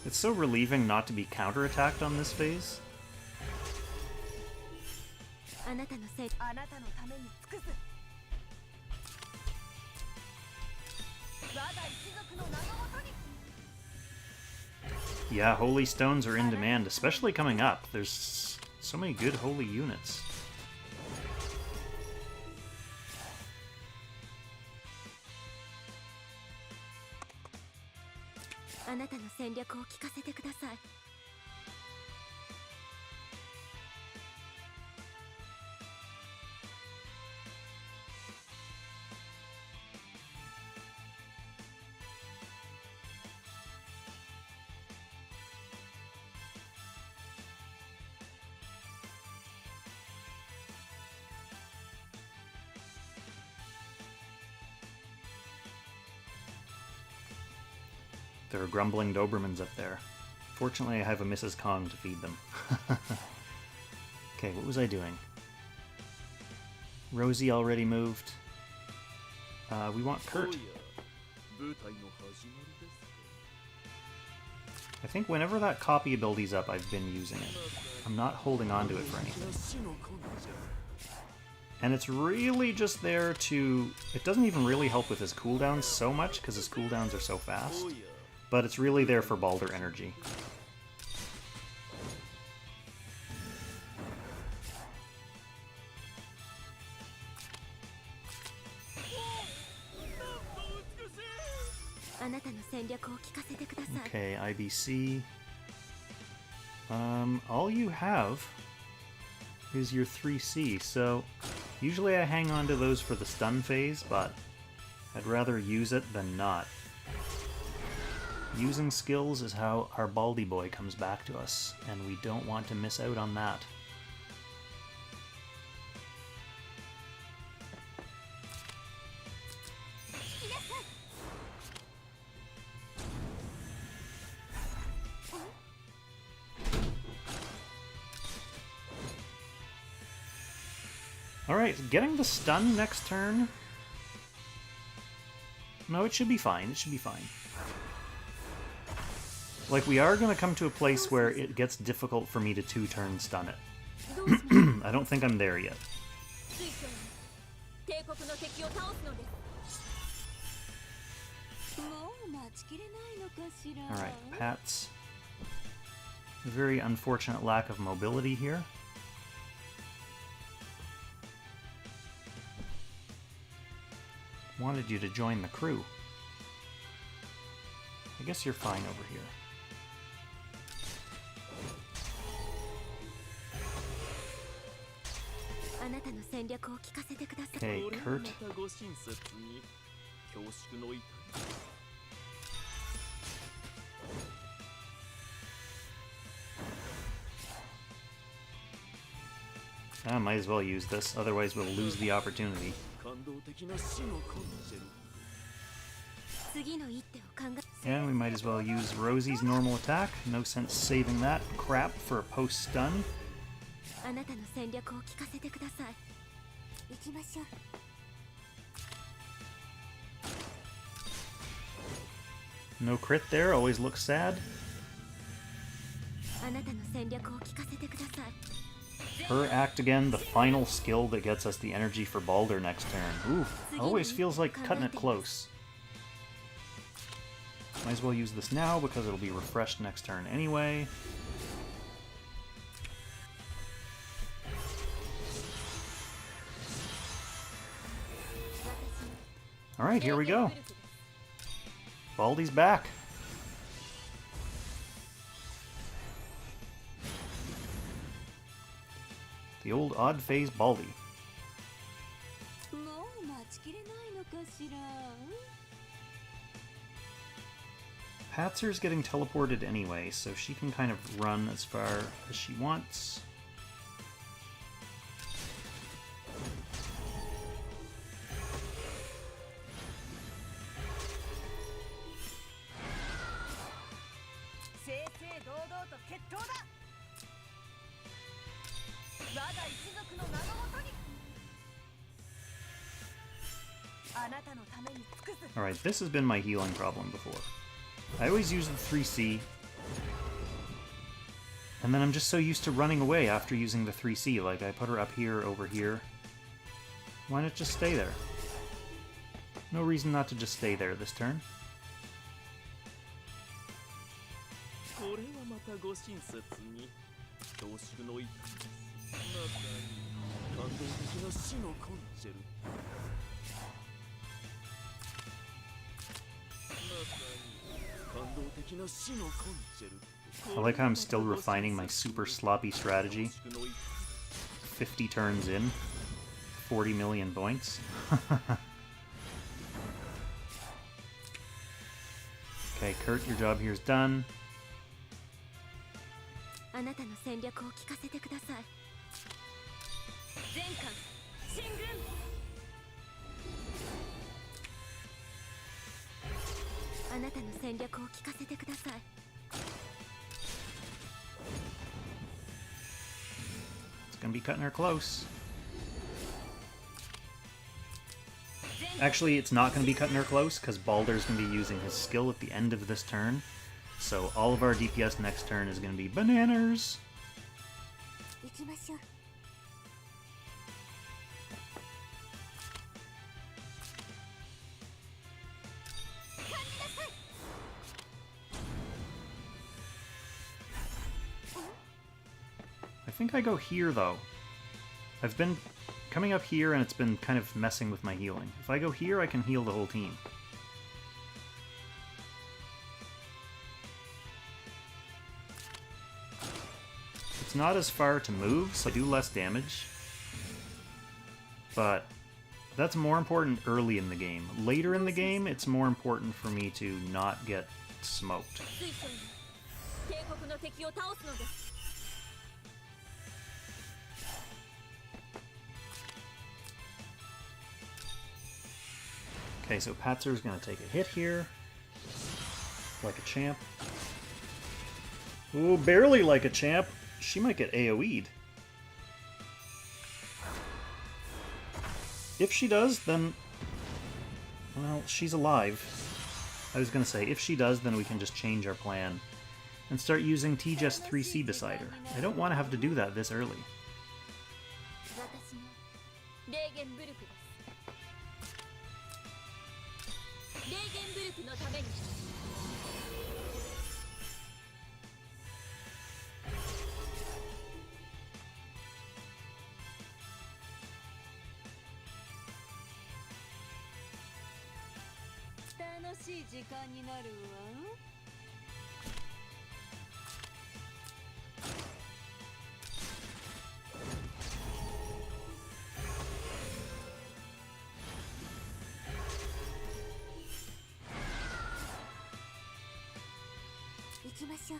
It's so relieving not to be counterattacked on this phase. あなたのせいあなたのために尽くす我が一族の名のもとに Yeah, holy stones are in demand, especially coming up. There's so many good holy units. あなたの戦略を聞かせてください There are grumbling Dobermans up there. Fortunately, I have a Mrs. Kong to feed them. Okay, what was I doing? Rosie already moved. We want Kurt. I think whenever that copy ability's up, I've been using it. I'm not holding on to it for anything. And it's really just there to... It doesn't even really help with his cooldowns so much, because his cooldowns are so fast. But it's really there for Baldr energy. 戦略を聞かせてください。 Okay, IBC. All you have is your 3C, so usually I hang on to those for the stun phase, but I'd rather use it than not. Using skills is how our Baldy boy comes back to us, and we don't want to miss out on that. Alright, getting the stun next turn. No, it should be fine. It should be fine. Like, we are going to come to a place where it gets difficult for me to 2-turn stun it. I don't think I'm there yet. Alright, Pats. A very unfortunate lack of mobility here. Wanted you to join the crew. I guess you're fine over here. Okay, Kurt. I might as well use this, otherwise we'll lose the opportunity. And we might as well use Rosie's normal attack. No sense saving that crap for a post-stun. No crit there, always looks sad. Her act again, the final skill that gets us the energy for Baldr next turn. Ooh, always feels like cutting it close. Might as well use this now because it'll be refreshed next turn anyway. Alright, here we go. Baldy's back. The old odd phase Baldy. Patsyr's getting teleported anyway, so she can kind of run as far as she wants. Alright, this has been my healing problem before. I always use the 3C, and then I'm just so used to running away after using the 3C. Like, I put her up here, over here. Why not just stay there? No reason not to just stay there this turn. I like how I'm still refining my super sloppy strategy. 50 turns in, 40 million points. Okay, Kurt, your job here is done. It's gonna be cutting her close. Actually, it's not gonna be cutting her close, because Baldr's gonna be using his skill at the end of this turn. So all of our DPS next turn is gonna be bananas! I think I go here, though. I've been coming up here, and it's been kind of messing with my healing. If I go here, I can heal the whole team. It's not as far to move, so I do less damage. But that's more important early in the game. Later in the game, it's more important for me to not get smoked. 水晶に帝国の敵を倒すのです Okay, so Patsyr's gonna take a hit here. Like a champ. Ooh, barely like a champ. She might get AoE'd. If she does, then... well, she's alive. I was gonna say, if she does, then we can just change our plan and start using T-Jess 3C beside her. I don't want to have to do that this early. 私のレーゲンブルクですレーゲンブルクのために 楽しい時間になるわ 行きましょう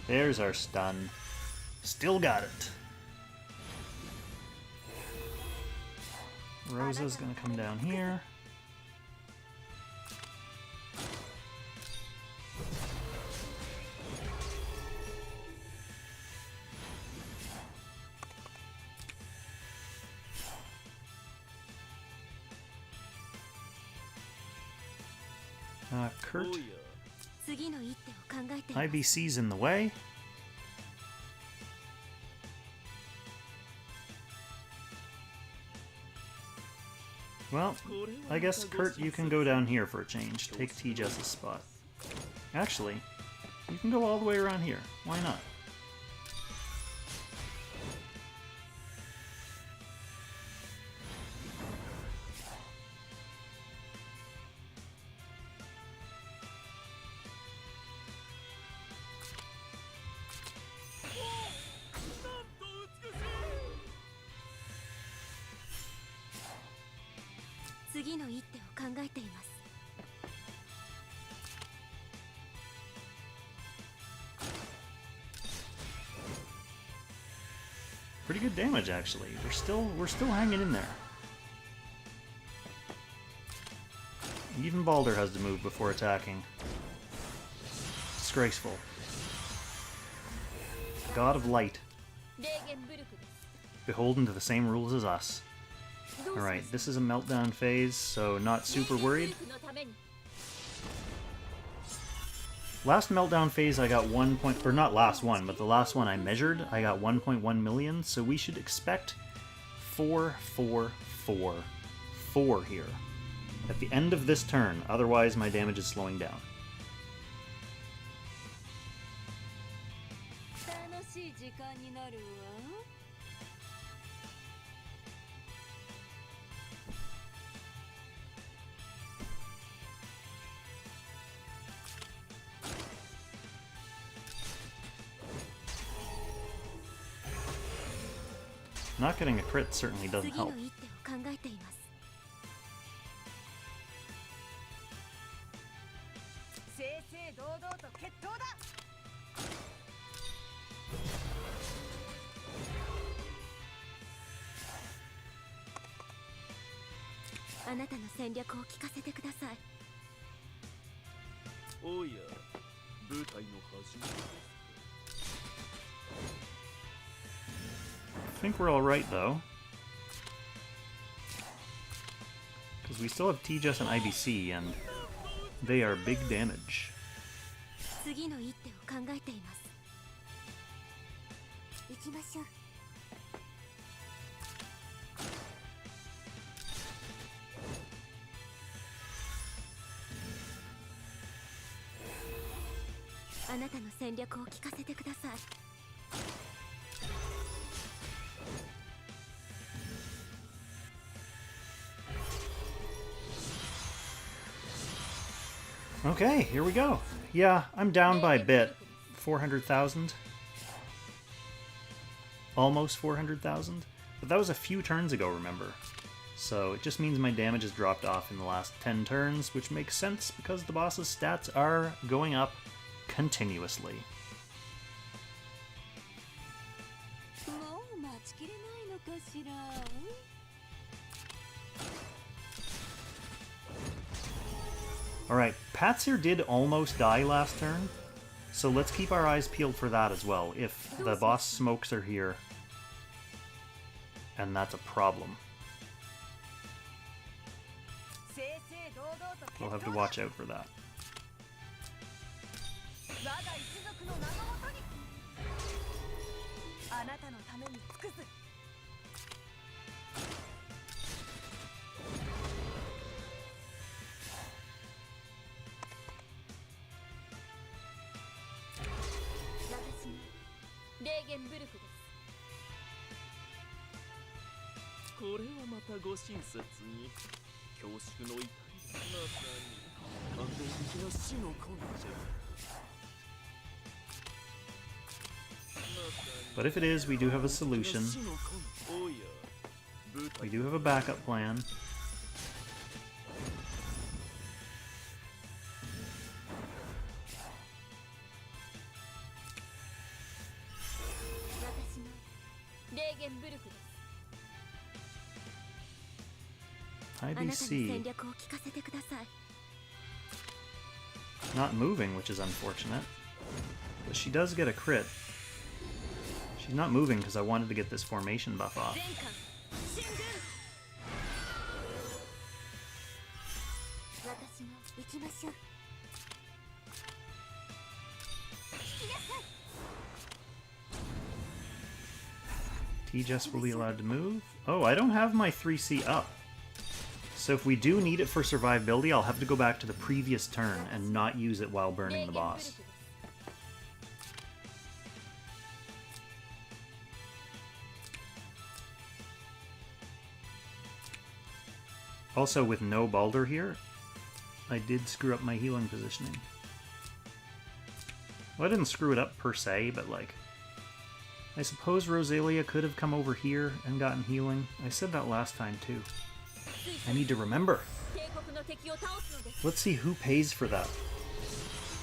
There's our stun. Still got it. Rosa's gonna come down here. Kurt. 次の一手を考えて IBC's in the way. Well, I guess, Kurt, you can go down here for a change. Take T-Jess's spot. Actually, you can go all the way around here. Why not? Pretty good damage, actually. We're still hanging in there. Even Baldr has to move before attacking. Disgraceful. God of Light. Beholden to the same rules as us. Alright, this is a meltdown phase, so not super worried. Last meltdown phase I got 1 point, or not last one, but the last one I measured, I got 1.1 million, so we should expect 4, 4, 4, 4 here. At the end of this turn, otherwise my damage is slowing down. Not getting a crit certainly doesn't help. I think we're alright, though. Because we still have T-Jess and IBC, and they are big damage. Okay, here we go. Yeah, I'm down by a bit. 400,000. Almost 400,000. But that was a few turns ago, remember? So it just means my damage has dropped off in the last 10 turns, which makes sense because the boss's stats are going up continuously. Alright, Patsyr did almost die last turn, so let's keep our eyes peeled for that as well, if the boss smokes are here, and that's a problem. We'll have to watch out for that. But if it is, we do have a solution. We do have a backup plan. IBC. Not moving, which is unfortunate. But she does get a crit. She's not moving because I wanted to get this formation buff off. T-Jess will be allowed to move. Oh, I don't have my 3C up. So if we do need it for survivability, I'll have to go back to the previous turn and not use it while burning the boss. Also, with no Baldr here, I did screw up my healing positioning. Well, I didn't screw it up per se, but like, I suppose Rosalia could have come over here and gotten healing. I said that last time too. I need to remember. Let's see who pays for that.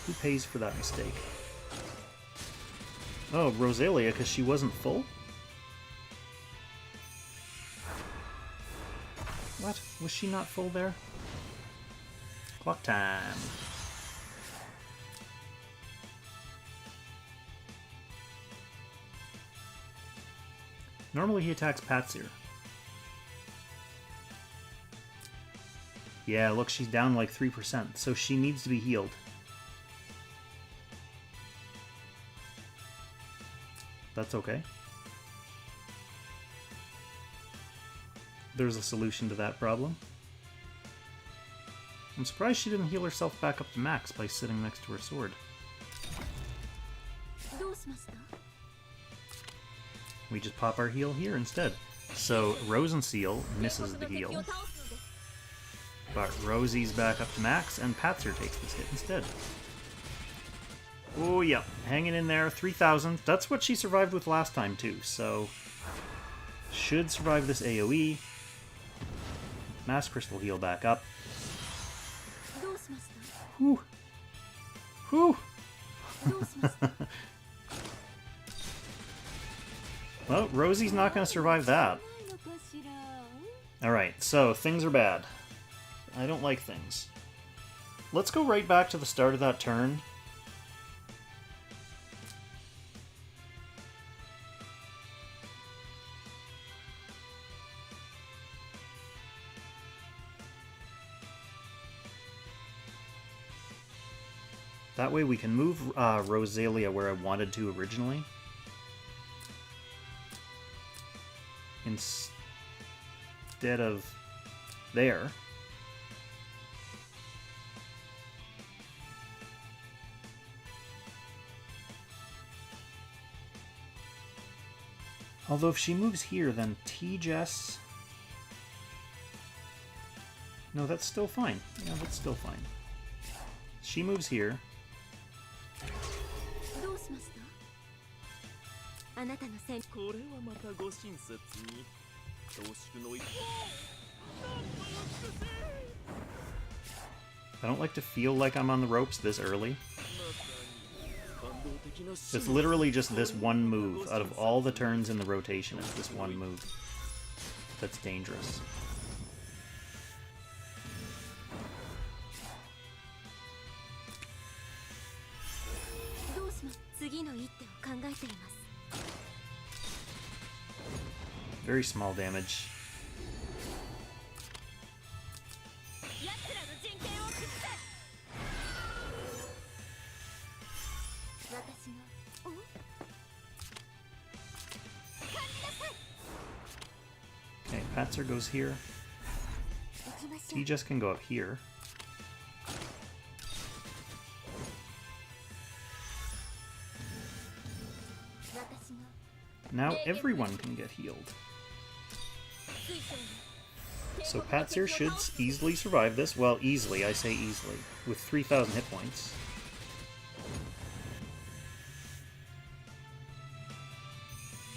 Who pays for that mistake? Oh, Rosalia, because she wasn't full? What? Was she not full there? Clock time. Normally he attacks Patsyr. Yeah, look, she's down like 3%, so she needs to be healed. That's okay. There's a solution to that problem. I'm surprised she didn't heal herself back up to max by sitting next to her sword. We just pop our heal here instead. So Rosenseal misses the heal. But Rosie's back up to max, and Patsyr takes this hit instead. Oh yeah, hanging in there, 3,000. That's what she survived with last time too, so should survive this AoE. Mass Crystal heal back up. Whew. Whew. Well, Rosie's not going to survive that. Alright, so things are bad. I don't like things. Let's go right back to the start of that turn. That way we can move Rosalia where I wanted to originally. Instead of there. Although if she moves here, then T-Jess... No, that's still fine. Yeah, that's still fine. she moves here. どうしました？あなたの戦これはまたご親切に恐縮の一 I don't like to feel like I'm on the ropes this early. It's literally just this one move. Out of all the turns in the rotation, it's this one move that's dangerous. どうします？次の一手を考えています。 Very small damage. 奴らの陣形を崩せ。私が感じなさい。 Okay, Patsyr goes here. 行きましょう。 T-Just can go up here. Now everyone can get healed. So Patsyr should easily survive this. Well, easily, I say easily. With 3,000 hit points.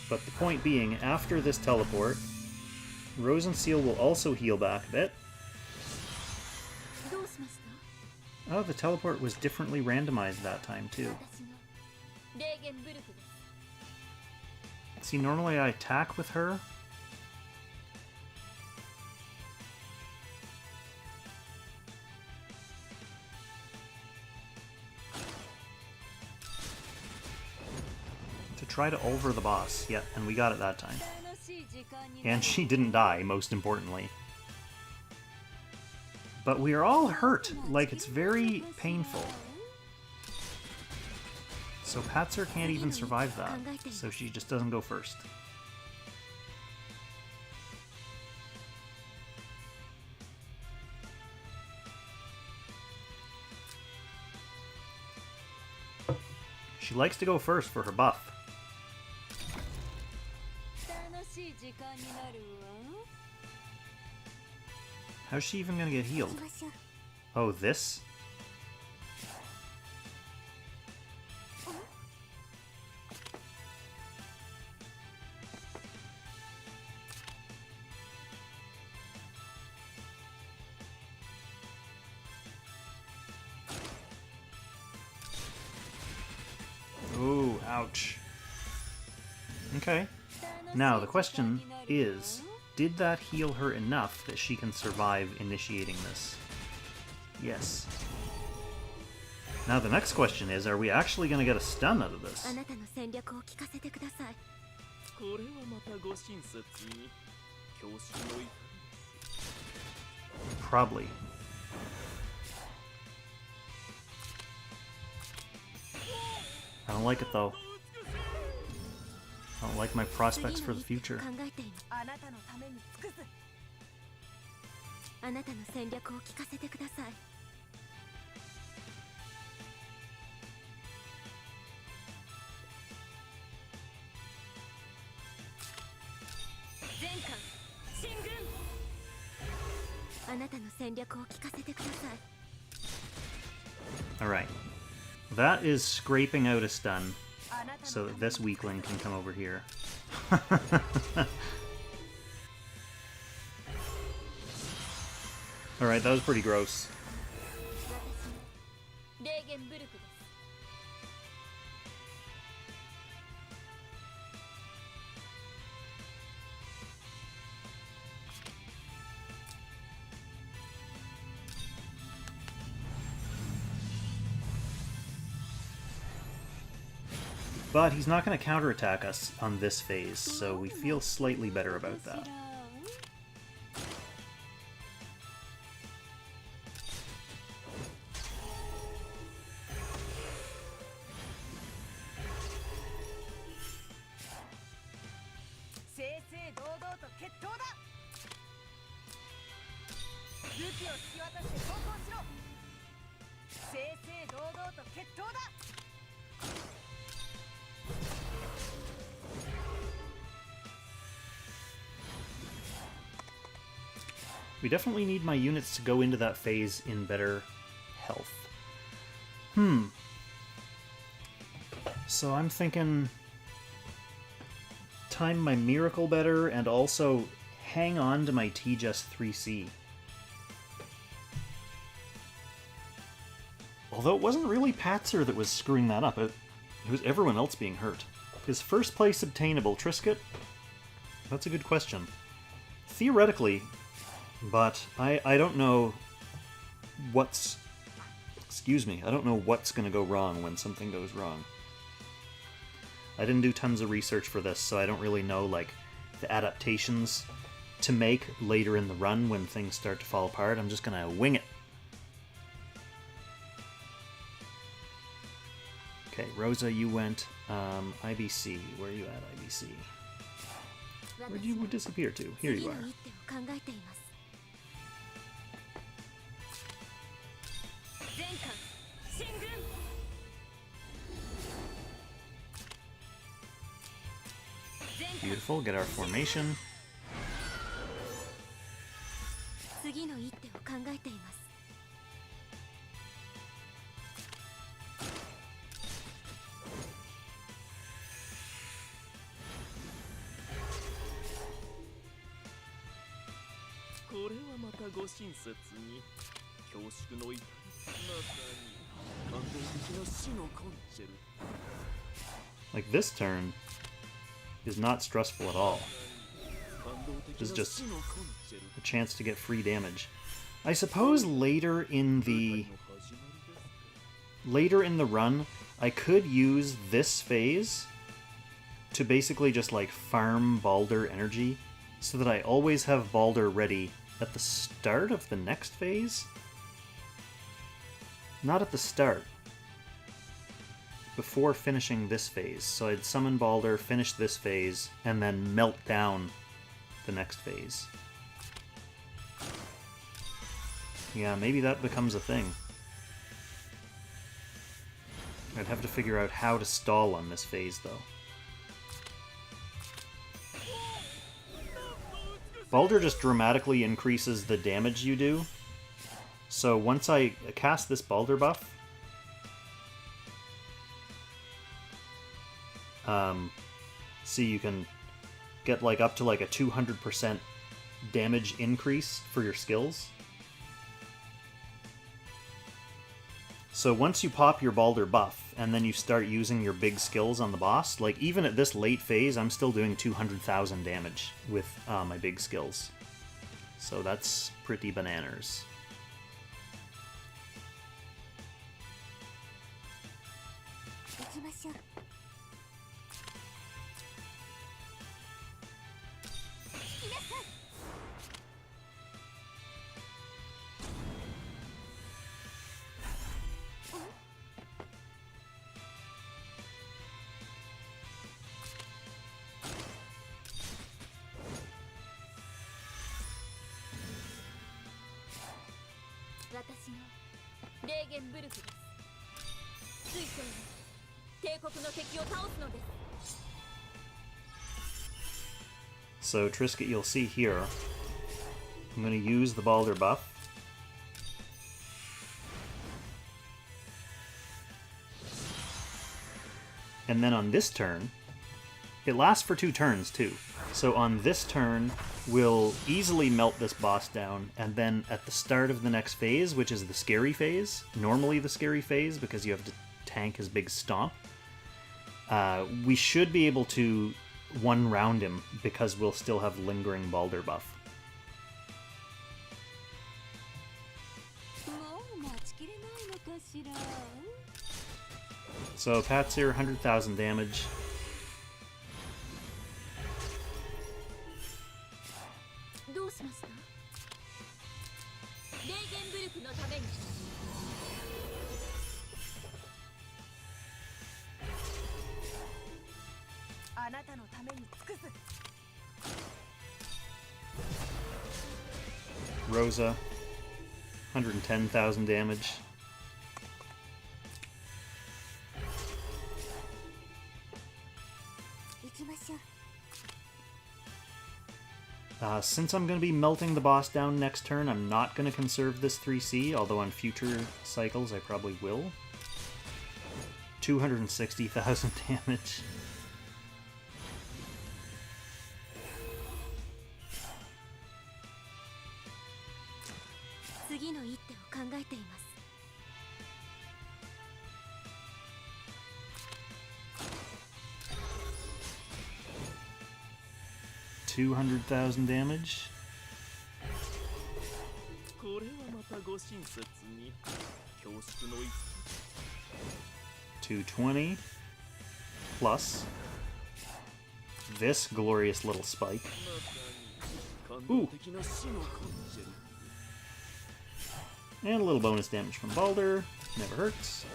But the point being, after this teleport, Rosenseal will also heal back a bit. Oh, the teleport was differently randomized that time, too. See, normally I attack with her. To try to over the boss. Yeah, and we got it that time. And she didn't die, most importantly. But we are all hurt. Like, it's very painful. So Patsyr can't even survive that, so she just doesn't go first. She likes to go first for her buff. How's she even gonna get healed? Oh, this? Ooh, ouch. Okay. Now, the question is, did that heal her enough that she can survive initiating this? Yes. Now, the next question is, are we actually going to get a stun out of this? これはまたご親切に恐縮の一 Probably. I don't like it, though. I don't like my prospects for the future. あなたのために尽くす。あなたの戦略を聞かせてください。前艦進軍。あなたの戦略を聞かせてください。 Alright. That is scraping out a stun, so that this weakling can come over here. Alright, that was pretty gross. But he's not going to counterattack us on this phase, so we feel slightly better about that. We definitely need my units to go into that phase in better health. So I'm thinking time my miracle better and also hang on to my T-Just 3C. Although it wasn't really Patsyr that was screwing that up, it was everyone else being hurt. Is first place obtainable, Trisket? That's a good question. Theoretically, but I don't know what's... Excuse me, I don't know what's going to go wrong when something goes wrong. I didn't do tons of research for this, so I don't really know, like, the adaptations to make later in the run when things start to fall apart. I'm just going to wing it. Okay, Rosa, you went IBC. Where are you at, IBC? Where'd you disappear to? Here you are. Beautiful, get our formation. Like, this turn is not stressful at all. It's just a chance to get free damage. I suppose later in the run, I could use this phase to basically just like farm Baldr energy so that I always have Baldr ready at the start of the next phase? Not at the start. Before finishing this phase. So I'd summon Baldr, finish this phase, and then melt down the next phase. Yeah, maybe that becomes a thing. I'd have to figure out how to stall on this phase, though. Baldr just dramatically increases the damage you do. So once I cast this Baldr buff, see, you can get like up to like a 200% damage increase for your skills. So once you pop your Baldr buff and then you start using your big skills on the boss, like even at this late phase, I'm still doing 200,000 damage with my big skills. So that's pretty bananas. So Trisket, you'll see here, I'm going to use the Baldr buff. And then on this turn, it lasts for 2 turns too. So on this turn, we'll easily melt this boss down, and then at the start of the next phase, which is the scary phase, normally the scary phase because you have to tank his big stomp, we should be able to one-round him because we'll still have lingering Baldr buff. So Patsyr, 100,000 damage. Rosa, 110,000 damage. Since I'm going to be melting the boss down next turn, I'm not going to conserve this 3C, although on future cycles I probably will. 260,000 damage. $200,000 damage. これはまたご親切に恐縮の220 plus this glorious little spike. Ooh. And a little bonus damage from Baldr. Never hurts.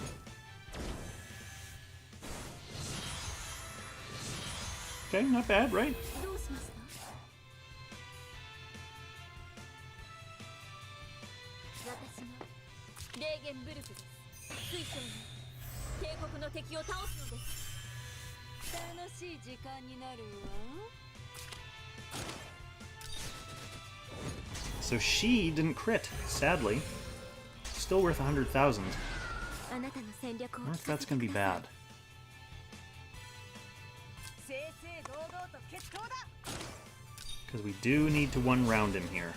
Okay, not bad, right? So she didn't crit, sadly. Still worth 100,000. I wonder if that's gonna be bad. Because we do need to one round him here.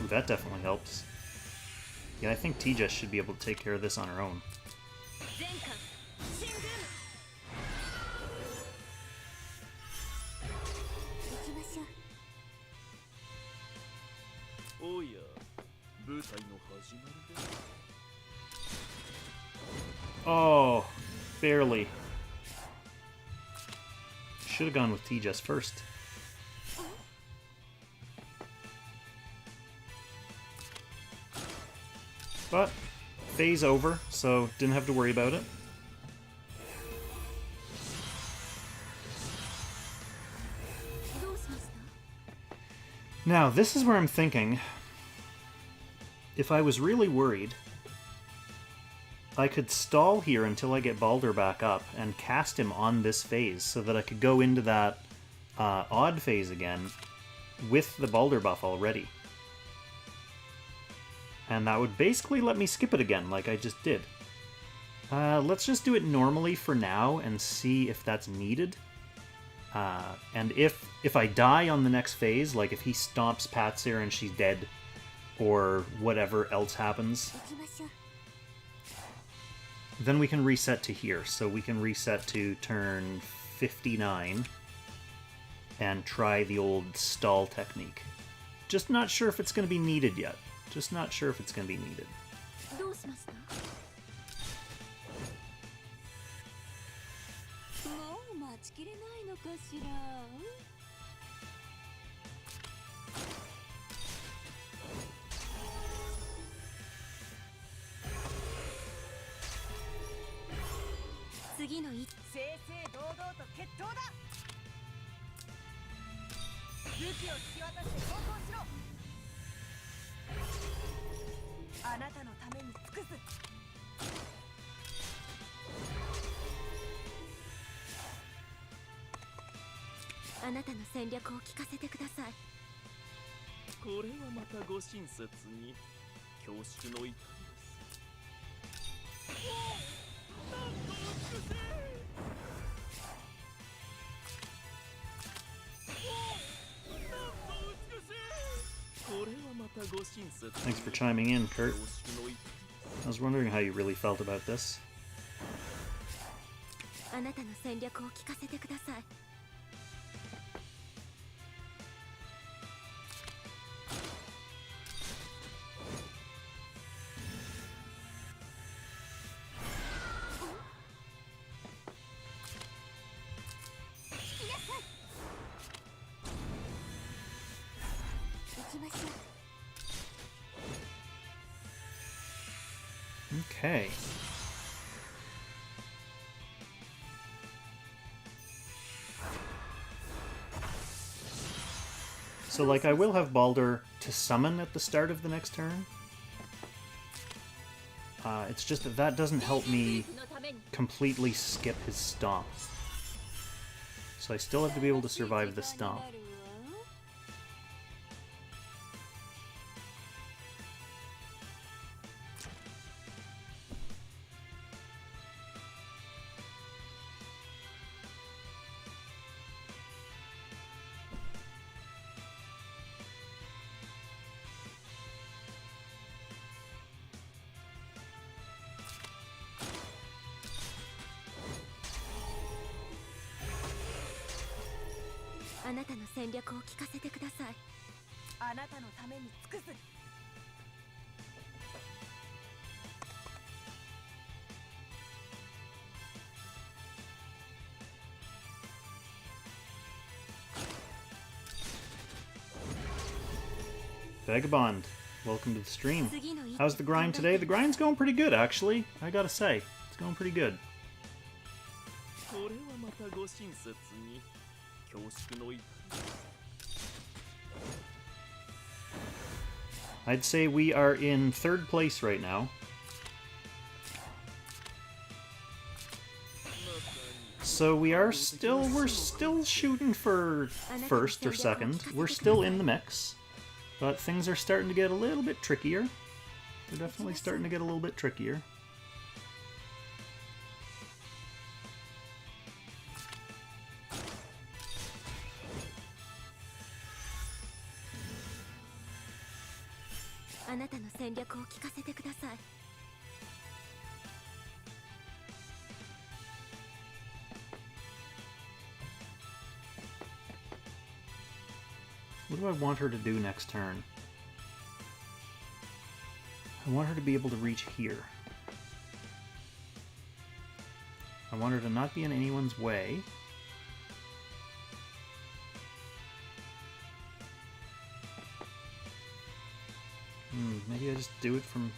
Ooh, that definitely helps. Yeah, I think Tija should be able to take care of this on her own. Oh, barely. Should have gone with Tijas first. But phase over, so didn't have to worry about it. Now, this is where I'm thinking, if I was really worried, I could stall here until I get Baldr back up and cast him on this phase so that I could go into that odd phase again with the Baldr buff already. And that would basically let me skip it again, like I just did. Let's just do it normally for now and see if that's needed. And if I die on the next phase, like if he stomps Patsyr and she's dead, or whatever else happens, then we can reset to here. So we can reset to turn 59 and try the old stall technique. Just not sure if it's going to be needed yet. Just not sure if it's going to be needed. Thanks for chiming in, Kurt. I was wondering how you really felt about this. Okay. So, like, I will have Baldr to summon at the start of the next turn. It's just that that doesn't help me completely skip his stomp. So I still have to be able to survive the stomp. Vagabond, welcome to the stream. How's the grind today? The grind's going pretty good, actually. I gotta say, it's going pretty good. I'd say we are in 3rd place right now. So we're still shooting for 1st or 2nd. We're still in the mix. But things are starting to get a little bit trickier. They're definitely starting to get a little bit trickier. What do I want her to do next turn? I want her to be able to reach here. I want her to not be in anyone's way. Maybe I just do it from...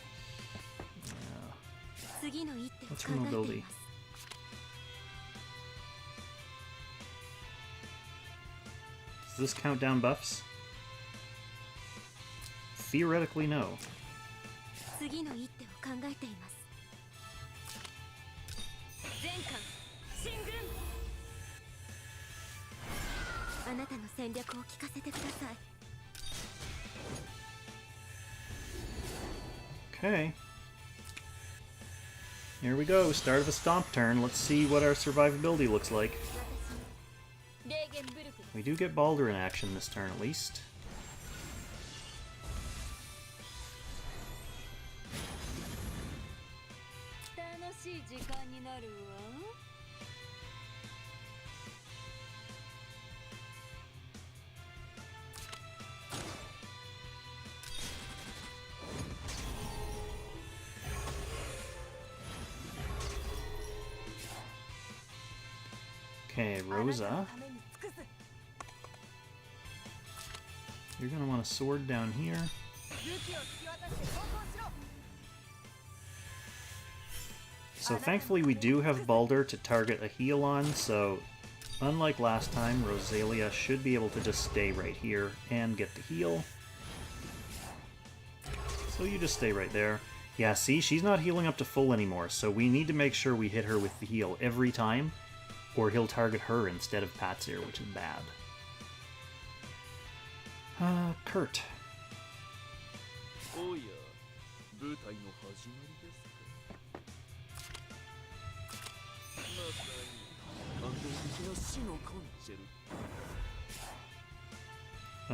What's her mobility? Does this count down buffs? Theoretically, no. Okay. Here we go, start of a stomp turn. Let's see what our survivability looks like. We do get Baldr in action this turn, at least. Okay, Rosa. You're gonna want a sword down here. So thankfully we do have Baldr to target a heal on, so unlike last time, Rosalia should be able to just stay right here and get the heal. So you just stay right there. Yeah, see, she's not healing up to full anymore, so we need to make sure we hit her with the heal every time, or he'll target her instead of Patsyr, which is bad. Kurt. Oh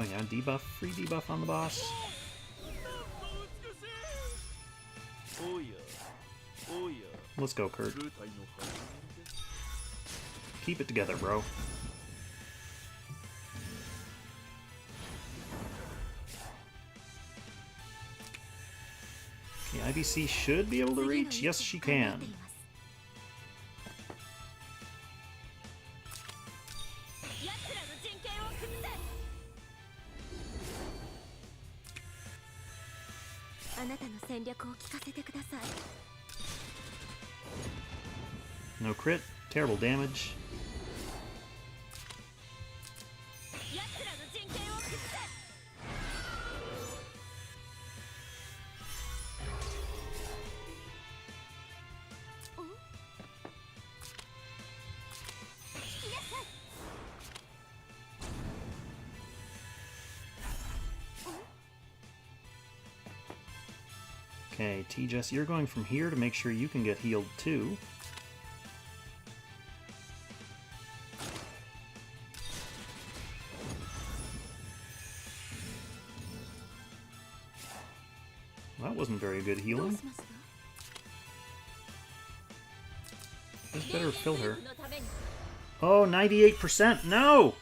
yeah, debuff, free debuff on the boss. Let's go, Kurt. Keep it together, bro. Okay, IBC should be able to reach. Yes, she can. No crit, terrible damage. Okay, T-Jess, you're going from here to make sure you can get healed too. That wasn't very good healing. Just better fill her. Oh, 98%! No!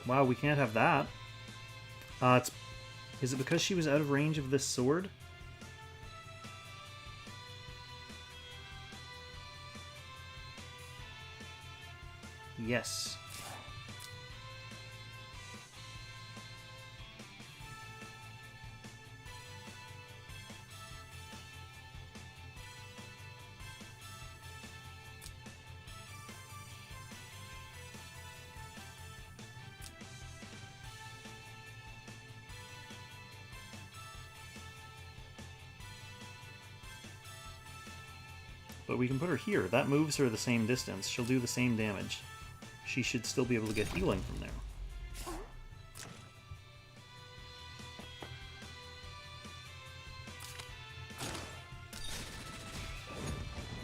Wow, we can't have that. Is it because she was out of range of this sword? Yes. But we can put her here. That moves her the same distance. She'll do the same damage. She should still be able to get healing from there.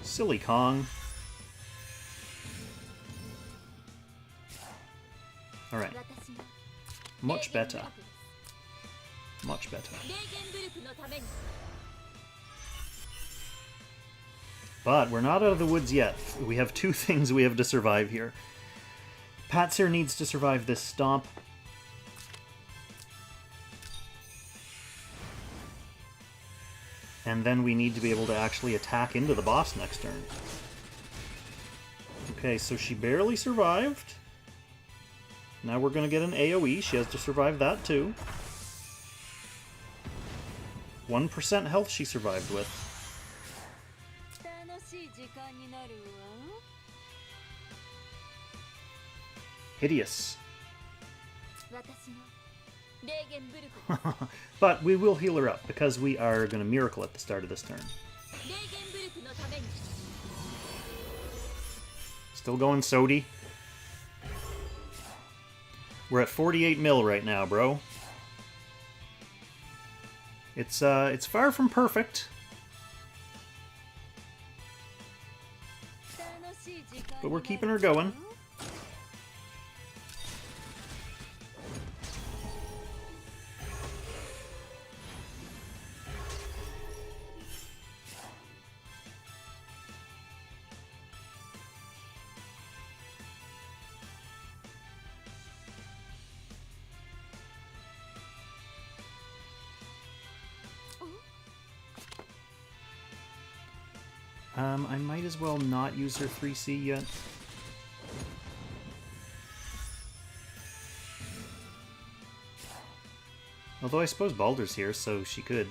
Silly Kong. Alright. Much better. Much better. But we're not out of the woods yet. We have two things we have to survive here. Patsyr needs to survive this stomp. And then we need to be able to actually attack into the boss next turn. Okay, so she barely survived. Now we're going to get an AoE. She has to survive that too. 1% health she survived with. Hideous. But we will heal her up because we are going to miracle at the start of this turn. Still going Sodi. We're at 48 mil right now, bro. It's far from perfect. But we're keeping her going. I might as well not use her 3C yet. Although I suppose Baldr's here, so she could.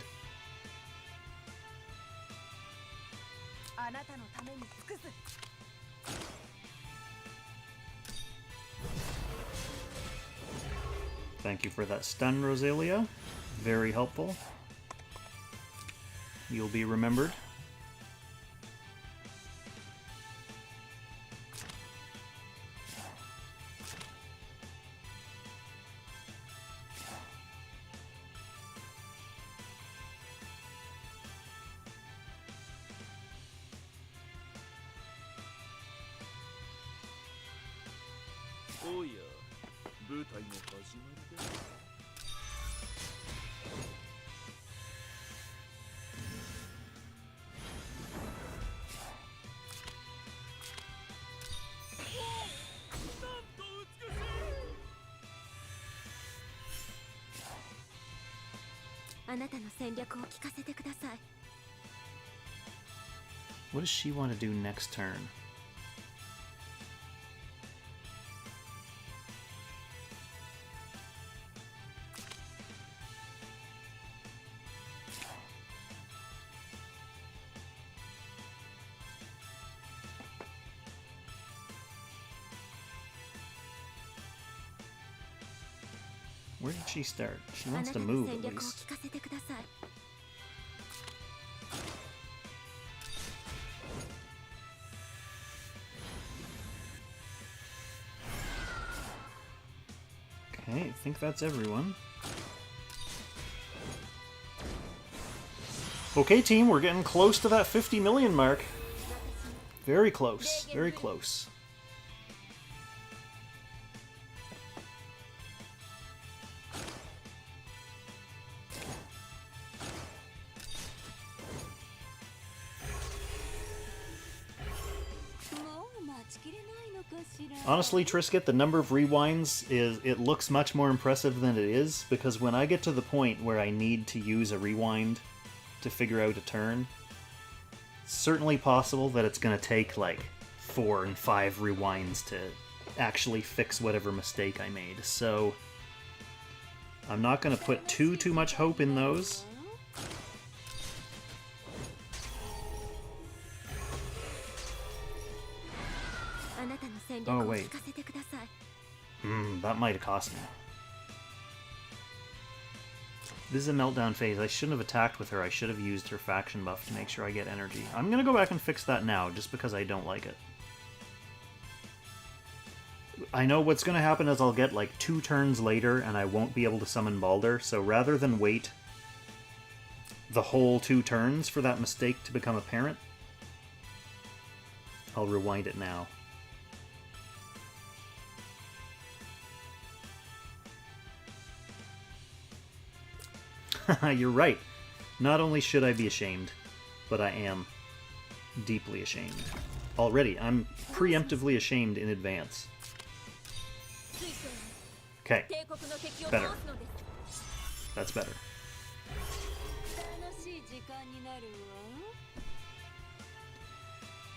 Thank you for that stun, Rosalia. Very helpful. You'll be remembered. What does she want to do next turn? Where did she start? She wants to move at least. Okay, I think that's everyone. Okay, team, we're getting close to that 50 million mark. Very close, very close. Honestly, Trisket, the number of rewinds it looks much more impressive than it is, because when I get to the point where I need to use a rewind to figure out a turn, it's certainly possible that it's going to take like 4 and 5 rewinds to actually fix whatever mistake I made. So I'm not going to put too much hope in those. Oh, wait. That might have cost me. This is a meltdown phase. I shouldn't have attacked with her. I should have used her faction buff to make sure I get energy. I'm going to go back and fix that now, just because I don't like it. I know what's going to happen is I'll get like 2 turns later and I won't be able to summon Baldr, so rather than wait the whole 2 turns for that mistake to become apparent, I'll rewind it now. You're right. Not only should I be ashamed, but I am deeply ashamed. Already, I'm preemptively ashamed in advance. Okay. Better. That's better.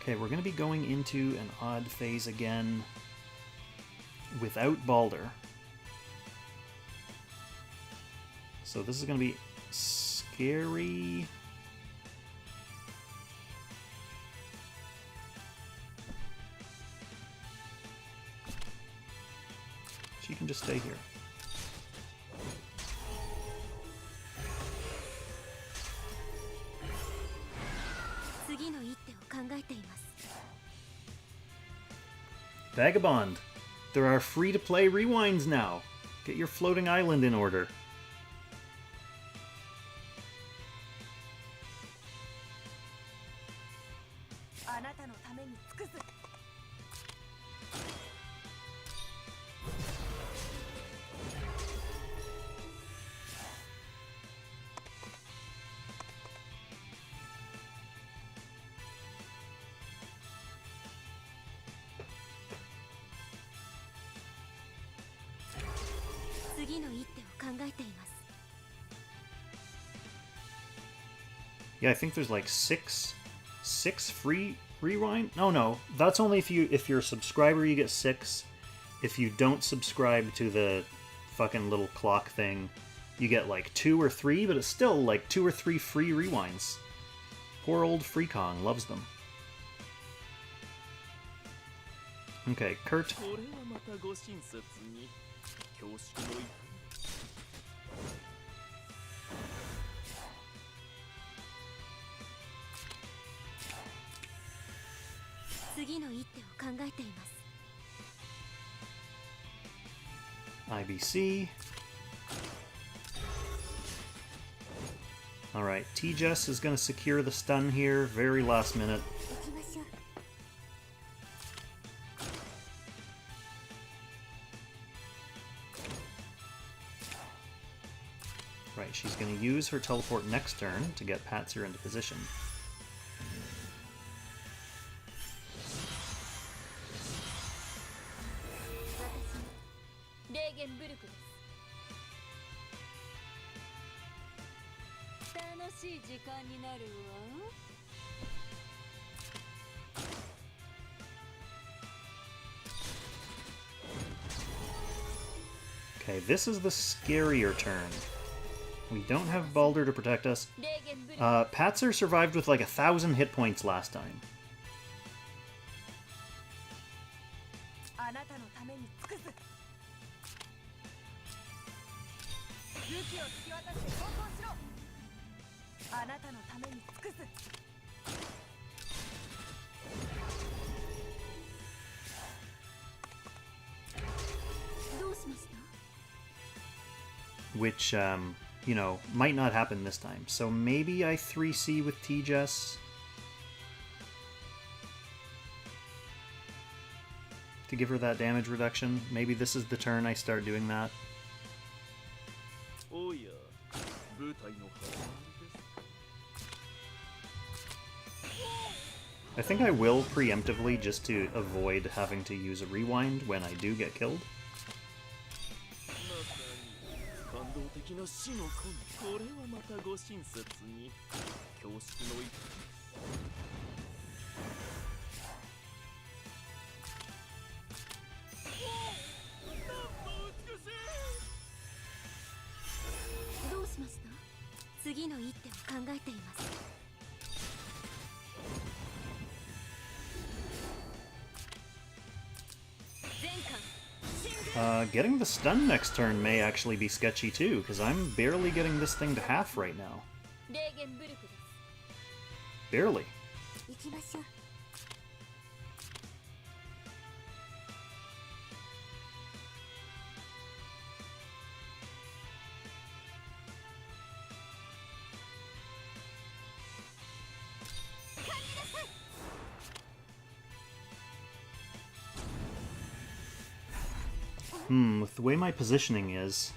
Okay, we're going to be going into an odd phase again without Baldr. So this is going to be scary. She can just stay here. Vagabond. There are free-to-play rewinds now. Get your floating island in order. Yeah, I think there's like six free rewind. No, that's only if you're a subscriber you get 6. If you don't subscribe to the fucking little clock thing, you get like 2 or 3, but it's still like 2 or 3 free rewinds. Poor old Freekong loves them. Okay, Kurt. IBC. Alright, T-Jess is going to secure the stun here, very last minute. Right, she's going to use her teleport next turn to get Patsyr into position. Okay, this is the scarier turn. We don't have Baldr to protect us. Patsyr survived with like 1,000 hit points last time. Which, you know, might not happen this time. So maybe I 3C with T-Jess to give her that damage reduction. Maybe this is the turn I start doing that. Oh yeah. I think I will preemptively just to avoid having to use a rewind when I do get killed. Getting the stun next turn may actually be sketchy too, because I'm barely getting this thing to half right now. Barely. With the way my positioning is...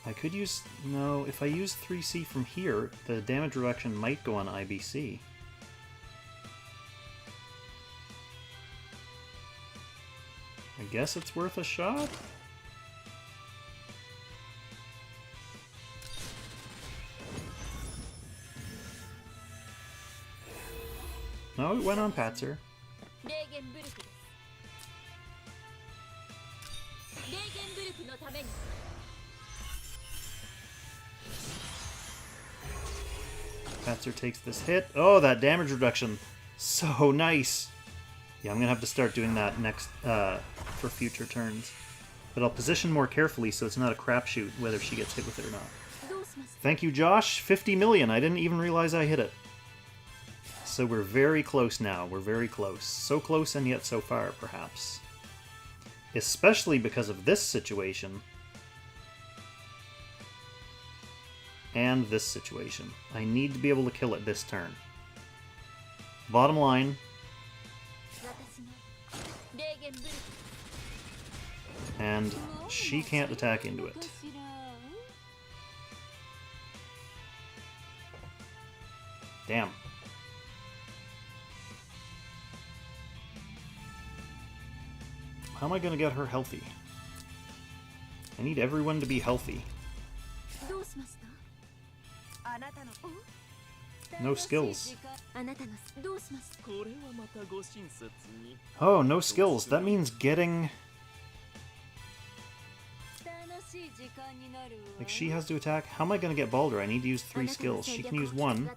I could use... No, if I use 3C from here, the damage reduction might go on IBC. I guess it's worth a shot? No, it went on Patsyr. Patsyr takes this hit. Oh, that damage reduction. So nice. Yeah, I'm going to have to start doing that next for future turns. But I'll position more carefully so it's not a crapshoot whether she gets hit with it or not. Thank you, Josh. 50 million. I didn't even realize I hit it. So we're very close now. We're very close. So close and yet so far, perhaps. Especially because of this situation. And this situation. I need to be able to kill it this turn. Bottom line. And she can't attack into it. Damn. How am I going to get her healthy? I need everyone to be healthy. No skills. Oh, no skills. That means getting... Like, she has to attack. How am I going to get Baldr? I need to use 3 skills. She can use 1.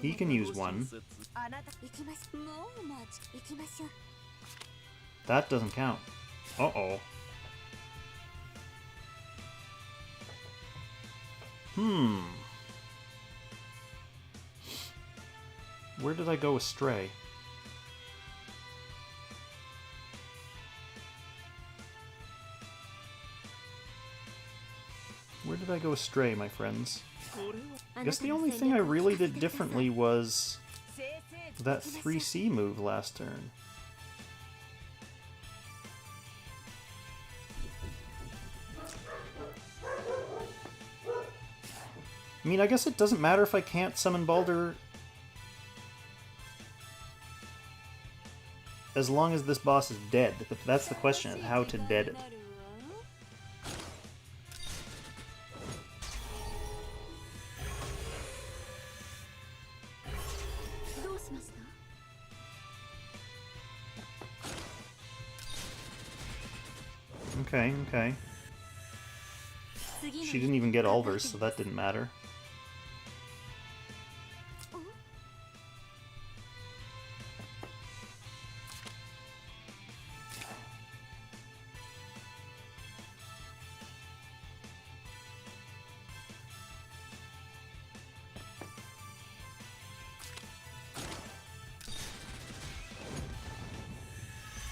He can use 1. That doesn't count. Uh-oh. Where did I go astray? Where did I go astray, my friends? I guess the only thing I really did differently was that 3C move last turn. I mean, I guess it doesn't matter if I can't summon Baldr as long as this boss is dead. But that's the question, how to dead it. Okay, okay. She didn't even get Ulvers, so that didn't matter.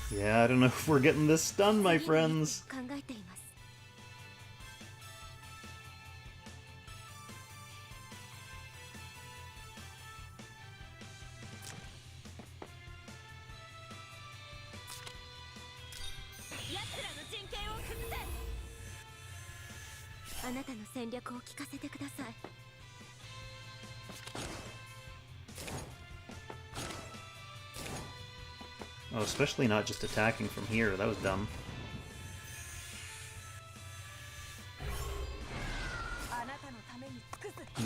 Yeah, I don't know if we're getting this stun, my friends. 考えています。奴らの陣形を崩せ。あなたの戦略を聞かせてください。Oh, especially not just attacking from here. That was dumb.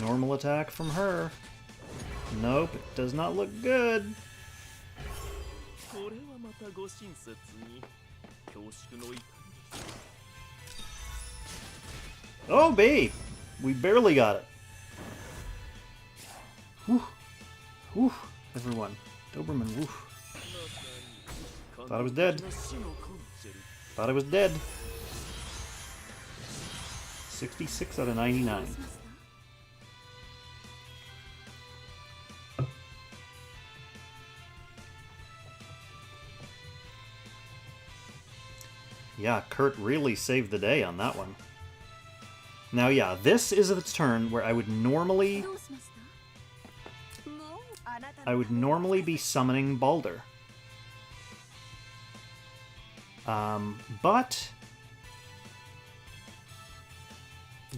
Normal attack from her. Nope, it does not look good. Oh, babe! We barely got it. Whew. Whew. Everyone. Doberman, whew. Thought I was dead. Thought I was dead. 66 out of 99. Yeah, Kurt really saved the day on that one. Now, yeah, this is its turn where I would normally be summoning Baldr. But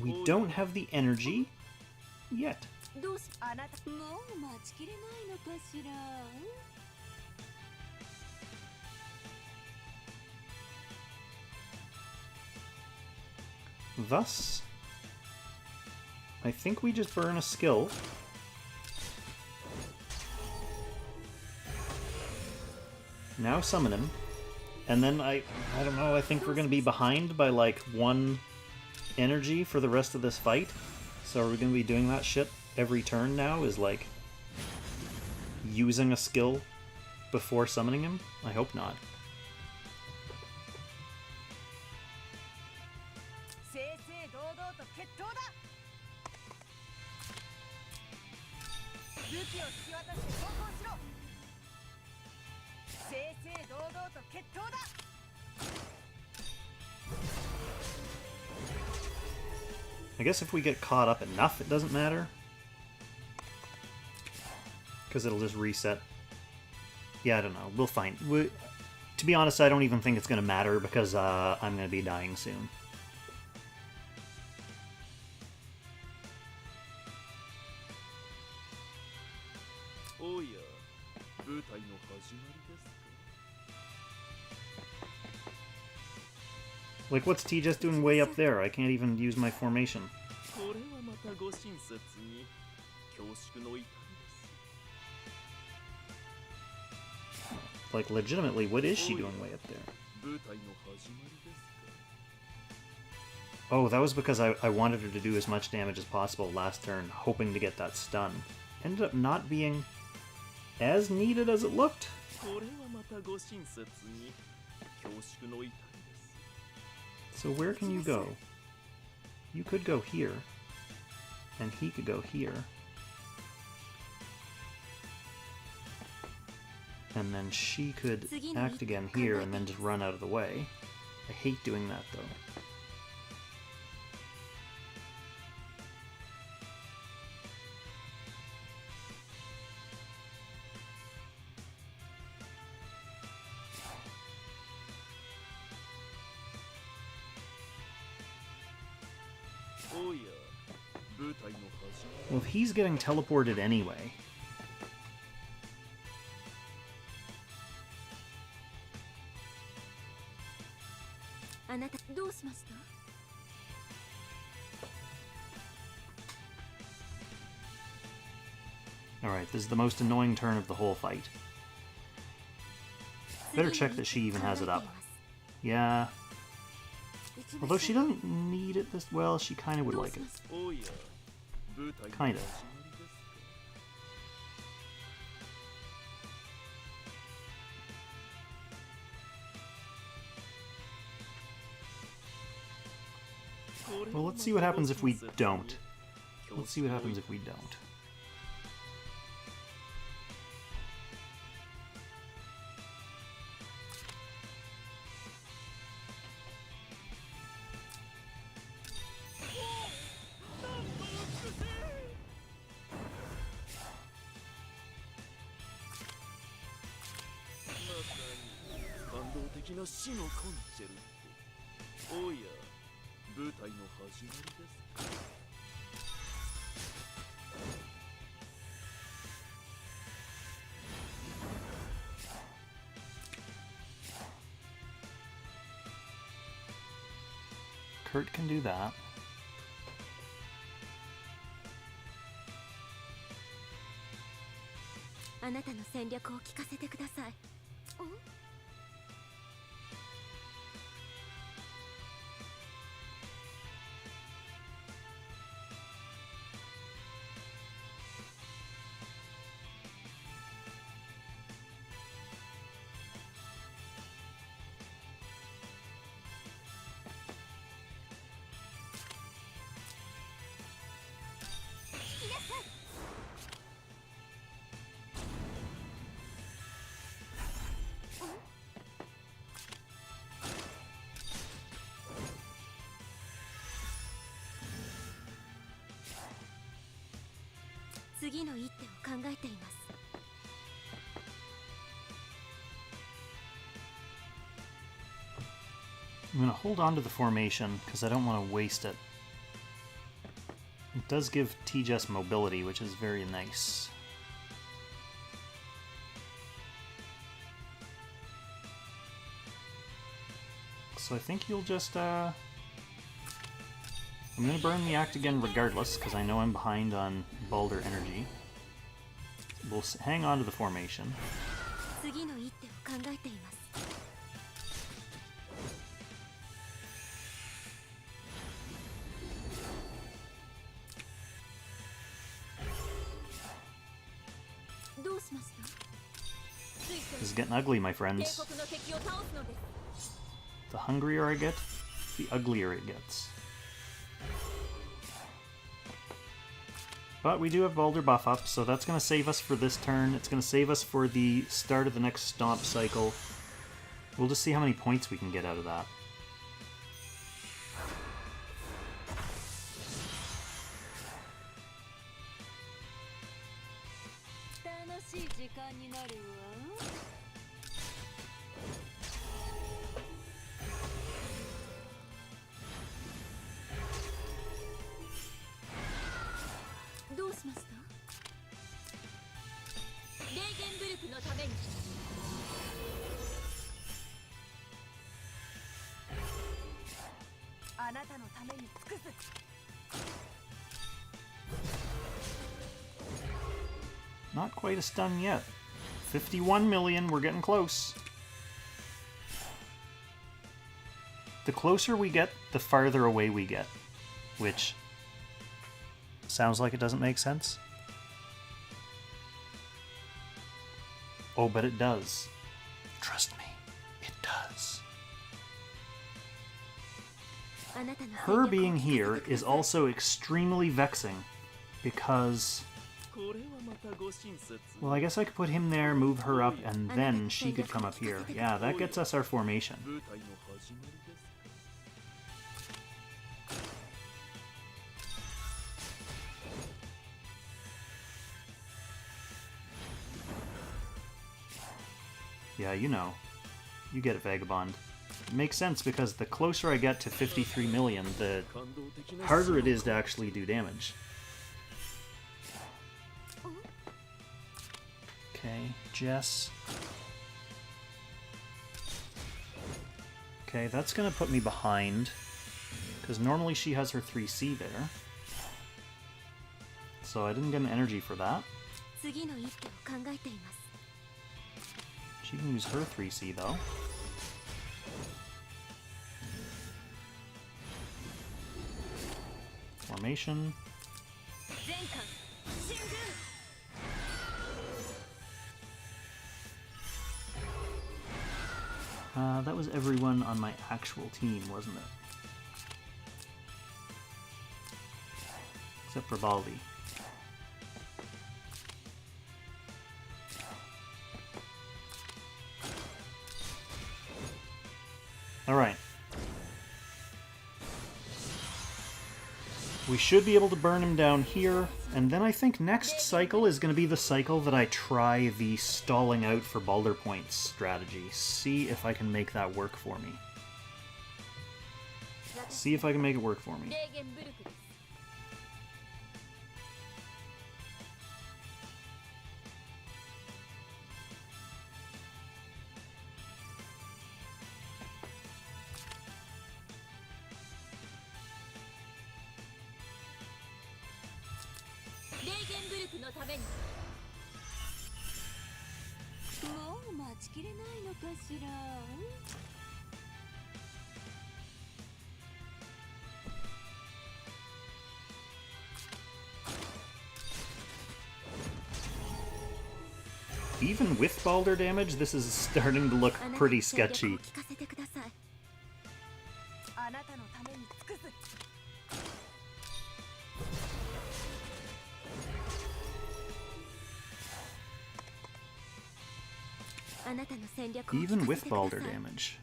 we don't have the energy yet. Thus, I think we just burn a skill. Now summon him. And then I don't know, I think we're going to be behind by like 1 energy for the rest of this fight. So we're going to be doing that shit every turn now, is like using a skill before summoning him? I hope not. I guess if we get caught up enough, it doesn't matter. Because it'll just reset. Yeah, I don't know. We'll find... to be honest, I don't even think it's going to matter because I'm going to be dying soon. Like, what's T just doing way up there? I can't even use my formation. Like, legitimately, what is she doing way up there? Oh, that was because I wanted her to do as much damage as possible last turn, hoping to get that stun. Ended up not being as needed as it looked. So where can you go? You could go here, and he could go here. And then she could act again here and then just run out of the way. I hate doing that, though. Well, if he's getting teleported anyway... Alright, this is the most annoying turn of the whole fight. Better check that she even has it up. Yeah. Although she doesn't need it this well, she kind of would like it. Kind of. Well, let's see what happens if we don't. Let's see what happens if we don't. 的な死のコンチェルト。おや、舞台の始まりですか。Kurt can do that. あなたの戦略を聞かせてください。次の一手を考えています。I'm going to hold on to the formation because I don't want to waste it. It does give Tejas mobility, which is very nice. So I think you'll just, I'm going to burn the act again regardless, because I know I'm behind on Baldr energy. We'll hang on to the formation. 次の一手を考えています。どうしました？ This is getting ugly, my friends. 帝国の敵を倒すのです。 The hungrier I get, the uglier it gets. But we do have Baldr buff up, so that's going to save us for this turn. It's going to save us for the start of the next stomp cycle. We'll just see how many points we can get out of that. 楽しい時間になるわ。どうしました？レーゲンブルクのために。あなたのために尽くす。 Not quite a stun yet. 51 million, we're getting close. The closer we get, the farther away we get. Which sounds like it doesn't make sense. Oh, but it does. Trust me, it does. Her being here is also extremely vexing because... Well, I guess I could put him there, move her up, and then she could come up here. Yeah, that gets us our formation. Yeah, you know. You get it, Vagabond. It makes sense because the closer I get to 53 million, the harder it is to actually do damage. Okay, Jess. Okay, that's gonna put me behind, because normally she has her 3C there. So I didn't get an energy for that. She can use her 3C though. Formation. That was everyone on my actual team, wasn't it? Except for Baldi. Alright. We should be able to burn him down here, and then I think next cycle is going to be the cycle that I try the stalling out for Baldr points strategy. See if I can make that work for me. See if I can make it work for me. Even with Baldr damage, this is starting to look pretty sketchy. Even with Baldr damage.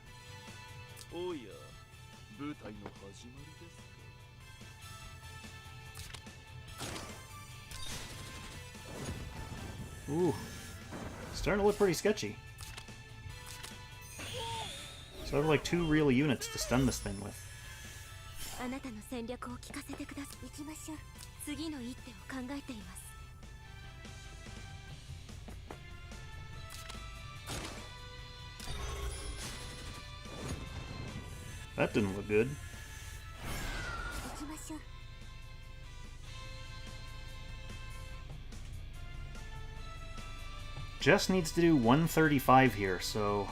Ooh. Starting to look pretty sketchy. So I have like 2 real units to stun this thing with. That didn't look good. Jess needs to do 135 here, so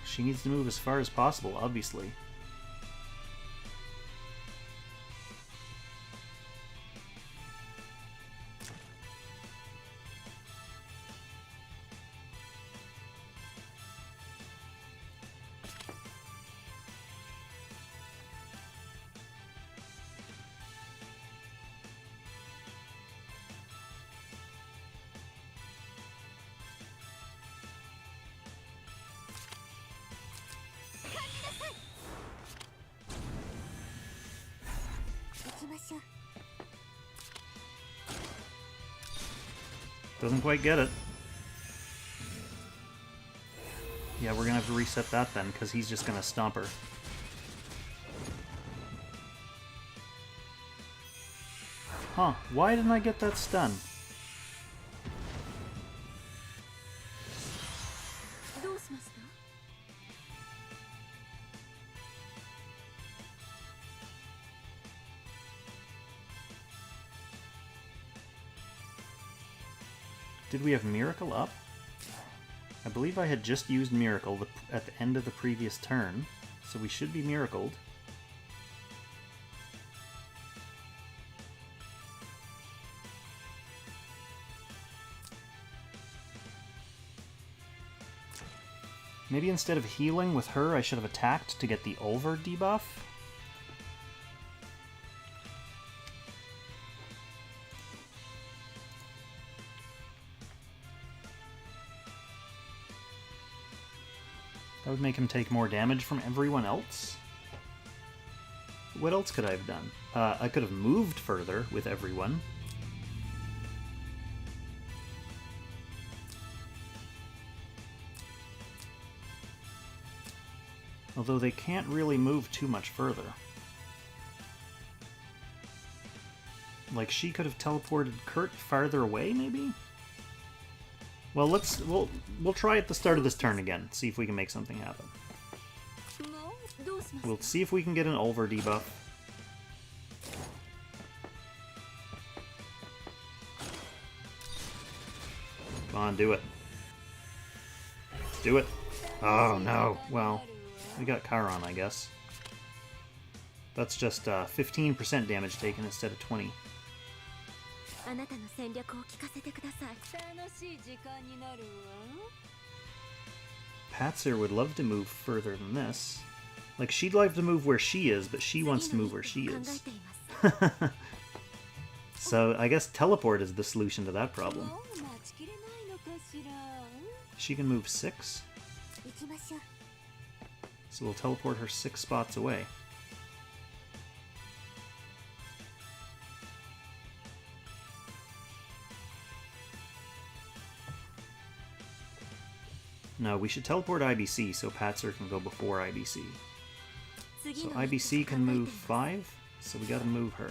she needs to move as far as possible, obviously. Doesn't quite get it. Yeah, we're gonna have to reset that then, because he's just gonna stomp her. Huh, why didn't I get that stun? Did we have Miracle up? I believe I had just used Miracle at the end of the previous turn, so we should be miracled. Maybe instead of healing with her, I should have attacked to get the Ulver debuff? That would make him take more damage from everyone else? What else could I have done? I could have moved further with everyone. Although they can't really move too much further. Like, she could have teleported Kurt farther away, maybe? Well, we'll try at the start of this turn again, see if we can make something happen. We'll see if we can get an Ulver debuff. Come on, do it. Do it. Oh, no. Well, we got Chiron, I guess. That's just 15% damage taken instead of 20. Patsyr would love to move further than this. Like, she'd like to move where she is, but she wants to move where she is. So, I guess teleport is the solution to that problem. She can move 6. So we'll teleport her 6 spots away. No, we should teleport IBC so Patsyr can go before IBC. So IBC can move 5, so we gotta move her.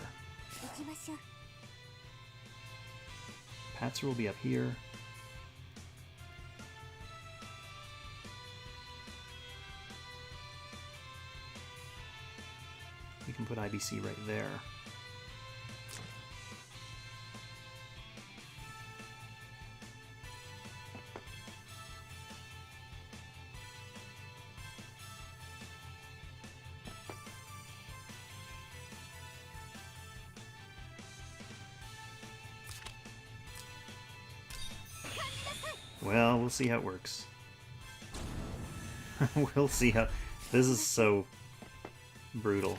Patsyr will be up here. We can put IBC right there. Well, we'll see how it works. We'll see how... This is so brutal.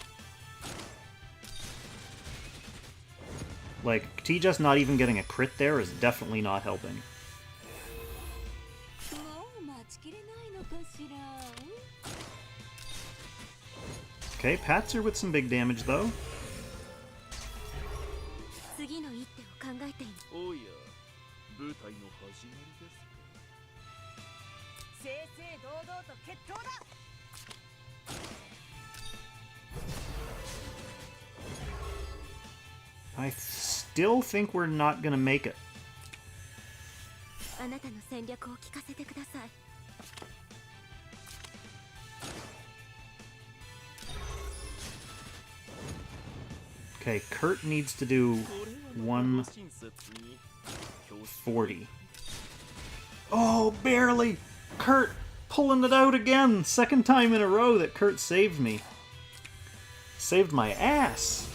Like, T-Just not even getting a crit there is definitely not helping. Okay, Patsyr with some big damage, though. I still think we're not gonna make it. Okay, Kurt needs to do 140. Oh, barely! Kurt pulling it out again! Second time in a row that Kurt saved me. Saved my ass!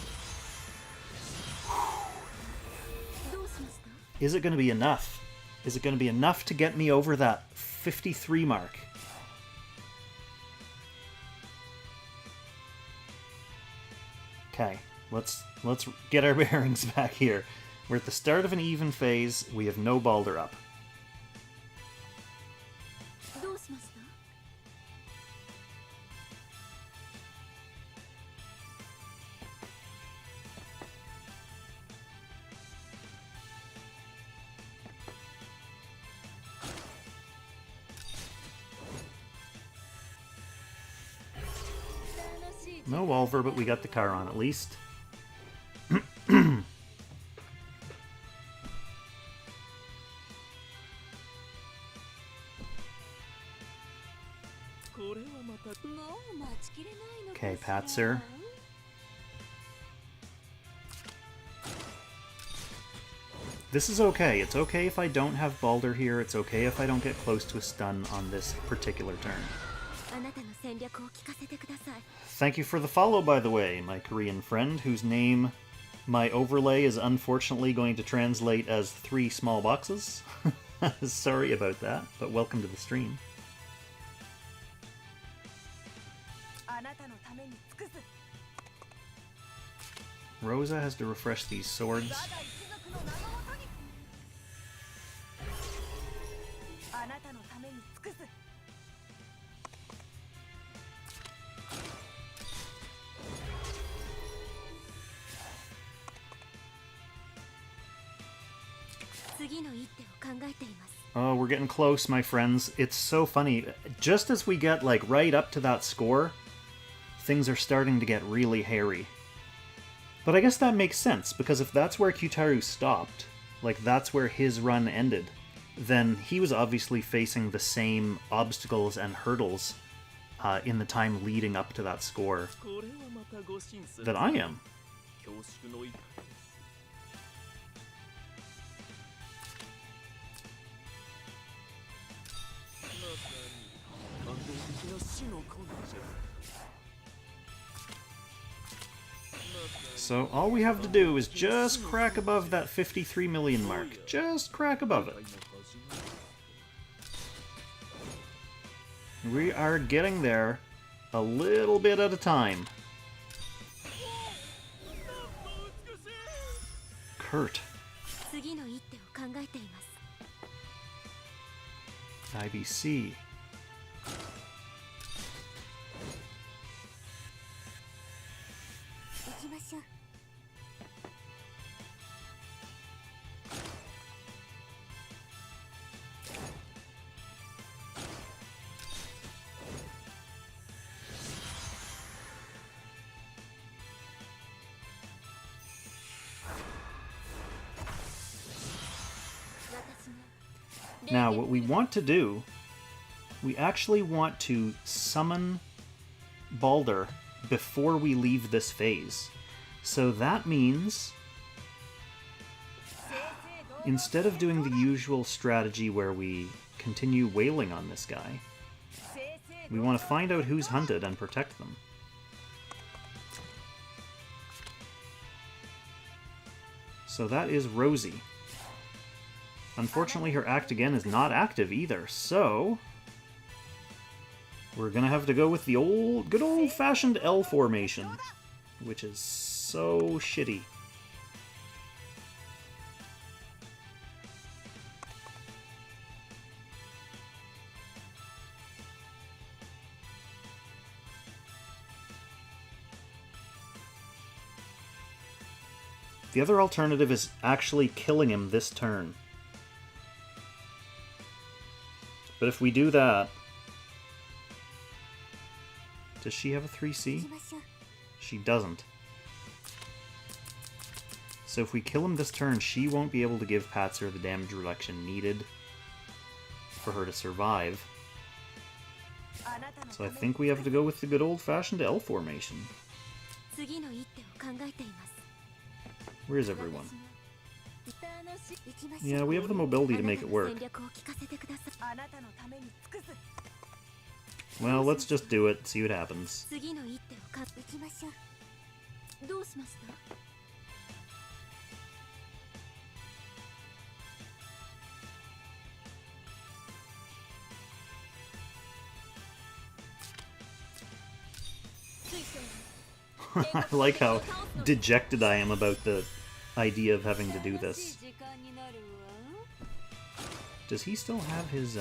Is it going to be enough? Is it going to be enough to get me over that 53 mark? Okay, let's get our bearings back here. We're at the start of an even phase. We have no Baldr up. No Walver, but we got the car on at least. Okay, Patsyr. This is okay. It's okay if I don't have Baldr here. It's okay if I don't get close to a stun on this particular turn. Thank you for the follow, by the way, my Korean friend, whose name my overlay is unfortunately going to translate as 3 small boxes. Sorry about that, but welcome to the stream. Rosa has to refresh these swords. Oh, we're getting close, my friends. It's so funny. Just as we get, like, right up to that score, things are starting to get really hairy. But I guess that makes sense, because if that's where Kyutaru stopped, like, that's where his run ended, then he was obviously facing the same obstacles and hurdles in the time leading up to that score that I am. So all we have to do is just crack above that 53 million mark. Just crack above it. We are getting there a little bit at a time. Kurt. IBC. Now, what we want to do, we actually want to summon Baldr before we leave this phase. So that means, instead of doing the usual strategy where we continue wailing on this guy, we want to find out who's hunted and protect them. So that is Rosie. Unfortunately, her act again is not active either, so we're gonna have to go with the good old-fashioned L formation, which is so shitty. The other alternative is actually killing him this turn. But if we do that... Does she have a 3C? She doesn't. So if we kill him this turn, she won't be able to give Patsyr the damage reduction needed for her to survive. So I think we have to go with the good old-fashioned L formation. Where is everyone? Yeah, we have the mobility to make it work. Well, let's just do it, see what happens. I like how dejected I am about the idea of having to do this. Does he still have his,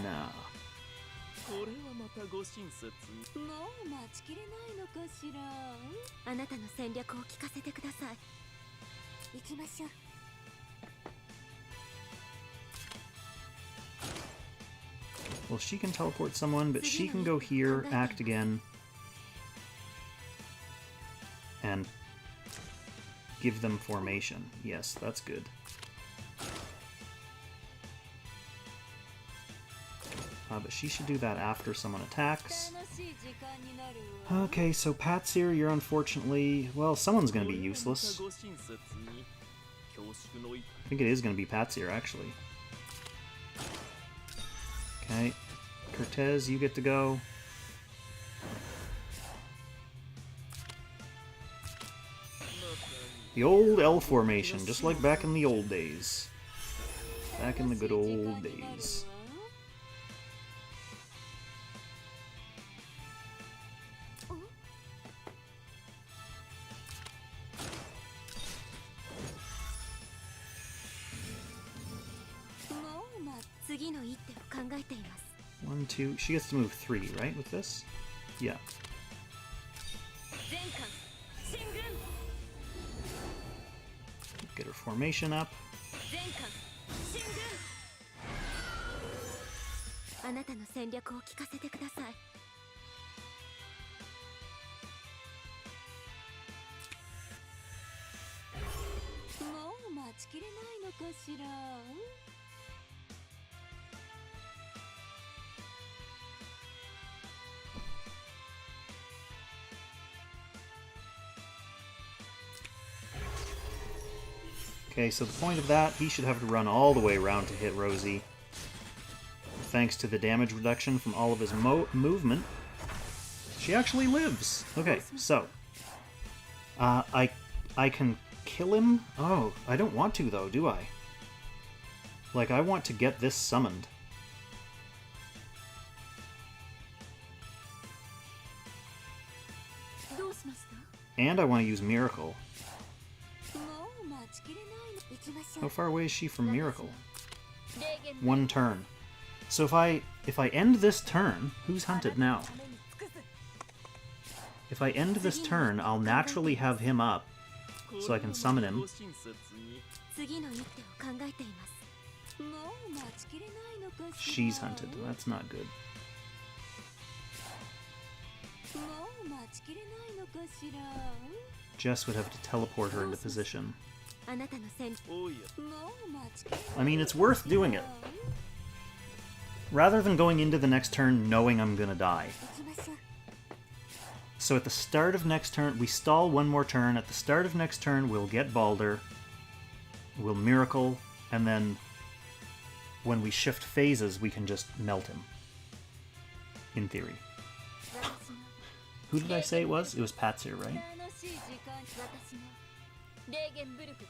Nah. Well, she can teleport someone, but she can go here, act again, and give them formation. Yes, that's good. But she should do that after someone attacks. Okay, so Patsyr, you're unfortunately... Well, someone's going to be useless. I think it is going to be Patsyr, actually. Okay. Kertesz, you get to go. The old L formation, just like back in the old days. Back in the good old days. One, two. She gets to move 3, right, with this? Yeah. Get her formation up. Okay, so the point of that, he should have to run all the way around to hit Rosie. Thanks to the damage reduction from all of his movement, she actually lives. Okay, so I can kill him. Oh, I don't want to though, do I? Like, I want to get this summoned. And I want to use Miracle. How far away is she from Miracle? 1 turn. So if I end this turn, who's hunted now? If I end this turn, I'll naturally have him up, so I can summon him. She's hunted. That's not good. Jess would have to teleport her into position. あなたの戦おいや I mean, it's worth doing it. Rather than going into the next turn knowing I'm gonna die. 行きましょう So at the start of next turn, we stall one more turn. At the start of next turn, we'll get Baldr. We'll Miracle. And then when we shift phases, we can just melt him. In theory. Who did I say it was? It was Patsyr, right? 楽しい時間私のレーゲンブルクで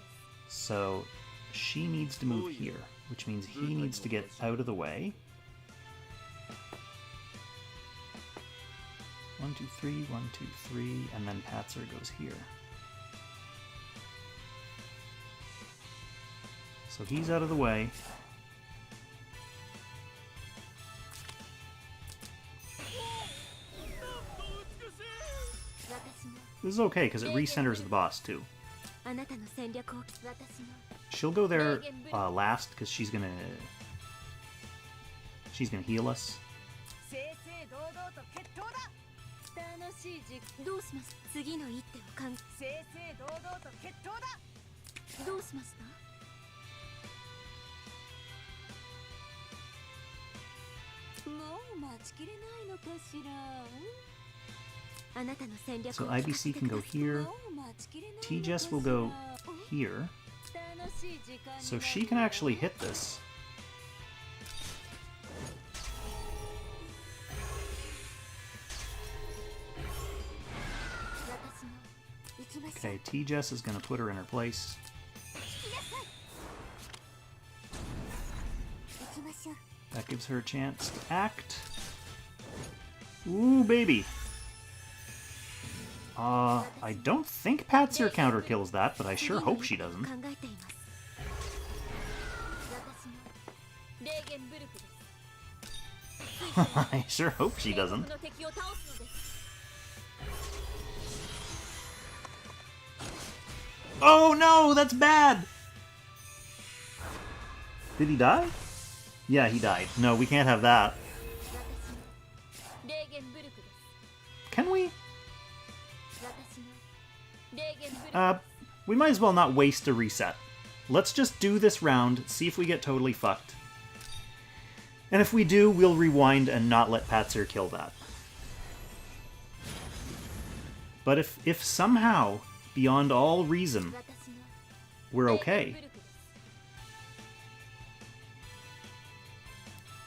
す So she needs to move here, which means he needs to get out of the way. 1, 2, 3, 1, 2, 3, and then Patsyr goes here. So he's out of the way. This is okay, because it recenters the boss, too. あなたの戦略を私の She'll go there last, because she's gonna heal us. 正々堂々と決闘だ楽しい時どうします次の一手を正々堂々と決闘だどうしましたもう待ちきれないのかしらあなたの戦略 So IBC can go here. もう待ちきれないのかしら T-Jess will go here. 楽しい時間 So she can actually hit this. Okay, T-Jess is going to put her in her place. That gives her a chance to act. Ooh, baby. I don't think Patsyr counter kills that, but I sure hope she doesn't. 考えています私のレーゲンブルクです I sure hope she doesn't. 帝国の敵を倒すのです Oh no, that's bad! Did he die? Yeah, he died. No, we can't have that. 私のレーゲンブルクです Can we? 私のレーゲンブルクです We might as well not waste a reset. Let's just do this round, see if we get totally fucked. And if we do, we'll rewind and not let Patsyr kill that. But if somehow, beyond all reason, 私の we're レーゲン okay, ブルクで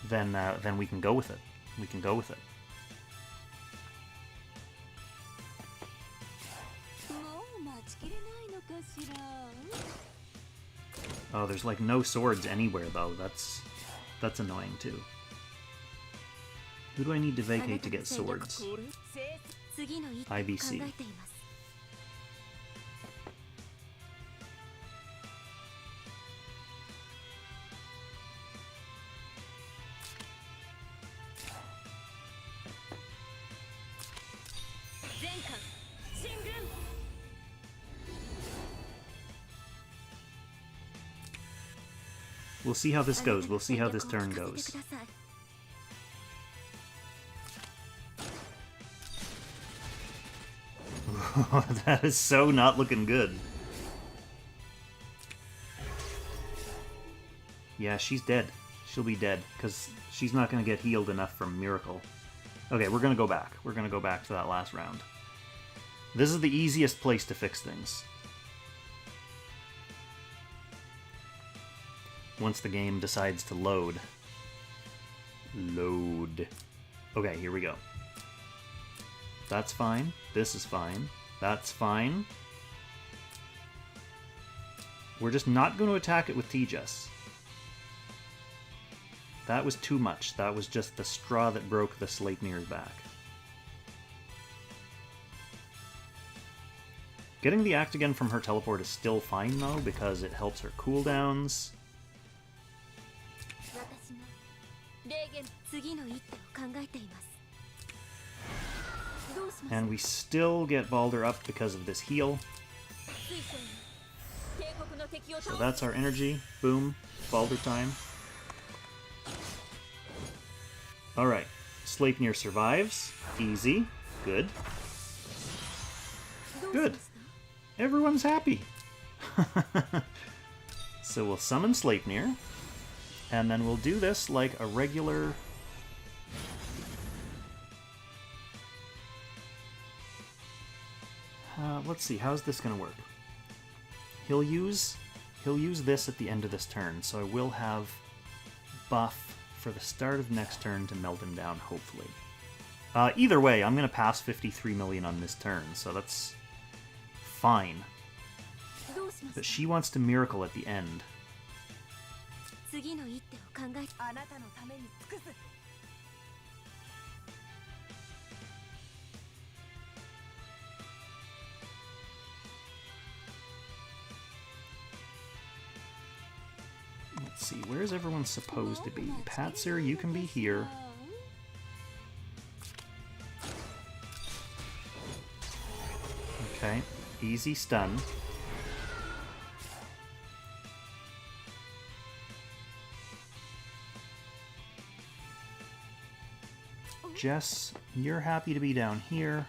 す then we can go with it. We can go with it. もう待ちきれないのかしら Oh, there's like no swords anywhere though. That's annoying too. Who do I need to vacate to get swords? これ次の一手を考 IBC えています全艦進軍 We'll see how this goes. We'll see how this turn goes. That is so not looking good. Yeah, she's dead. She'll be dead, because she's not going to get healed enough from Miracle. Okay, we're going to go back. We're going to go back to that last round. This is the easiest place to fix things. Once the game decides to load. Load. Okay, here we go. That's fine. This is fine. That's fine. We're just not going to attack it with T-Jess. That was too much. That was just the straw that broke the Sleipnir's back. Getting the act again from her teleport is still fine, though, because it helps her cooldowns. 私のレーゲン次の一手を考えていますどうします And we still get Baldr up because of this heal. 水晶に帝国の敵を So 倒 that's す our energy. Boom. Baldr time. Alright. Sleipnir survives. Easy. Good. どうしま Good. した Everyone's happy. So we'll summon Sleipnir, and then we'll do this like a regular... let's see, how's this going to work? He'll use this at the end of this turn, so I will have buff for the start of next turn to melt him down, hopefully. Either way, I'm going to pass 53 million on this turn, so that's fine. But she wants to miracle at the end. Let's see, where's everyone supposed to be? Patsyr, you can be here. Okay, easy stun. Jess, you're happy to be down here.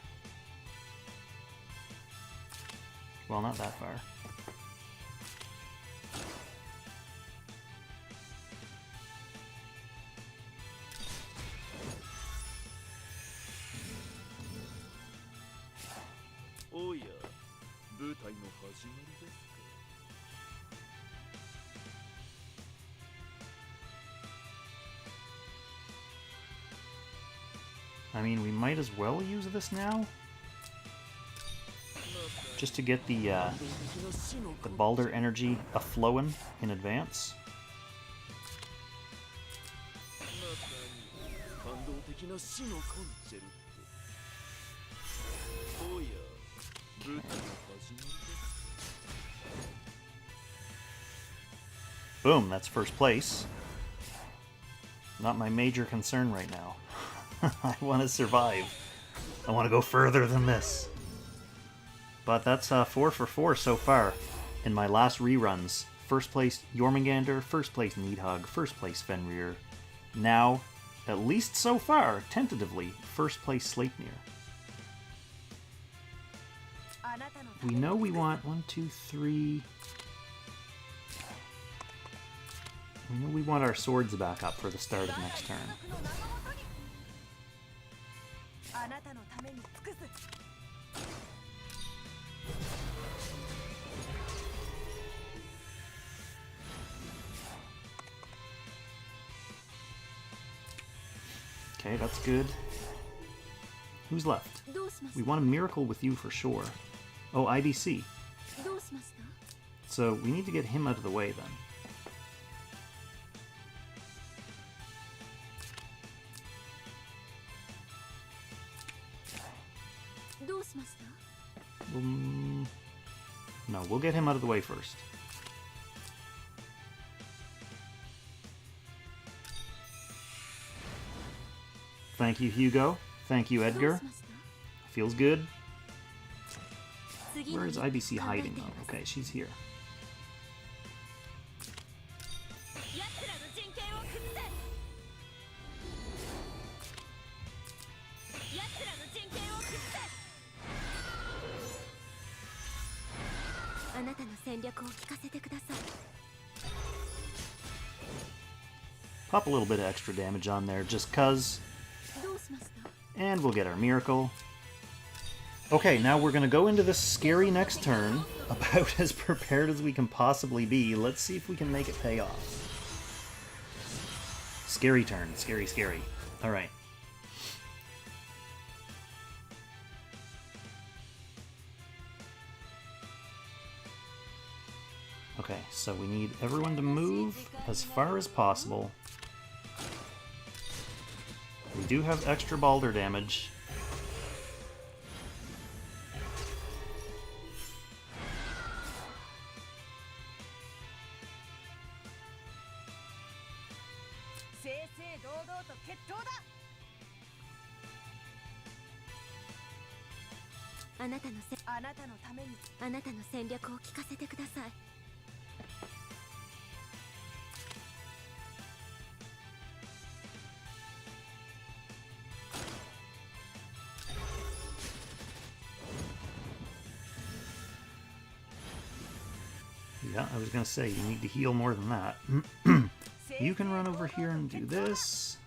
Well, not that far. Oh yeah, 舞台の始まりですか。 I mean, we might as well use this now, just to get the Baldr energy a-flowing in advance. Boom, that's first place. Not my major concern right now. I want to survive. I want to go further than this. But that's 4 for 4 so far in my last reruns. First place Jormungandr, first place Nidhogg, first place Fenrir. Now, at least so far, tentatively, first place Sleipnir. We know we want 1, 2, 3... We know we want our swords back up for the start of next turn. Okay, that's good. Who's left? We want a miracle with you for sure. Oh, IBC. So we need to get him out of the way then. No, we'll get him out of the way first. Thank you, Hugo. Thank you, Edgar. Feels good. Where is IBC hiding, though? Okay, she's here. Pop a little bit of extra damage on there, just cuz. And we'll get our miracle. Okay, now we're going to go into this scary next turn, about as prepared as we can possibly be. Let's see if we can make it pay off. Scary turn. Scary, scary. Alright. Okay, so we need everyone to move as far as possible. We do have extra Baldr damage. Yeah, I was gonna say, you need to heal more than that. You can run over here and do this.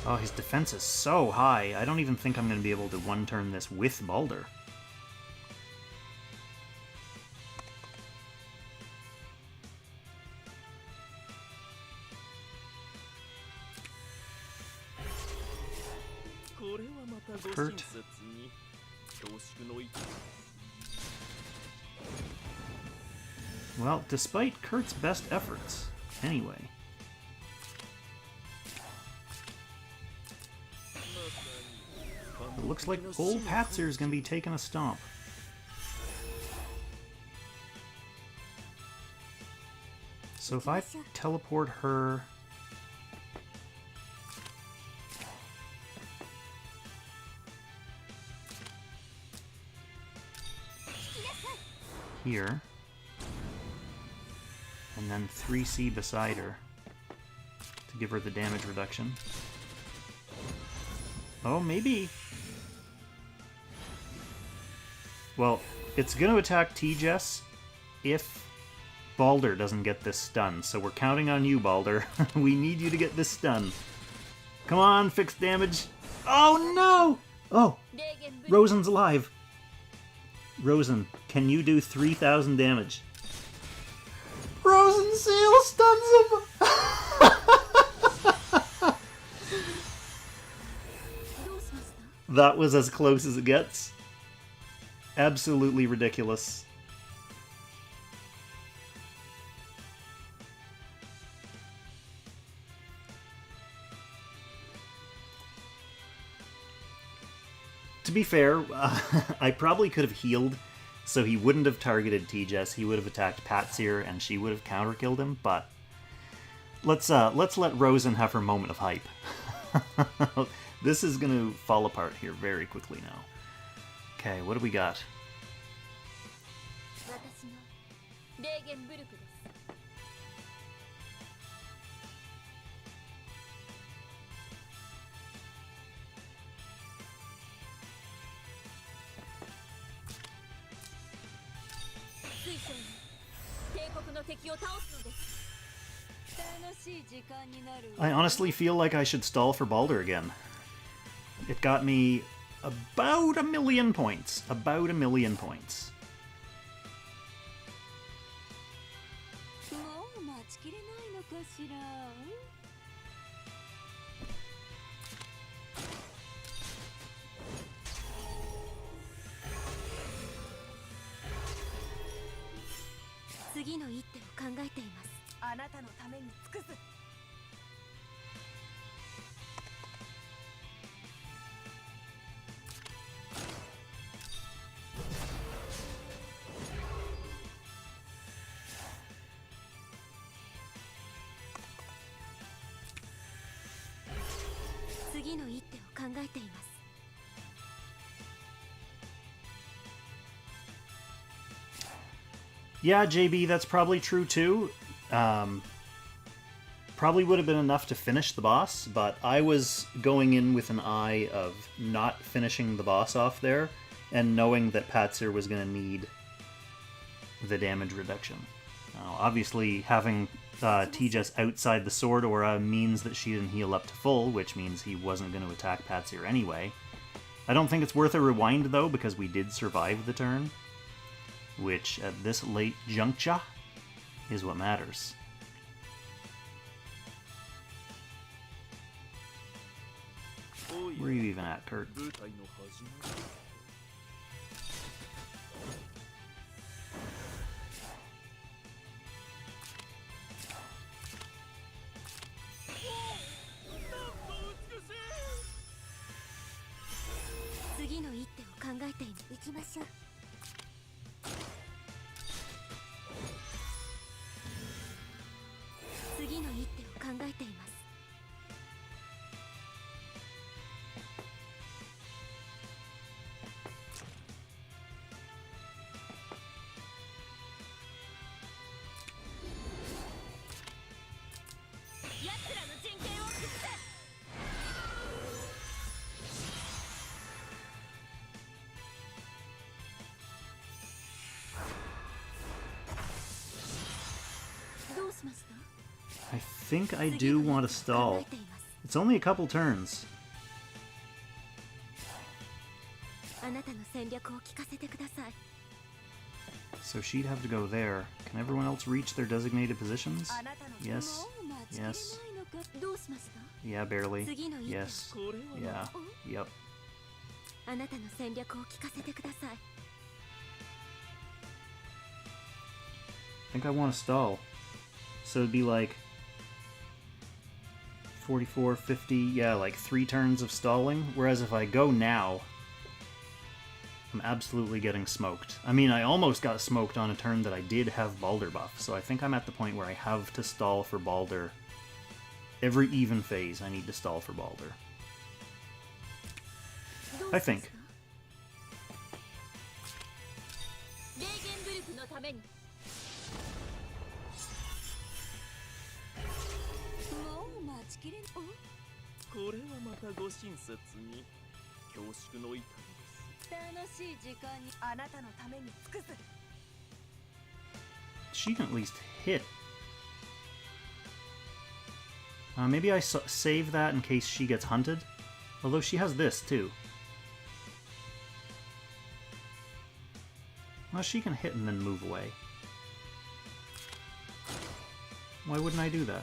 Oh, his defense is so high. I don't even think I'm gonna be able to one-turn this with Baldr. Kurt. Well, despite Kurt's best efforts, anyway. It looks like old Patsyr is going to be taking a stomp. So if I teleport her... here, and then 3C beside her to give her the damage reduction. Oh, maybe. Well, it's going to attack T-Jess if Baldr doesn't get this stun, so we're counting on you, Baldr. We need you to get this stun. Come on, fix damage. Oh, no! Oh, Rosen's alive. Rosen, can you do 3,000 damage? Rosen Seal stuns him! That was as close as it gets. Absolutely ridiculous. To be fair, I probably could have healed, so he wouldn't have targeted T-Jess. He would have attacked Patsyr, and she would have counter-killed him. But let's let Rosen have her moment of hype. This is going to fall apart here very quickly now. Okay, what do we got? I honestly feel like I should stall for Baldr again. It got me about 1,000,000 points. About 1,000,000 points. Yeah, JB, that's probably true too. Probably would have been enough to finish the boss, but I was going in with an eye of not finishing the boss off there, and knowing that Patsyr was going to need the damage reduction. Now, obviously, having T-Jess outside the sword aura means that she didn't heal up to full, which means he wasn't going to attack Patsyr anyway. I don't think it's worth a rewind, though, because we did survive the turn, which, at this late juncture, is what matters. Where are you even at, Kurt? I think I do want to stall. It's only a couple turns. So she'd have to go there. Can everyone else reach their designated positions? Yes. Yes. Yeah, barely. Yes. Yeah. Yep. I think I want to stall. So it'd be like 44, 50, yeah, like 3 turns of stalling. Whereas if I go now, I'm absolutely getting smoked. I mean, I almost got smoked on a turn that I did have Baldr buff, so I think I'm at the point where I have to stall for Baldr. Every even phase, I need to stall for Baldr. I think. She can at least hit. Maybe I save that in case she gets hunted. Although she has this too. Well, she can hit and then move away. Why wouldn't I do that?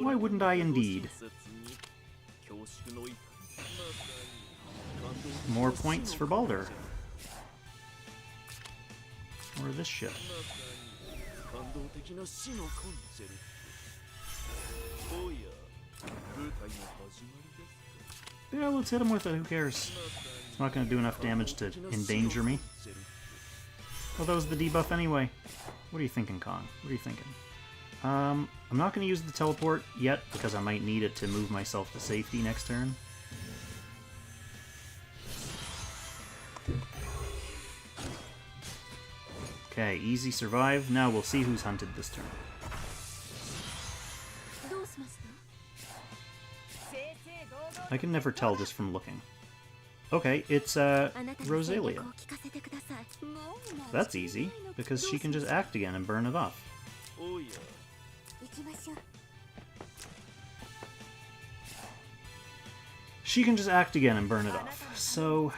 Why wouldn't I indeed? More points for Baldr. Or this ship. Yeah, let's hit him with it, who cares? It's not going to do enough damage to endanger me. Well, that was the debuff anyway. What are you thinking, Kong? What are you thinking? I'm not going to use the teleport yet, because I might need it to move myself to safety next turn. Okay, easy survive. Now we'll see who's hunted this turn. I can never tell just from looking. Okay, it's Rosalia. That's easy, because she can just act again and burn it off. She can just act again and burn it off. So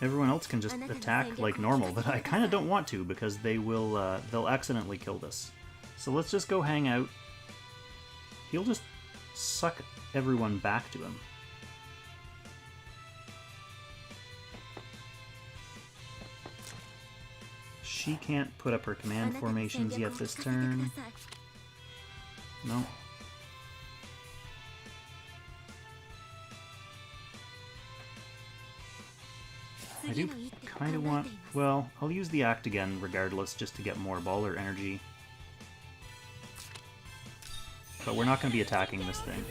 everyone else can just attack like normal, but I kind of don't want to because they will they'll accidentally kill this. So let's just go hang out. He'll just suck everyone back to him. She can't put up her command formations yet this turn. No. I do kind of want... Well, I'll use the act again regardless just to get more Baldr energy. But we're not going to be attacking this thing.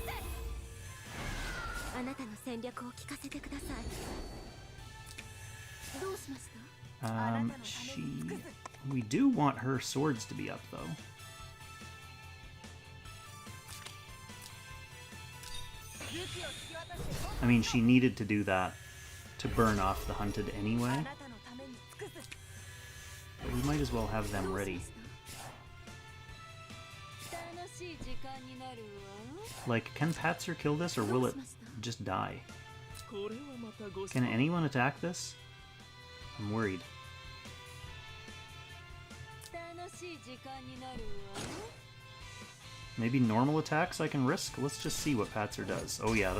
We do want her swords to be up, though. I mean, she needed to do that to burn off the hunted anyway. But we might as well have them ready. Like, can Patsyr kill this, or will it just die? Can anyone attack this? I'm worried. Maybe normal attacks I can risk? Let's just see what Patsyr does. Oh yeah,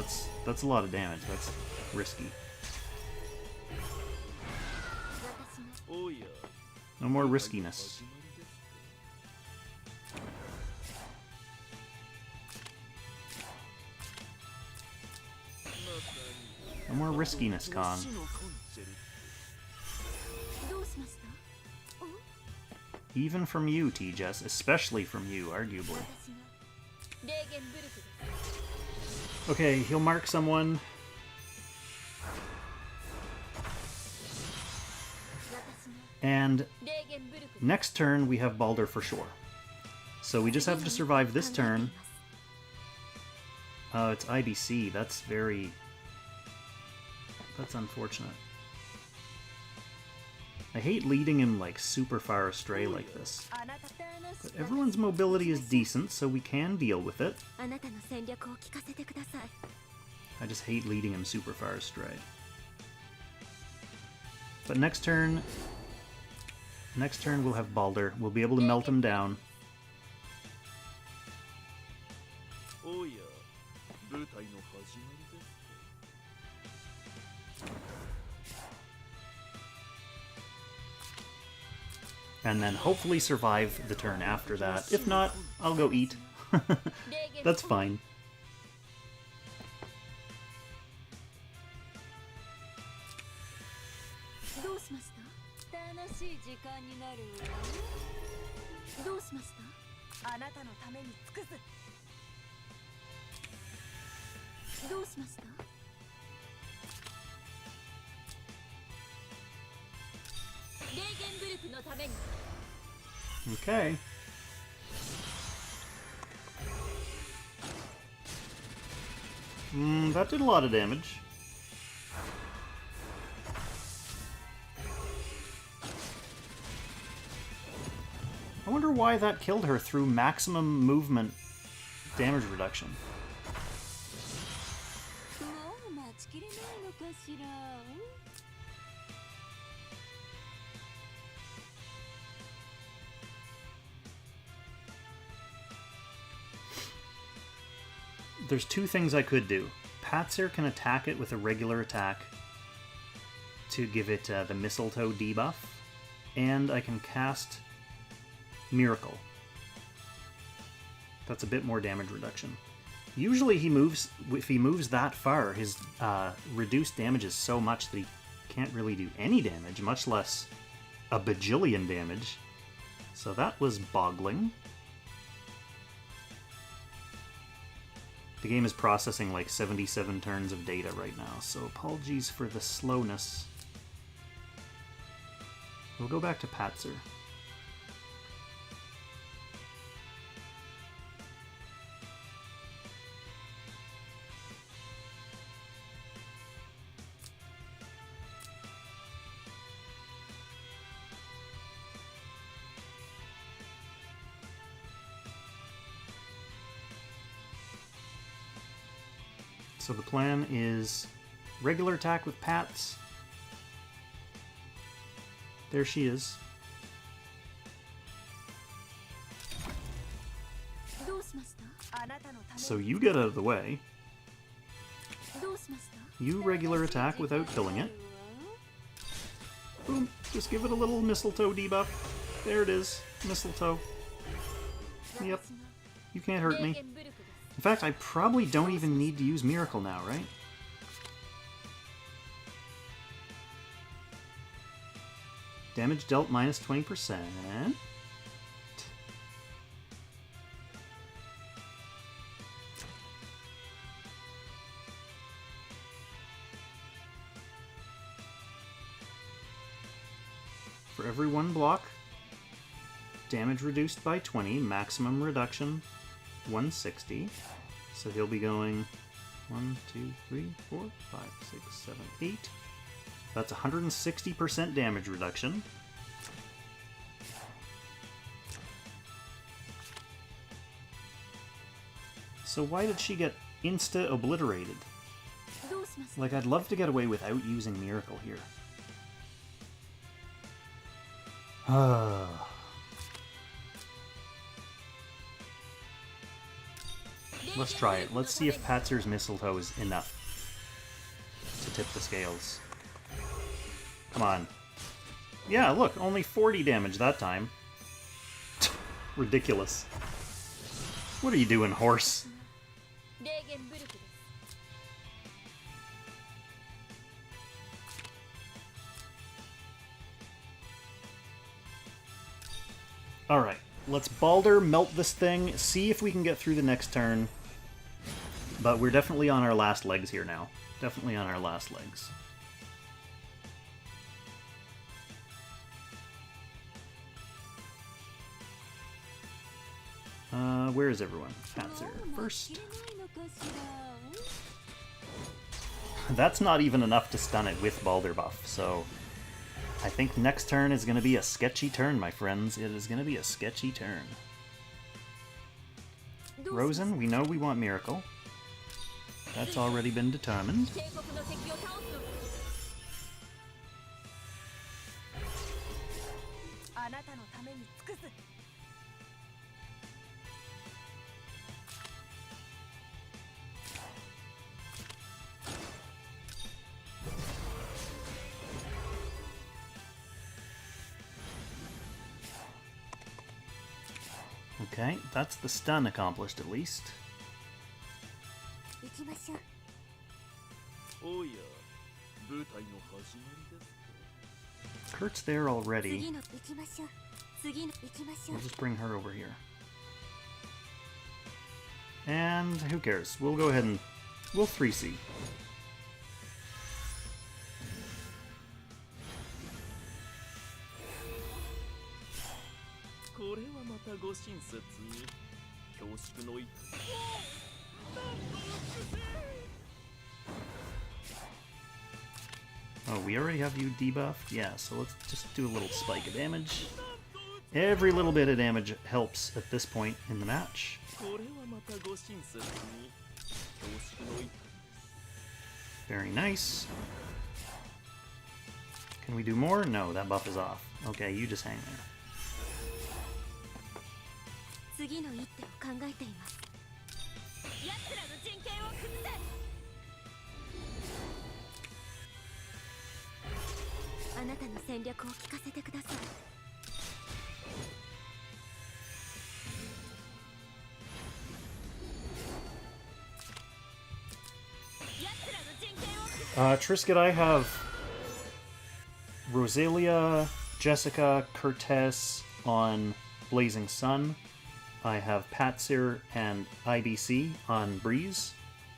that's a lot of damage. That's risky. No more riskiness. No more riskiness, Khan. Even from you, T-Jess. Especially from you, arguably. Okay, he'll mark someone. And next turn we have Baldr for sure. So we just have to survive this turn. Oh, it's IBC. That's unfortunate. I hate leading him like super far astray like this. But everyone's mobility is decent, so we can deal with it. I just hate leading him super far astray. But next turn we'll have Baldr. We'll be able to melt him down. And then hopefully survive the turn after that. If not, I'll go eat. That's fine. Okay. That did a lot of damage. I wonder why that killed her through maximum movement damage reduction. There's two things I could do. Patsyr can attack it with a regular attack to give it the mistletoe debuff, and I can cast Miracle. That's a bit more damage reduction. Usually if he moves that far, his reduced damage is so much that he can't really do any damage, much less a bajillion damage. So that was boggling. The game is processing like 77 turns of data right now, so apologies for the slowness. We'll go back to Patsyr. So the plan is regular attack with Pats. There she is. So you get out of the way. You regular attack without killing it. Boom. Just give it a little mistletoe debuff. There it is. Mistletoe. Yep. You can't hurt me. In fact, I probably don't even need to use Miracle now, right? Damage dealt minus 20%. For every one block, damage reduced by 20, maximum reduction 160. So he'll be going 1, 2, 3, 4, 5, 6, 7, 8. That's 160% damage reduction. So why did she get insta-obliterated? Like, I'd love to get away without using Miracle here. Let's try it. Let's see if Patsyr's mistletoe is enough to tip the scales. Come on. Yeah, look, only 40 damage that time. Ridiculous. What are you doing, horse? Alright, let's Baldr melt this thing, see if we can get through the next turn. But we're definitely on our last legs here now. Definitely on our last legs. Where is everyone? Patsyr first. That's not even enough to stun it with Baldr buff, so I think next turn is going to be a sketchy turn, my friends. It is going to be a sketchy turn. Rosen, we know we want Miracle. That's already been determined. Okay, that's the stun accomplished at least. Kurt's there already. We'll just bring her over here. And who cares? We'll go ahead and we'll 3C. Oh, we already have you debuffed? Yeah, so let's just do a little spike of damage. Every little bit of damage helps at this point in the match. Very nice. Can we do more? No, that buff is off. Okay, you just hang there. Trisket, I have Rosalia, Jessica, Kertesz on Blazing Sun. I have Patsyr and IBC on Breeze,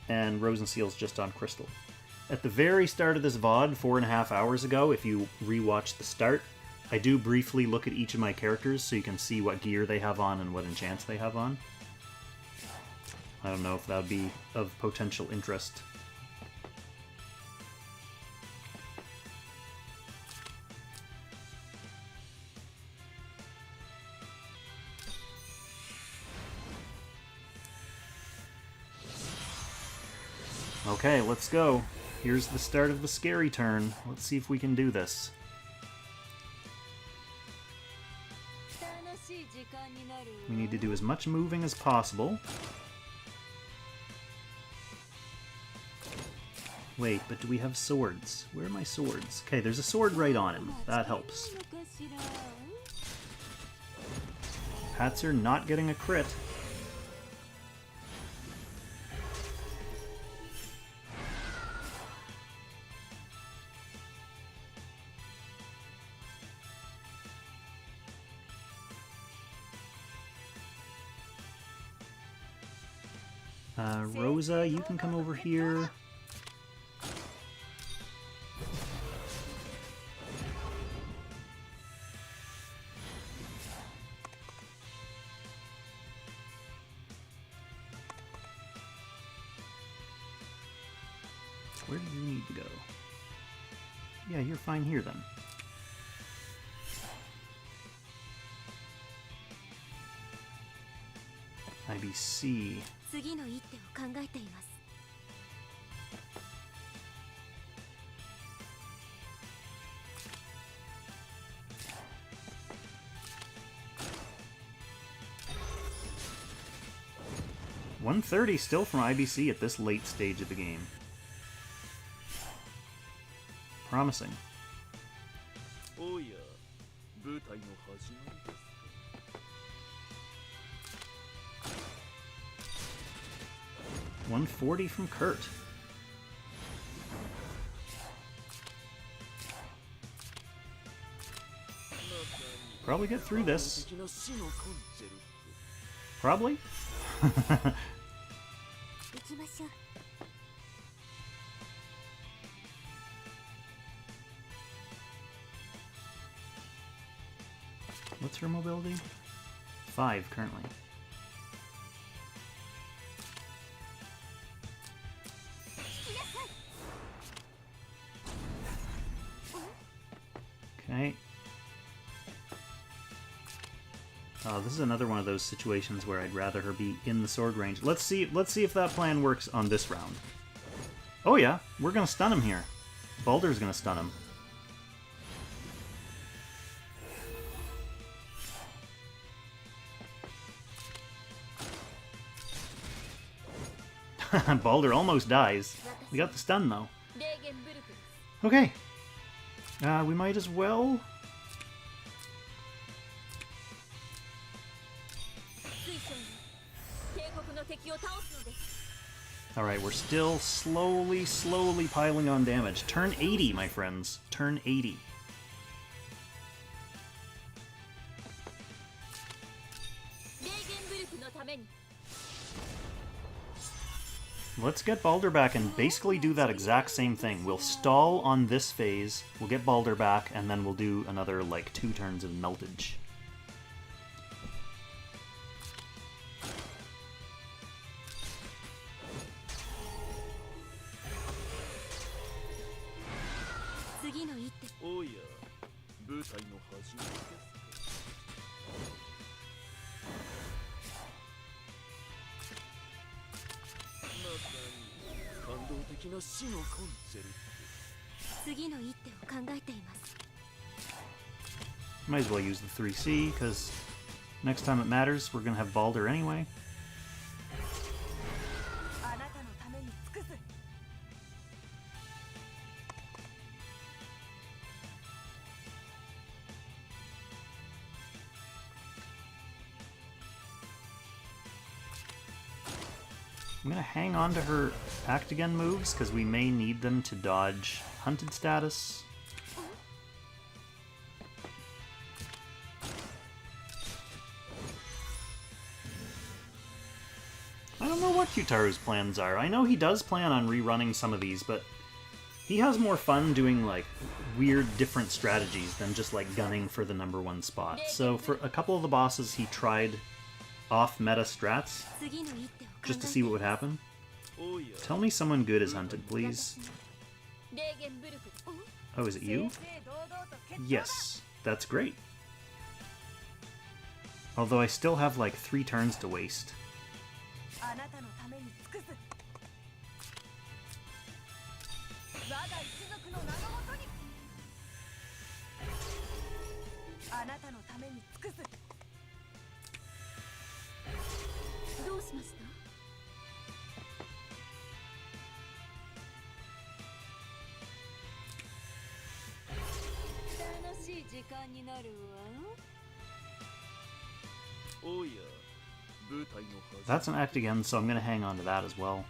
and Rosenseal's just on Crystal. At the very start of this VOD, 4.5 hours ago, if you rewatch the start, I do briefly look at each of my characters so you can see what gear they have on and what enchants they have on. I don't know if that would be of potential interest. Okay, let's go. Here's the start of the scary turn. Let's see if we can do this. We need to do as much moving as possible. Wait, but do we have swords? Where are my swords? Okay, there's a sword right on him. That helps. Patsyr not getting a crit. Rosa, you can come over here. Where do you need to go? Yeah, you're fine here then. IBC. 次の一手を考えています。130 still from IBC at this late stage of the game. Promising. Oh yeah, 舞台の始まりです。 140 from Kurt. Probably get through this. Probably. What's her mobility? 5 currently. Okay. This is another one of those situations where I'd rather her be in the sword range. Let's see if that plan works on this round. Oh yeah, we're gonna stun him here. Baldr's gonna stun him. Baldr almost dies. We got the stun though. Okay. We might as well. Alright, we're still slowly piling on damage. Turn 80, my friends. Turn 80. Let's get Baldr back and basically do that exact same thing. We'll stall on this phase, we'll get Baldr back, and then we'll do another, like, 2 turns of meltage. Might as well use the 3C, because next time it matters, we're going to have Baldr anyway. I'm going to hang on to her Act Again moves, because we may need them to dodge Hunted status. I don't know what Q-Taru's plans are. I know he does plan on rerunning some of these, but he has more fun doing, like, weird different strategies than just, like, gunning for the #1 spot. So for a couple of the bosses, he tried off-meta strats, just to see what would happen. Tell me someone good is hunted, please. Oh, is it you? Yes, that's great. Although I still have like 3 turns to waste. That's an Act Again, so I'm going to hang on to that as well.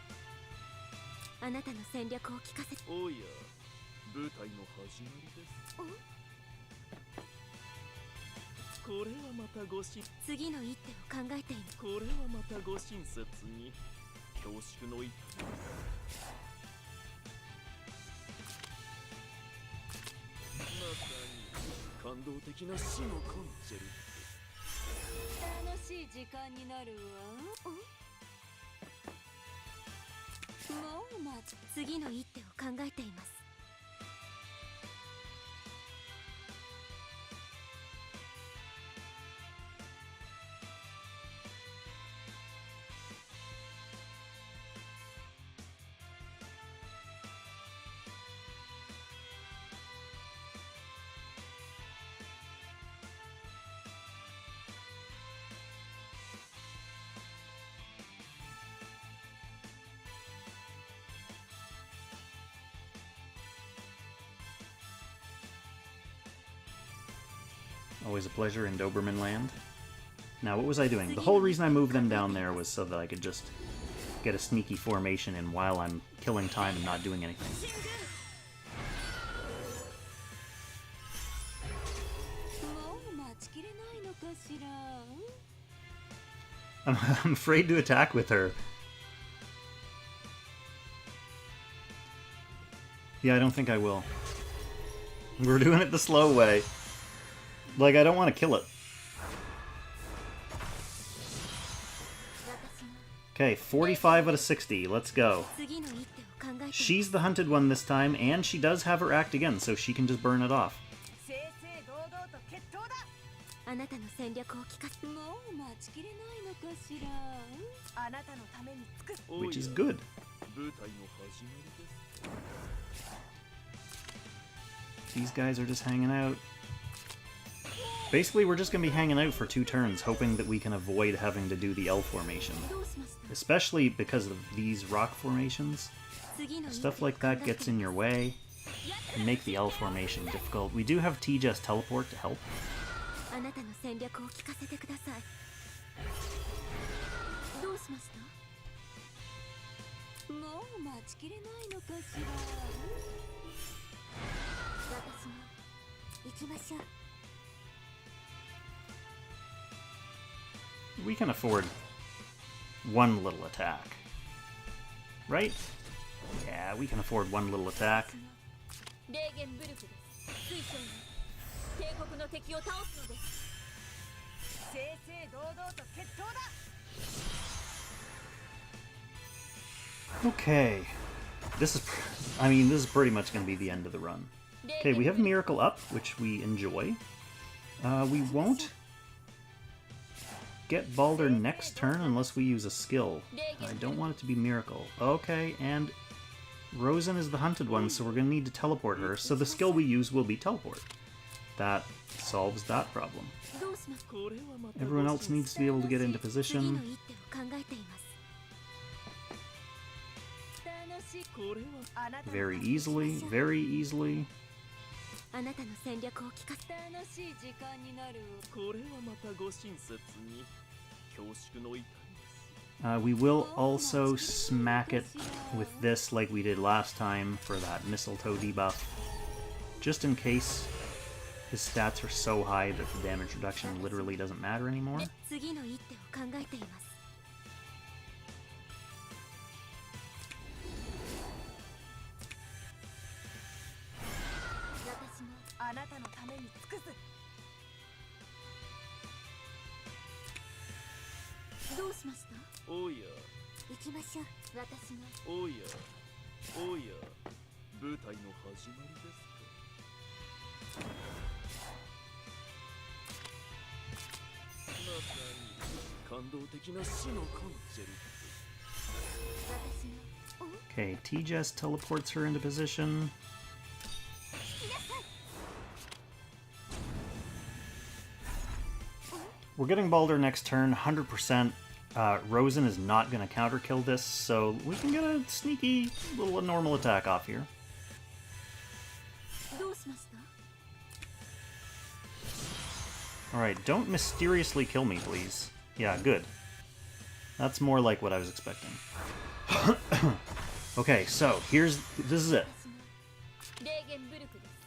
Always a pleasure in Doberman land. Now, what was I doing? The whole reason I moved them down there was so that I could just get a sneaky formation in while I'm killing time and not doing anything. I'm afraid to attack with her. Yeah, I don't think I will. We're doing it the slow way. Like, I don't want to kill it. Okay, 45 out of 60. Let's go. She's the hunted one this time, and she does have her Act Again, so she can just burn it off. あなたの戦略を聞かせ。もう待ちきれないのかしら。あなたのために尽くす。 which is good. 舞台の始まりです。 These guys are just hanging out. Basically, we're just going to be hanging out for 2 turns, hoping that we can avoid having to do the L formation. どうしました。 Especially because of these rock formations. 次の Stuff like that gets in your way and make the L formation difficult. We do have T-Just teleport to help. あなたの戦略を聞かせてください。どうしました。もう待ちきれないのかしら。私も行きましょう。 We can afford 1 little attack. Right? Yeah, we can afford 1 little attack. レーゲンブルクです。水晶に帝国の敵を倒すのです。正々堂々と決闘だ。 Okay. This is pretty much going to be the end of the run. Okay, we have Miracle up, which we enjoy. We won't get Baldr next turn unless we use a skill. I don't want it to be Miracle. Okay, and Rosen is the hunted one, so we're going to need to teleport her, so the skill we use will be teleport. That solves that problem. Everyone else needs to be able to get into position. Very easily, very easily. これはまたご親切に恐縮の至りです。 We will also smack it with this like we did last time for that mistletoe debuff. Just in case his stats are so high that the damage reduction literally doesn't matter anymore. 次の一手を考えています。 あなたのために尽くす。どうしました。おや。行きましょう。私も。おや。おや。舞台の始まりですか。まさに感動的な死のコンチェルト。 Okay, T-Just teleports her into position. We're getting Baldr next turn, 100%. Rosen is not going to counter kill this, so we can get a sneaky little normal attack off here. Alright, don't mysteriously kill me, please. Yeah, good. That's more like what I was expecting. Okay, so this is it.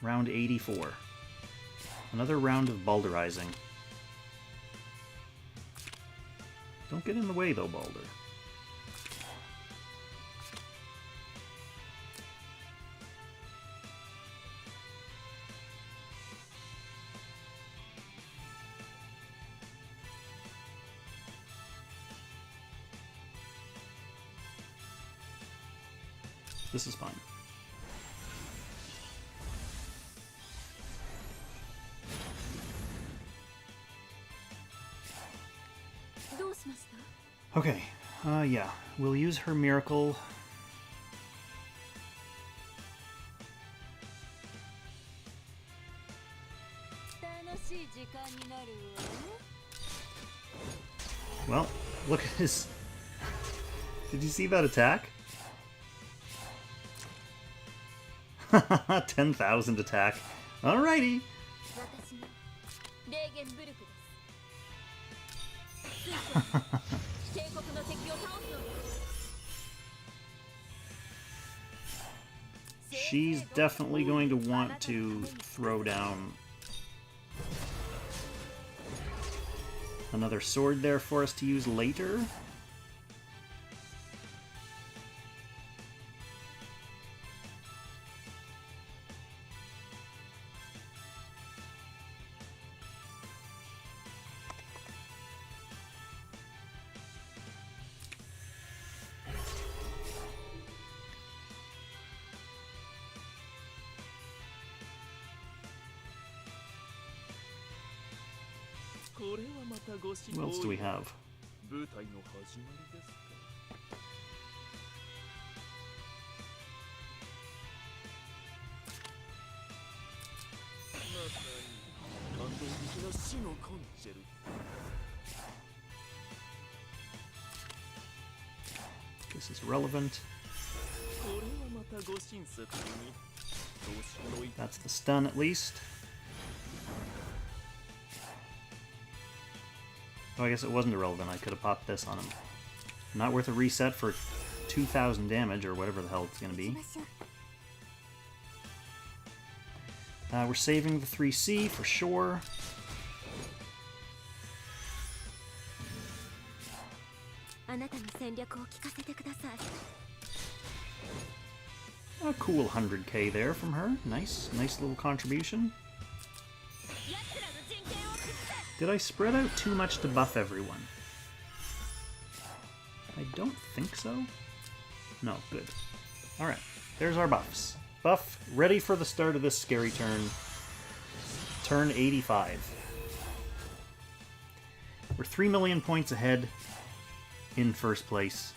Round 84. Another round of Baldrizing. Don't get in the way, though, Baldr. This is fine. Okay, yeah, we'll use her miracle. Well, look at his... Did you see that attack? 10,000 attack. Alrighty. She's definitely going to want to throw down another sword there for us to use later. Who else do we have? 舞台の始まりですか。まさに感動的な死のコンチェルト。 This is relevant. これはまたご親切に恐縮の That's the stun at least. Oh, I guess it wasn't irrelevant. I could have popped this on him. Not worth a reset for 2,000 damage or whatever the hell it's going to be. We're saving the 3C for sure. A cool 100k there from her. Nice little contribution. Did I spread out too much to buff everyone? I don't think so. No, good. Alright, there's our buffs. Buff, ready for the start of this scary turn. Turn 85. We're 3 million points ahead in first place.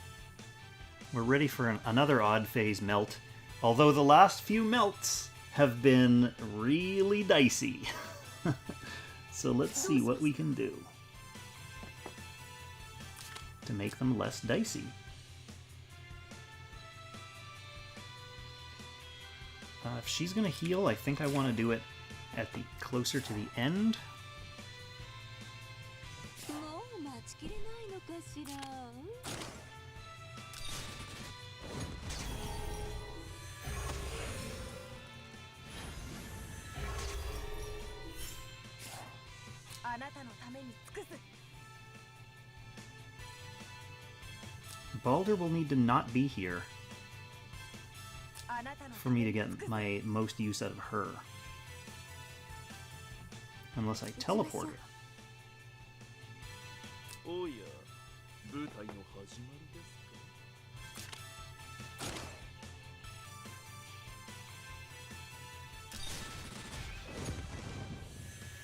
We're ready for another odd phase melt, although the last few melts have been really dicey. So let's see what we can do to make them less dicey. If she's gonna heal, I think I want to do it at the closer to the end. Baldr will need to not be here for me to get my most use out of her. Unless I teleport her. Oh yeah, 舞台の始まりですか。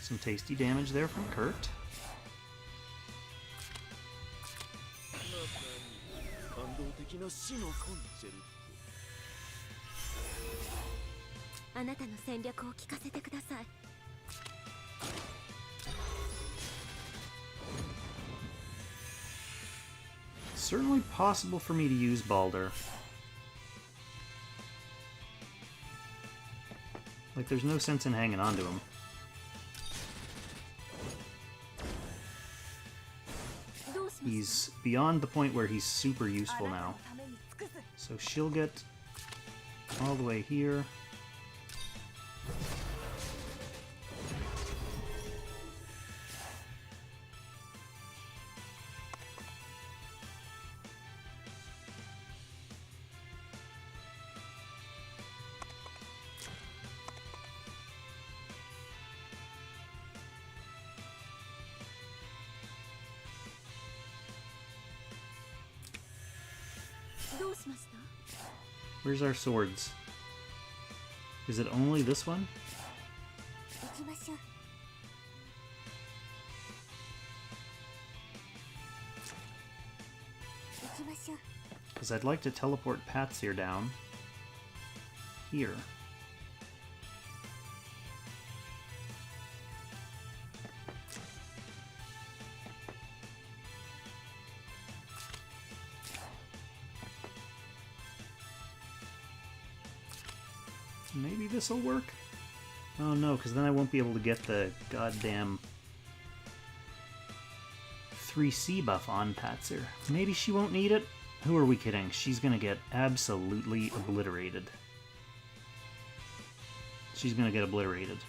Some tasty damage there from Kurt. まさに感動的な死のコンチェルト。 あなたの戦略を聞かせてください。 Certainly possible for me to use Baldr. Like, there's no sense in hanging on to him. He's beyond the point where he's super useful now. So she'll get all the way here. Where's our swords? Is it only this one? Because I'd like to teleport Patsyr down here. Maybe this'll work? Oh no, because then I won't be able to get the goddamn 3C buff on Patsyr. Maybe she won't need it? Who are we kidding? She's gonna get absolutely obliterated. She's gonna get obliterated.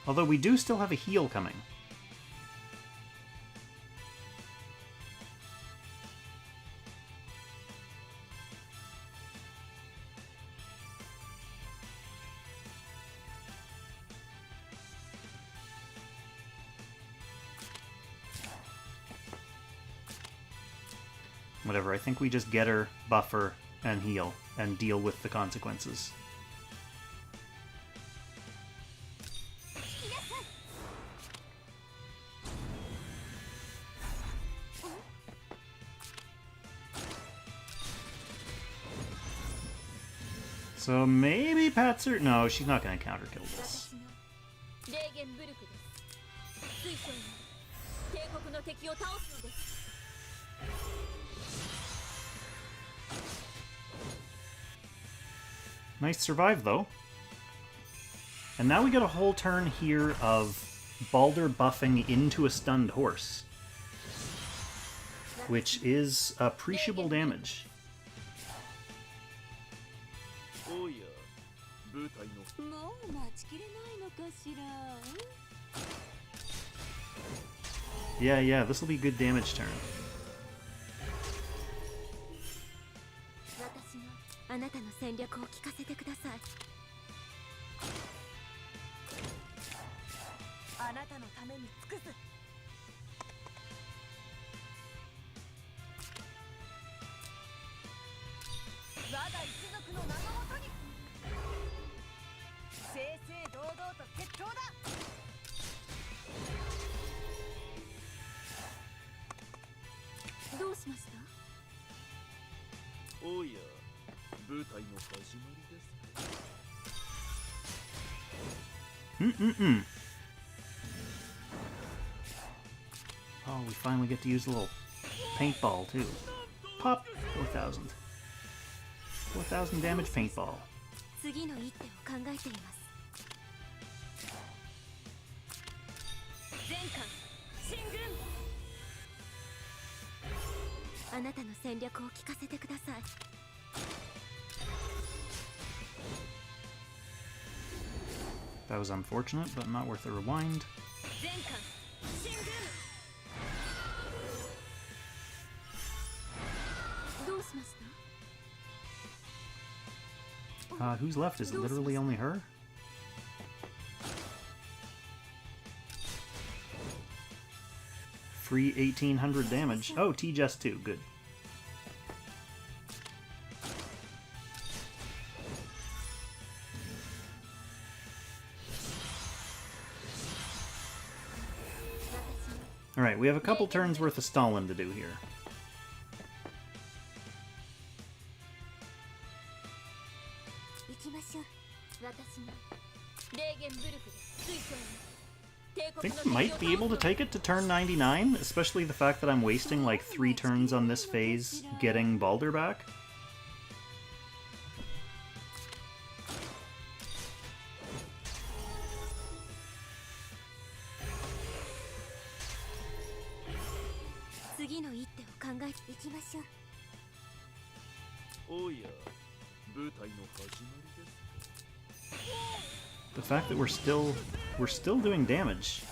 Although we do still have a heal coming. Whatever, I think we just get her, buff her, and heal, and deal with the consequences. So maybe Patsyr... No, she's not going to counter kill this. Nice survive, though. And now we get a whole turn here of Baldr buffing into a stunned horse, which is appreciable damage. Yeah, this will be a good damage turn. Oh, we finally get to use a little paintball, too. Pop! 4,000. 4,000 damage paintball. That was unfortunate, but not worth a rewind. Who's left? Is it literally only her? Free 1,800 damage. Oh, T-Just too. Good. Alright, we have a couple turns worth of Stalldr to do here. I think I might be able to take it to turn 99, especially the fact that I'm wasting like 3 turns on this phase getting Baldr back. The fact that we're still doing damage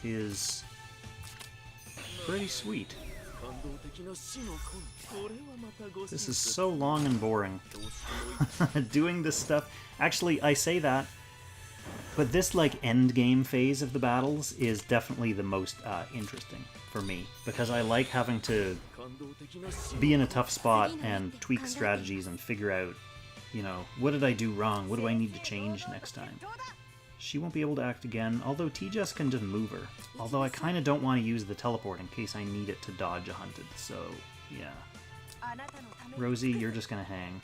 is pretty sweet. This is so long and boring. Doing this stuff. Actually, I say that, but this like end game phase of the battles is definitely the most interesting for me, because I like having to be in a tough spot and tweak strategies and figure out, you know, what did I do wrong? What do I need to change next time? She won't be able to act again, although T-Just can just move her. Although I kind of don't want to use the teleport in case I need it to dodge a hunted, so yeah. Rosie, you're just gonna hang.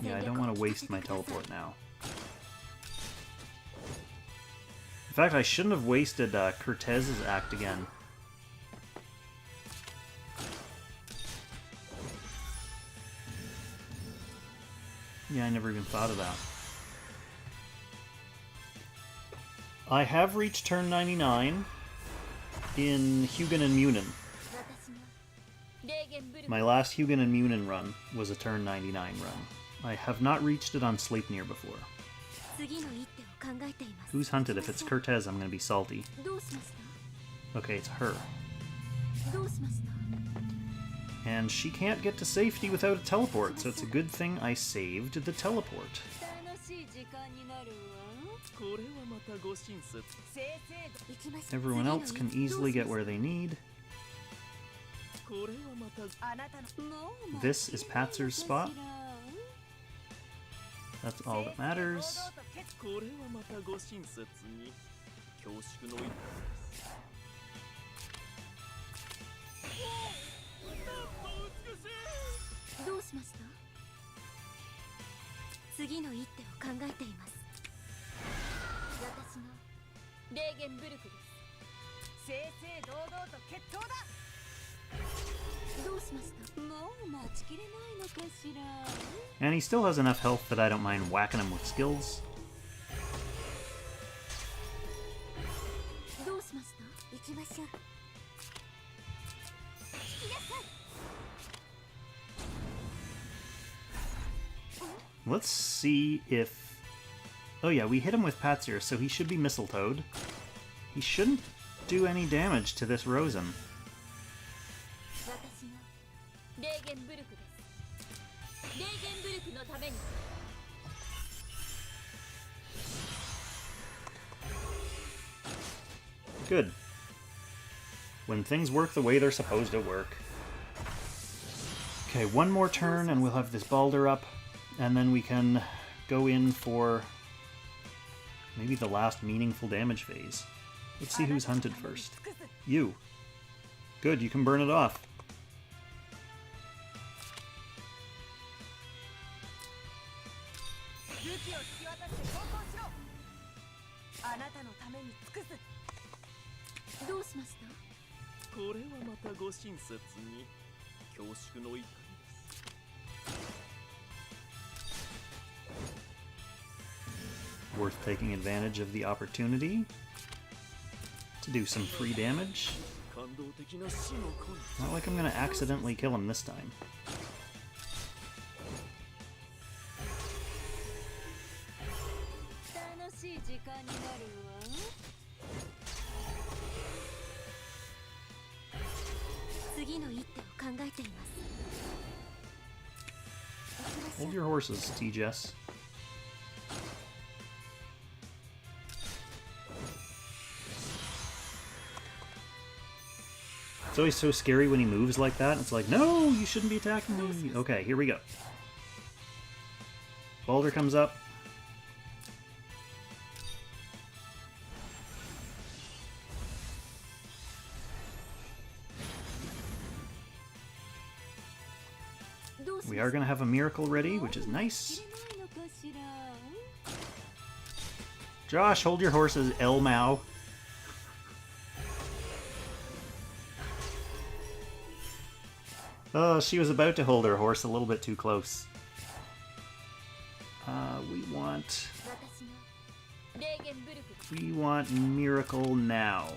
Yeah, I don't want to waste my teleport now. In fact, I shouldn't have wasted Kertesz's act again. Yeah, I never even thought of that. I have reached turn 99 in Hugin and Munin. My last Hugin and Munin run was a turn 99 run. I have not reached it on Sleipnir before. Who's hunted? If it's Kertesz, I'm going to be salty. Okay, it's her. And she can't get to safety without a teleport, so it's a good thing I saved the teleport. Everyone else can easily get where they need. This is Patsyr's spot. That's all that matters. And he still has enough health that I don't mind whacking him with skills. Let's see if... Oh yeah, we hit him with Patsyr, so he should be mistletoed. He shouldn't do any damage to this Rosen. Good. When things work the way they're supposed to work. Okay, one more turn and we'll have this Baldr up, and then we can go in for maybe the last meaningful damage phase. Let's see who's hunted first. You. Good, you can burn it off. Worth taking advantage of the opportunity to do some free damage. Not like I'm going to accidentally kill him this time. Hold your horses, T-Jess. It's always so scary when he moves like that. It's like, no, you shouldn't be attacking me. Okay, here we go. Baldr comes up. We are going to have a miracle ready, which is nice. Josh, hold your horses, Elmau. Oh, she was about to hold her horse a little bit too close. We want miracle now.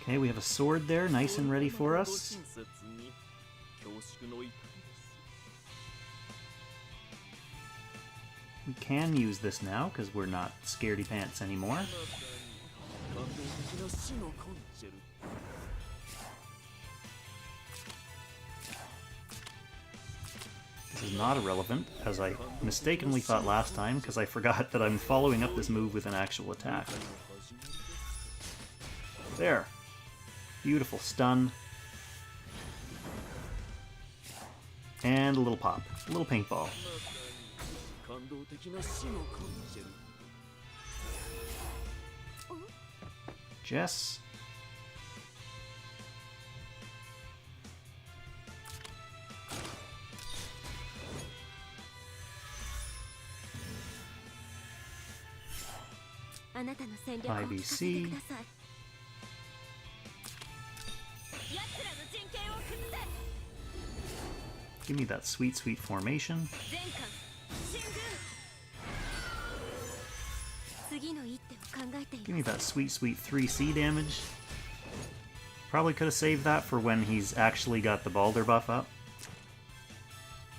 Okay, we have a sword there, nice and ready for us. We can use this now, because we're not scaredy pants anymore. This is not irrelevant, as I mistakenly thought last time, because I forgot that I'm following up this move with an actual attack. There. Beautiful stun. And a little pop. A little paintball. Jess. IBC. Give me that sweet, sweet formation. Give me that sweet, sweet 3C damage. Probably could have saved that for when he's actually got the Baldr buff up.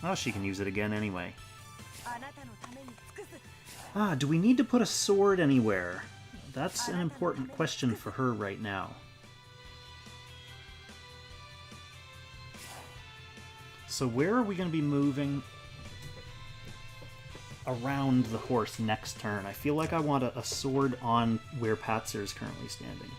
Oh, she can use it again anyway. Ah, do we need to put a sword anywhere? That's an important question for her right now. So where are we going to be moving? around the horse next turn. I feel like I want a sword on where Patsyr is currently standing.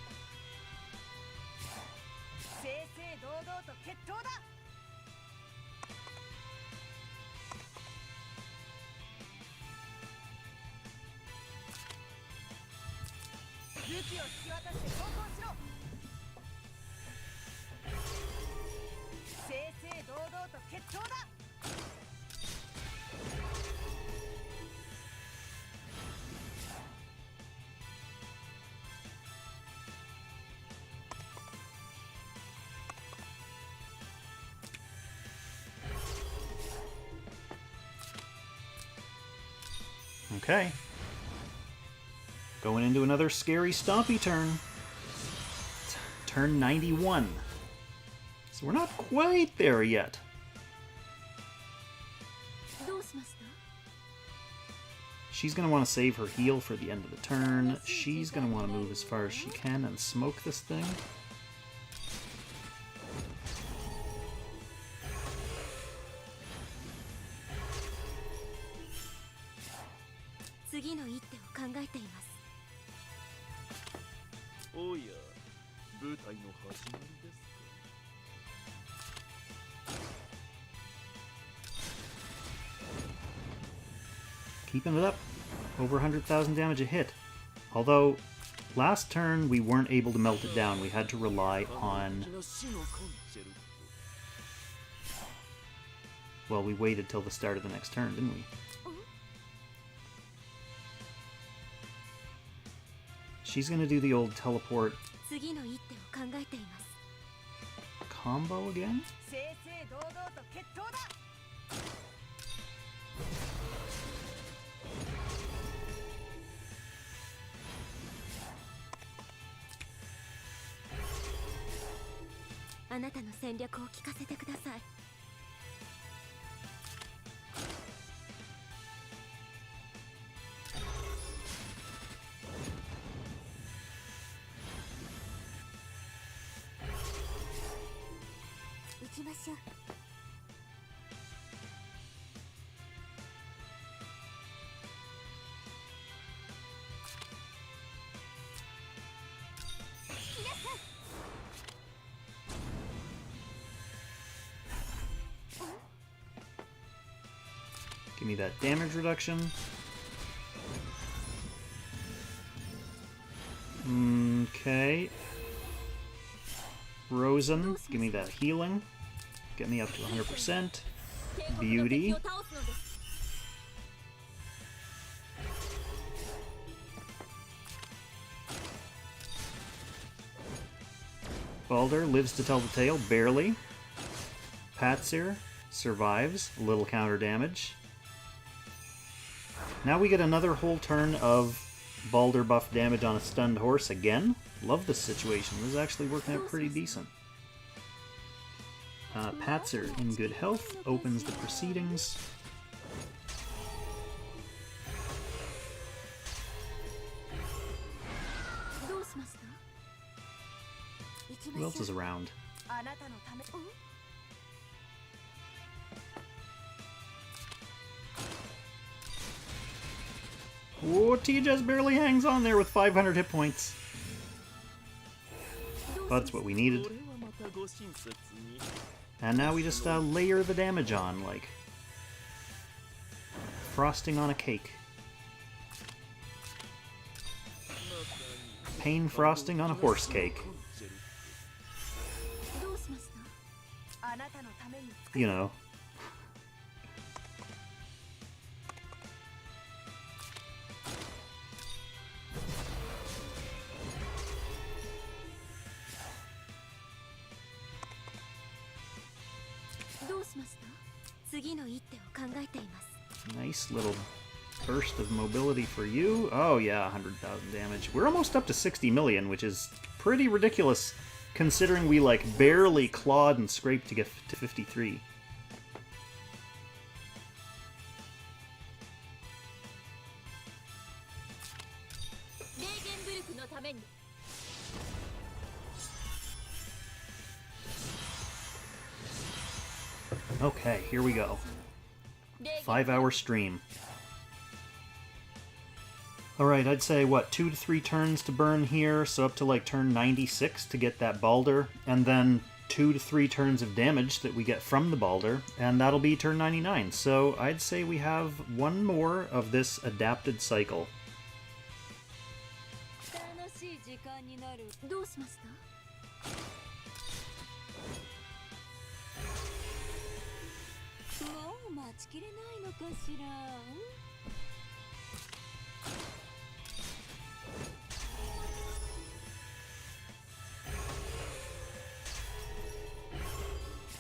Okay. Going into another scary stompy turn. Turn 91. So we're not quite there yet. She's going to want to save her heal for the end of the turn. She's going to want to move as far as she can and smoke this thing. Keeping it up. Over 100,000 damage a hit. Although, last turn we weren't able to melt it down. We had to rely on... Well, we waited till the start of the next turn, didn't we? She's gonna do the old teleport combo again? Give me that damage reduction. Okay. Rosen, give me that healing. Get me up to 100%. Beauty. Baldr lives to tell the tale, barely. Patsyr survives, a little counter damage. Now we get another whole turn of Baldr buff damage on a stunned horse again. Love this situation. This is actually working out pretty decent. Patsyr, in good health, opens the proceedings. Who else is around? Whoa, T just barely hangs on there with 500 hit points. That's what we needed. And now we just layer the damage on, like frosting on a cake. Pain frosting on a horse cake. You know. Nice little burst of mobility for you. Oh yeah, 100,000 damage. We're almost up to 60 million, which is pretty ridiculous considering we like barely clawed and scraped to get to 53. Okay, here we go. 5-hour stream. Alright, I'd say, what, 2 to 3 turns to burn here, so up to like turn 96 to get that Baldr, and then 2 to 3 turns of damage that we get from the Baldr, and that'll be turn 99. So I'd say we have one more of this adapted cycle. 楽しい時間になる。どうしました？もう待ちきれないのかしら。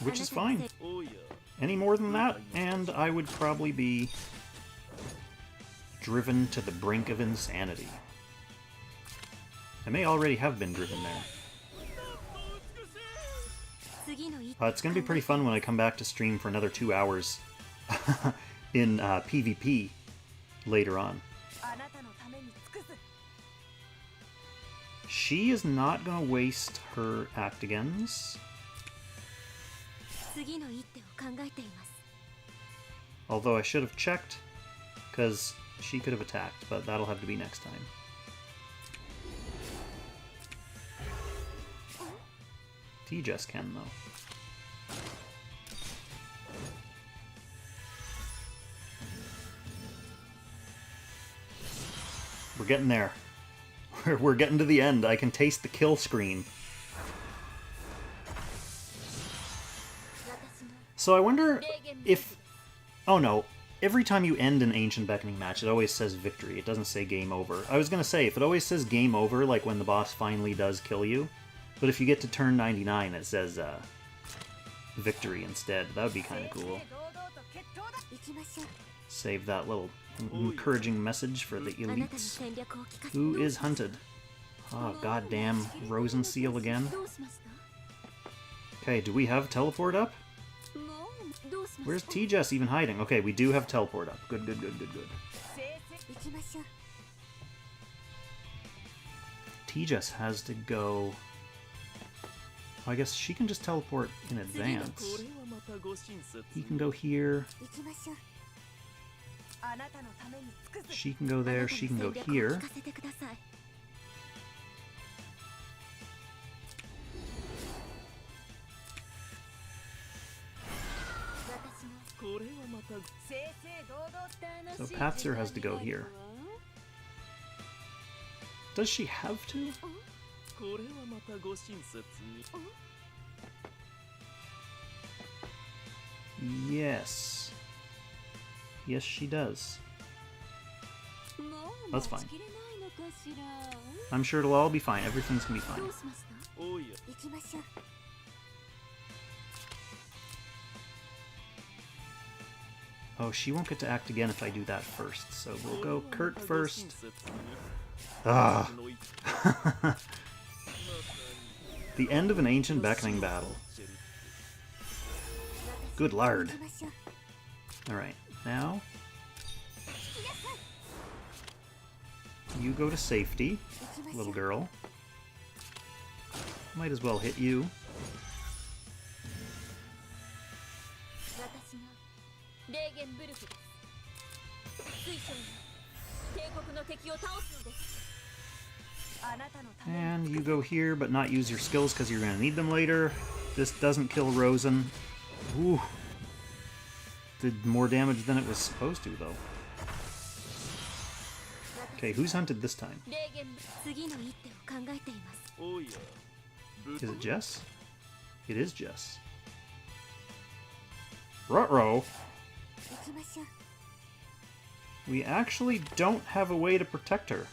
Which is fine. Oh yeah. Any more than that, and I would probably be driven to the brink of insanity. I may already have been driven there. It's going to be pretty fun when I come back to stream for another 2 hours in PvP later on. She is not going to waste her Actagens. Although I should have checked, because she could have attacked, but that'll have to be next time. T-Jess can, though. We're getting there. We're getting to the end. I can taste the kill screen. So I wonder if... Oh no, every time you end an Ancient Beckoning match, it always says victory. It doesn't say game over. I was gonna say, if it always says game over, like when the boss finally does kill you, but if you get to turn 99, it says victory instead. That would be kind of cool. Save that little encouraging message for the elites. Who is hunted? Oh, goddamn Rosen Seal again. Okay, do we have teleport up? Where's T-Jess even hiding? Okay, we do have teleport up. Good, good, good, good, good. T-Jess has to go... I guess she can just teleport in advance. He can go here. She can go there. She can go here. So Patsyr has to go here. Does she have to? Yes. Yes, she does. That's fine. I'm sure it'll all be fine. Everything's gonna be fine. Oh yeah. Oh, she won't get to act again if I do that first, so we'll go Kurt first. Ah. The end of an Ancient Beckoning battle. Good lord. Alright, now... you go to safety, little girl. Might as well hit you. And you go here, but not use your skills because you're going to need them later. This doesn't kill Rosen. Ooh. Did more damage than it was supposed to, though. Okay, who's hunted this time? Is it Jess? It is Jess. Ruh-roh. We actually don't have a way to protect her.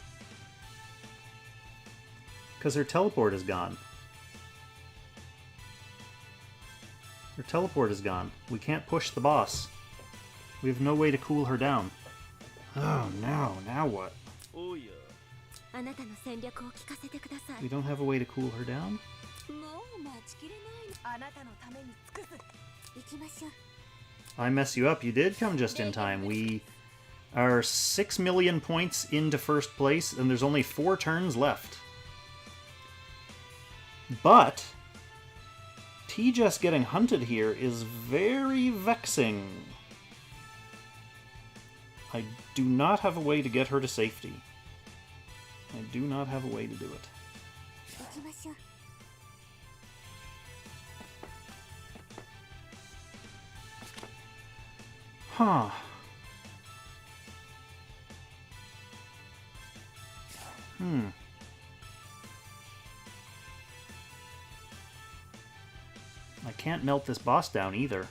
Because her teleport is gone. Her teleport is gone. We can't push the boss. We have no way to cool her down. Oh no, now what? Oh yeah. We don't have a way to cool her down? I mess you up. You did come just in time. We are 6 million points into first place, and there's only 4 turns left. But T-Jess getting hunted here is very vexing. I do not have a way to get her to safety. I do not have a way to do it. 行きましょう。 Huh. I can't melt this boss down either.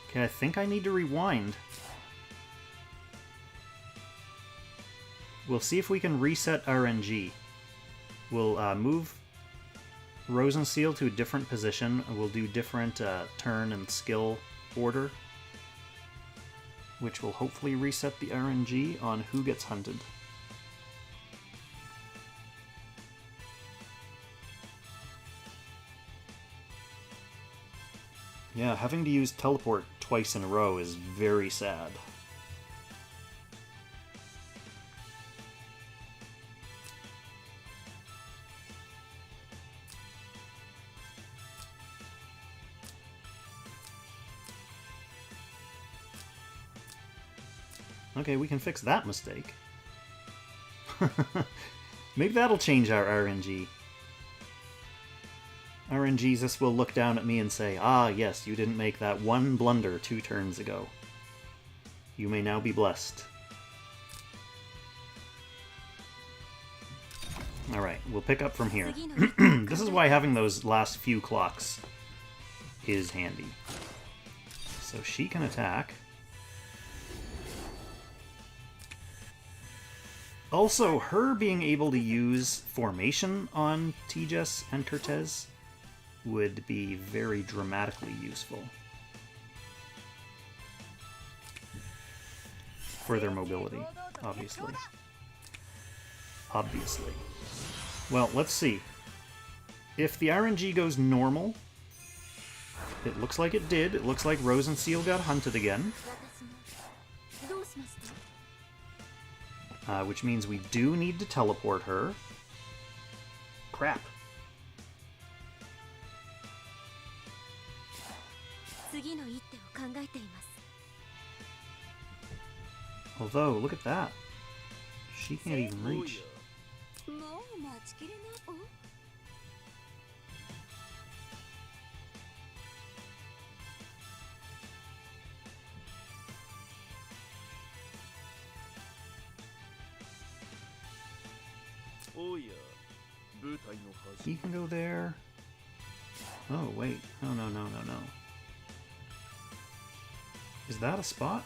Okay, I think I need to rewind. We'll see if we can reset RNG. We'll move Rosenseal to a different position. We'll do different turn and skill order, which will hopefully reset the RNG on who gets hunted. Yeah, having to use teleport twice in a row is very sad. Okay, we can fix that mistake. Maybe that'll change our RNG. RNGesus will look down at me and say, "Ah, yes, you didn't make that one blunder 2 turns ago. You may now be blessed." Alright, we'll pick up from here. This is why having those last few clocks is handy. So she can attack. Also, her being able to use formation on Tejas and Kertesz would be very dramatically useful for their mobility, obviously. Well, let's see. If the RNG goes normal, it looks like it did. It looks like Rosenseal got hunted again. Which means we do need to teleport her. Crap. Although, look at that. She can't even reach. He can go there. Oh, wait. No. Is that a spot?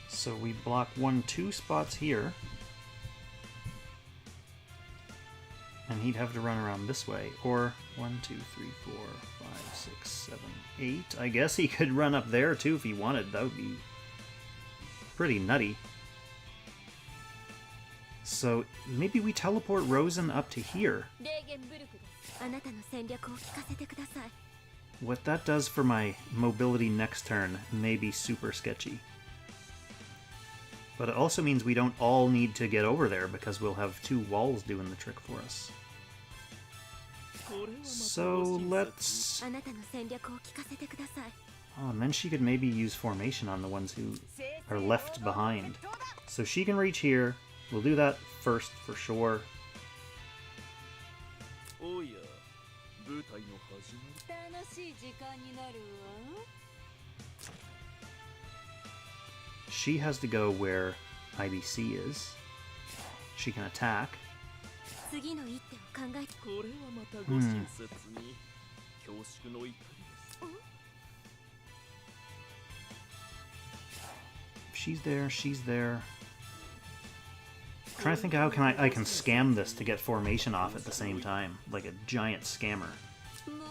So we block 1-2 spots here. And he'd have to run around this way. Or 1, 2, 3, 4, 5, 6, 7, 8. I guess he could run up there too if he wanted. That would be pretty nutty. So maybe we teleport Rosen up to here. What that does for my mobility next turn may be super sketchy. But it also means we don't all need to get over there because we'll have 2 walls doing the trick for us. So let's... Oh, and then she could maybe use formation on the ones who are left behind. So she can reach here. We'll do that first for sure. She has to go where IBC is. She can attack. She's there, she's there. I'm trying to think how I can scam this to get formation off at the same time, like a giant scammer.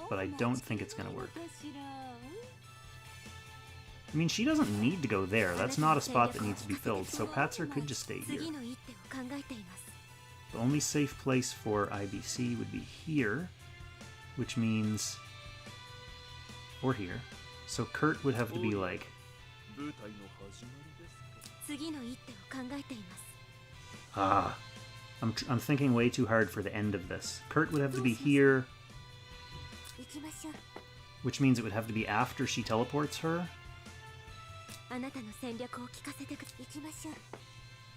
But I don't think it's gonna work. I mean, she doesn't need to go there. That's not a spot that needs to be filled, so Patsyr could just stay here. The only safe place for IBC would be here, which means... or here. So Kurt would have to be like... Ah. I'm thinking way too hard for the end of this. Kurt would have to be here, which means it would have to be after she teleports her.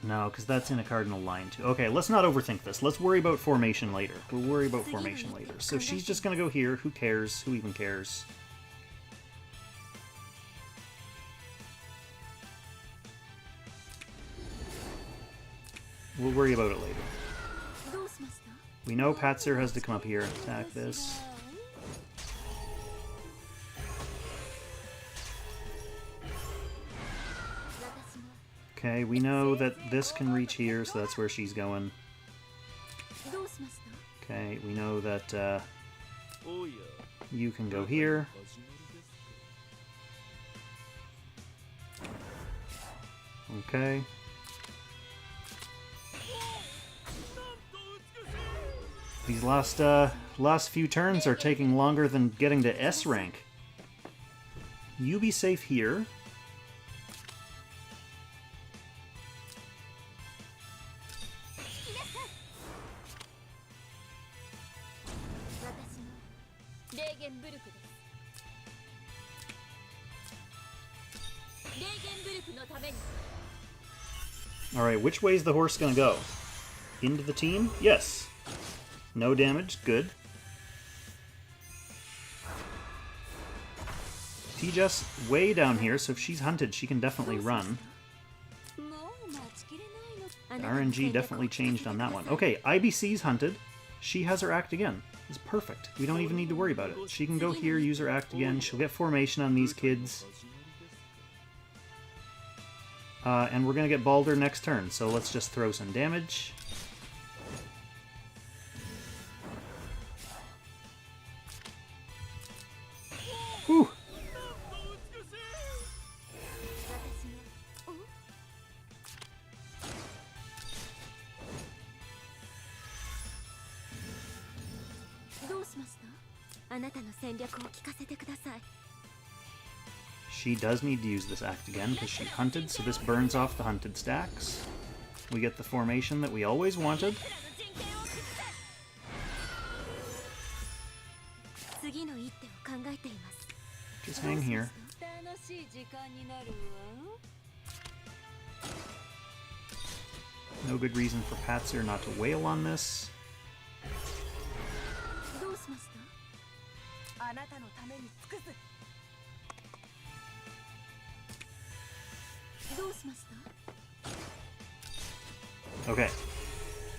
No, because that's in a cardinal line too. Okay, let's not overthink this. Let's worry about formation later. We'll worry about formation later. So she's just gonna go here. Who cares? Who even cares? We'll worry about it later. We know Patsyr has to come up here and attack this. Okay, we know that this can reach here, so that's where she's going. Okay, we know that you can go here. Okay. These last few turns are taking longer than getting to S rank. You be safe here. Alright, which way is the horse gonna go? Into the team? Yes. No damage, good. T-Jess way down here, so if she's hunted, she can definitely run. RNG definitely changed on that one. Okay, IBC's hunted. She has her act again. It's perfect. We don't even need to worry about it. She can go here, use her act again. She'll get formation on these kids. And we're going to get Baldr next turn, so let's just throw some damage. Whew! She does need to use this act again because she's hunted, so this burns off the hunted stacks. We get the formation that we always wanted. Just hang here. No good reason for Patsyr not to wail on this. Okay.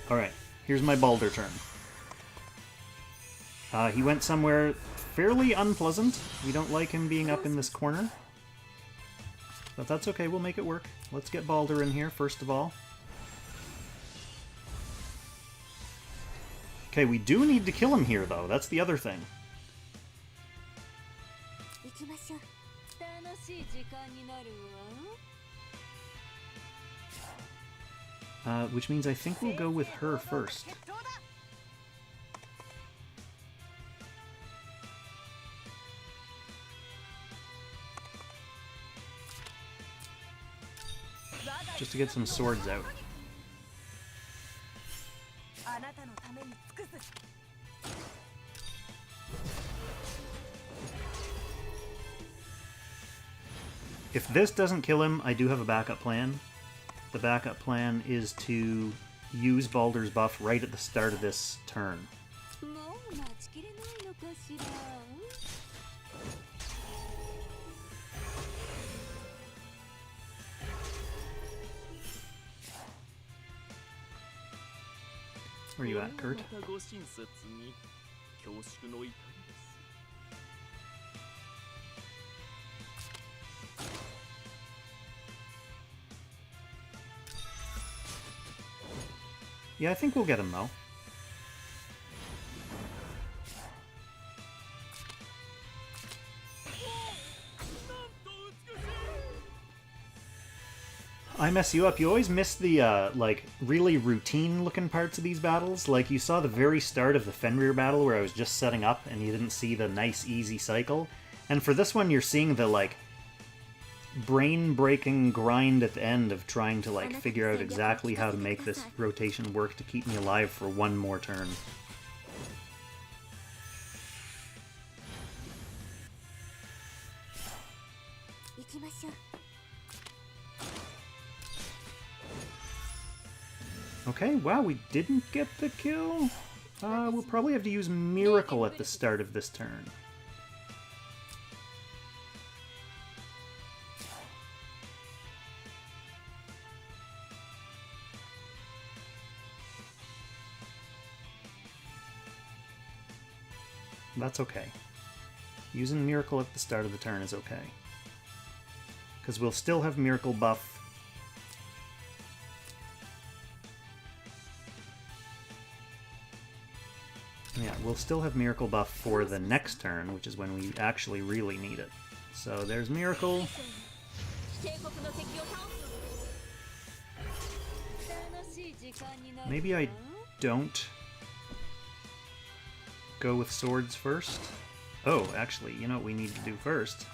Alright. Here's my Baldr turn. He went somewhere fairly unpleasant. We don't like him being up in this corner. But that's okay, we'll make it work. Let's get Baldr in here, first of all. Okay, we do need to kill him here, though. That's the other thing. Which means I think we'll go with her first. Just to get some swords out. If this doesn't kill him, I do have a backup plan. The backup plan is to use Baldr's buff right at the start of this turn. Where are you at, Kurt? Yeah, I think we'll get him, though. I mess you up. You always miss the, like, really routine-looking parts of these battles. Like, you saw the very start of the Fenrir battle where I was just setting up and you didn't see the nice, easy cycle. And for this one, you're seeing the, like, brain-breaking grind at the end of trying to like figure out exactly how to make this rotation work to keep me alive for one more turn. Okay, wow, we didn't get the kill. We'll probably have to use Miracle at the start of this turn. That's okay. Using Miracle at the start of the turn is okay. Because we'll still have Miracle buff. Yeah, we'll still have Miracle buff for the next turn, which is when we actually really need it. So there's Miracle. Maybe I don't go with swords first. Oh, actually, you know what we need to do first?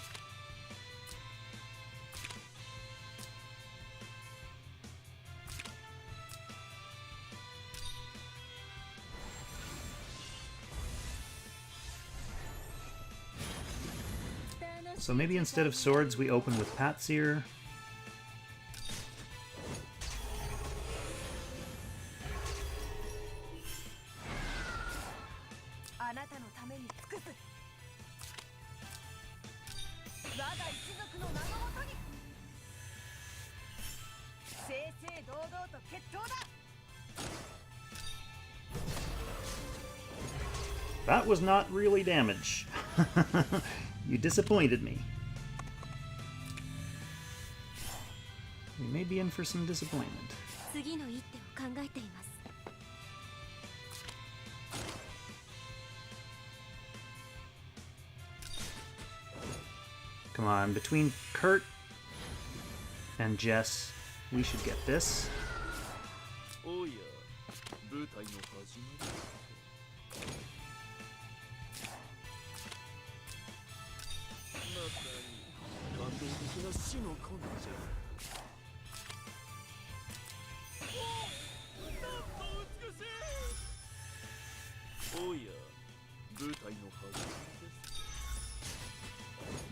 So maybe instead of swords, we open with Patsyr. That was not really damage. You disappointed me. We may be in for some disappointment. Come on, between Kurt and Jess, we should get this. Oh yeah.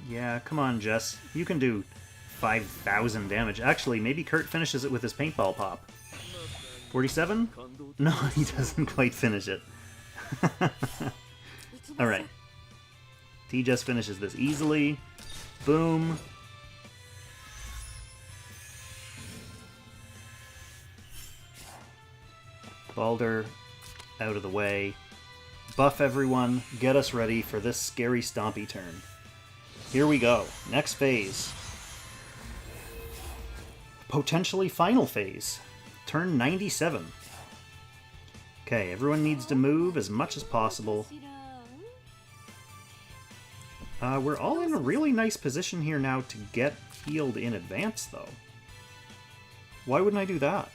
Yeah, come on, Jess. You can do 5,000 damage. Actually, maybe Kurt finishes it with his paintball pop. 47? No, he doesn't quite finish it. Alright. T-Jess finishes this easily. Boom. Baldr out of the way. Buff everyone. Get us ready for this scary stompy turn. Here we go. Next phase. Potentially final phase. Turn 97. Okay, everyone needs to move as much as possible. We're all in a really nice position here now to get healed in advance, though. Why wouldn't I do that?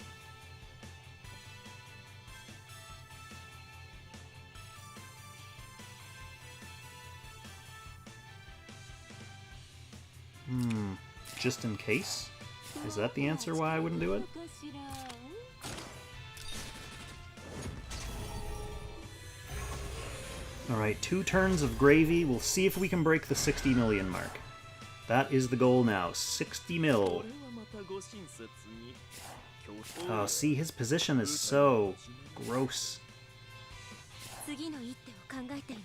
Just in case? Is that the answer why I wouldn't do it? Alright, 2 turns of gravy. We'll see if we can break the 60 million mark. That is the goal now. 60 mil. Oh, see, his position is so gross.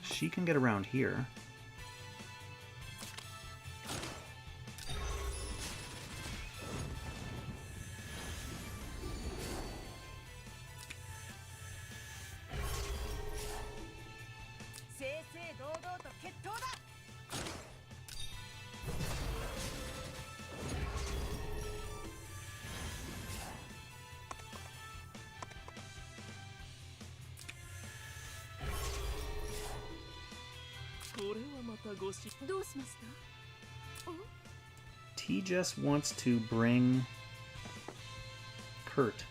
She can get around here. T-Jess wants to bring Kurt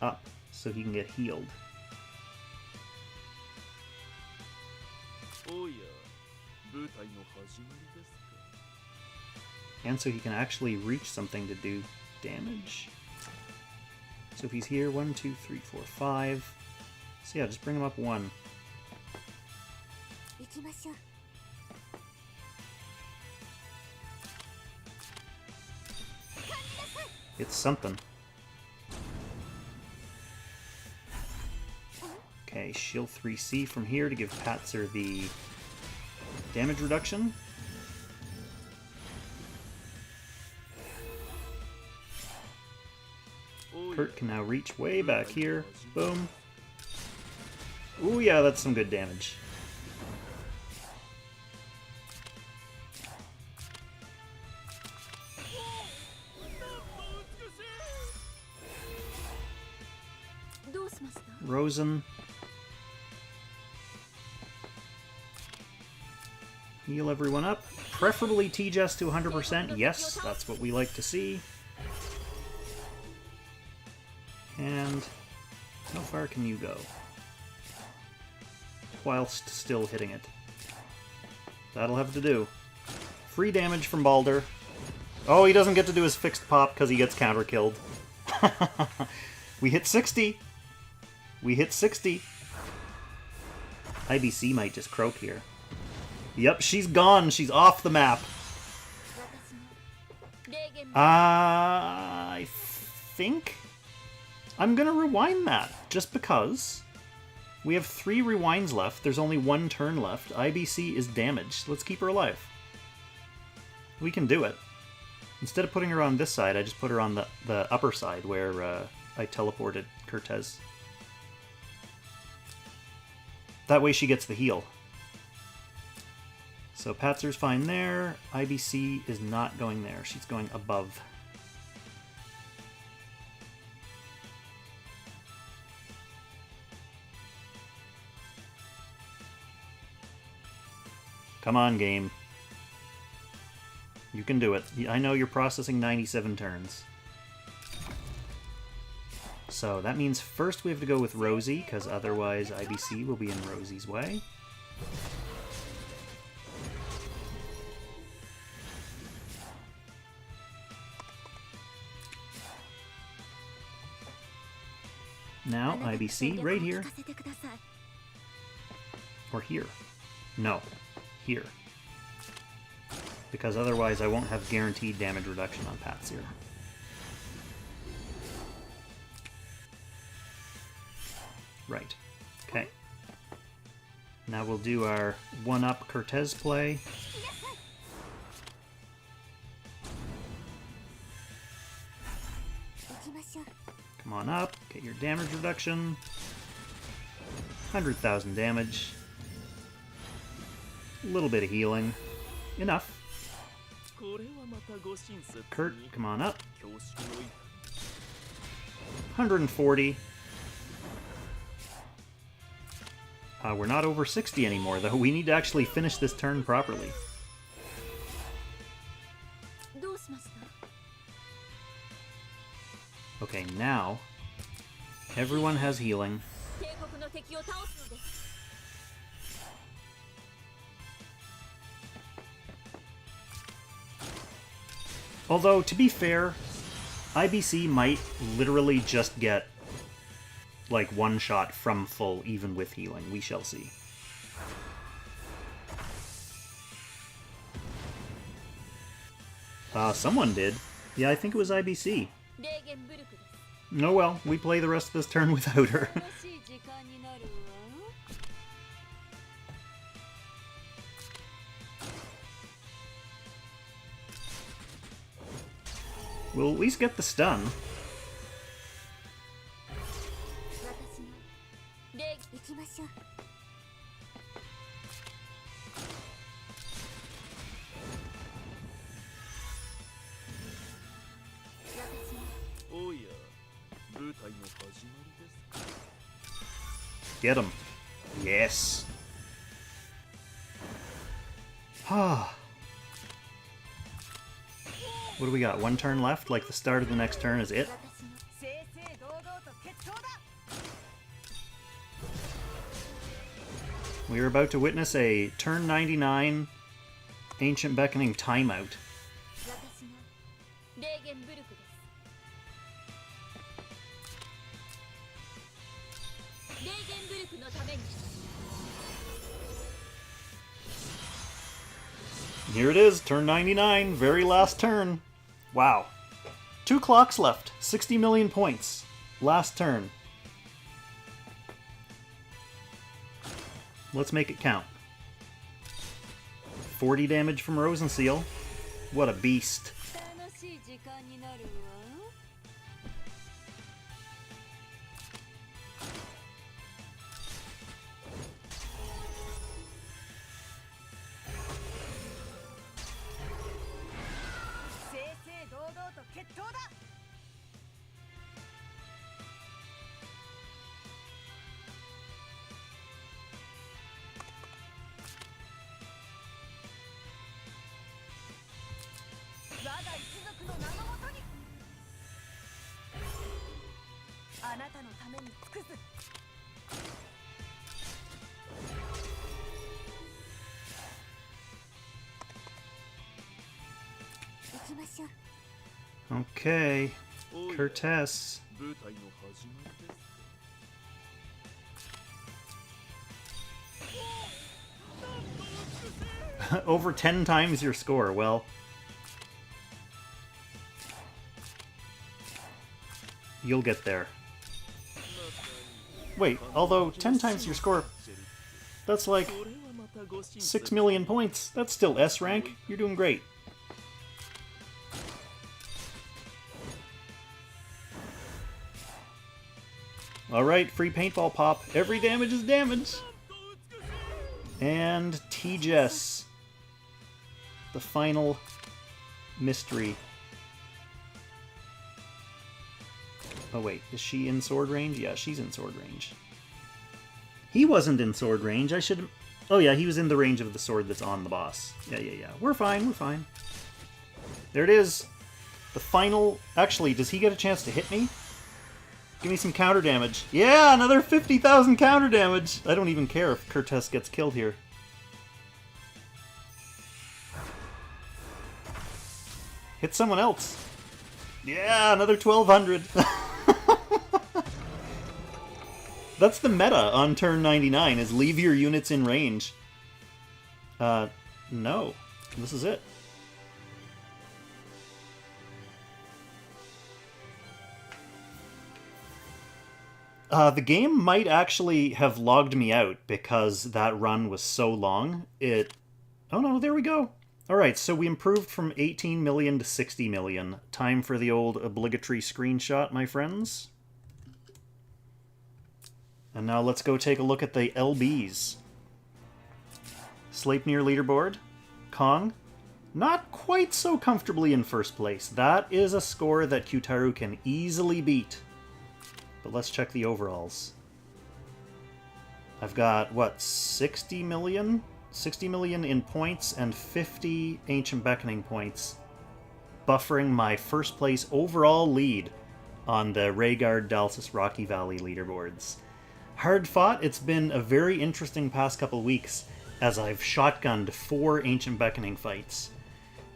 up so he can get healed. And so he can actually reach something to do damage. So if he's here, 1, 2, 3, 4, 5. So yeah, just bring him up 1. It's something. Okay, shield 3C from here to give Patsyr the damage reduction. Kurt can now reach way back here. Boom. Ooh, yeah, that's some good damage. Rosen. Heal everyone up. Preferably T-Jess to 100%. Yes, that's what we like to see. And how far can you go? Whilst still hitting it. That'll have to do. Free damage from Baldr. Oh, he doesn't get to do his fixed pop because he gets counter-killed. We hit 60! We hit 60! IBC might just croak here. Yep, she's gone! She's off the map! I think I'm gonna rewind that, just because. We have 3 rewinds left, there's only 1 turn left. IBC is damaged. Let's keep her alive. We can do it. Instead of putting her on this side, I just put her on the upper side where I teleported Kertesz. That way she gets the heal. So Patsyr's fine there. IBC is not going there. She's going above. Come on, game. You can do it. I know you're processing 97 turns. So that means first we have to go with Rosie, because otherwise IBC will be in Rosie's way. Now, IBC, right here. Or here. No, here. Because otherwise I won't have guaranteed damage reduction on Patsyr. Right. Okay. Now we'll do our 1-up Kertesz play. Come on up, get your damage reduction. 100,000 damage. A little bit of healing. Enough. Kurt, come on up. 140. We're not over 60 anymore, though. We need to actually finish this turn properly. Okay, now everyone has healing. Although, to be fair, IBC might literally just get like 1 shot from full, even with healing. We shall see. Someone did. Yeah, I think it was IBC. Oh well, we play the rest of this turn without her. We'll at least get the stun. Get him. Yes. Ah. What do we got? 1 turn left? Like the start of the next turn is it? We are about to witness a turn 99 Ancient Beckoning timeout. Here it is, turn 99, very last turn. Wow. 2 clocks left, 60 million points. Last turn. Let's make it count. 40 damage from Rosenseal. What a beast. Okay, Kertesz. 舞台の始まりです。 Over 10 times your score. Well, you'll get there. Wait, although 10 times your score, that's like 6 million points. That's still S rank. You're doing great. Alright, free paintball pop. Every damage is damage. And T-Jess. The final mystery. Oh wait, is she in sword range? Yeah, she's in sword range. He wasn't in sword range. I should... Oh yeah, he was in the range of the sword that's on the boss. Yeah. We're fine, we're fine. There it is. The final... Actually, does he get a chance to hit me? Give me some counter damage. Yeah, another 50,000 counter damage! I don't even care if Kertesz gets killed here. Hit someone else. Yeah, another 1,200. That's the meta on turn 99, is leave your units in range. No. This is it. The game might actually have logged me out because that run was so long. Oh no, there we go. Alright, so we improved from 18 million to 60 million. Time for the old obligatory screenshot, my friends. And now let's go take a look at the LBs. Sleipnir leaderboard. Kong. Not quite so comfortably in first place. That is a score that Kyutaru can easily beat. But let's check the overalls. I've got, what, 60 million? 60 million in points and 50 Ancient Beckoning points, buffering my first place overall lead on the Rhaegar Dalsis Rocky Valley leaderboards. Hard fought. It's been a very interesting past couple weeks as I've shotgunned 4 Ancient Beckoning fights.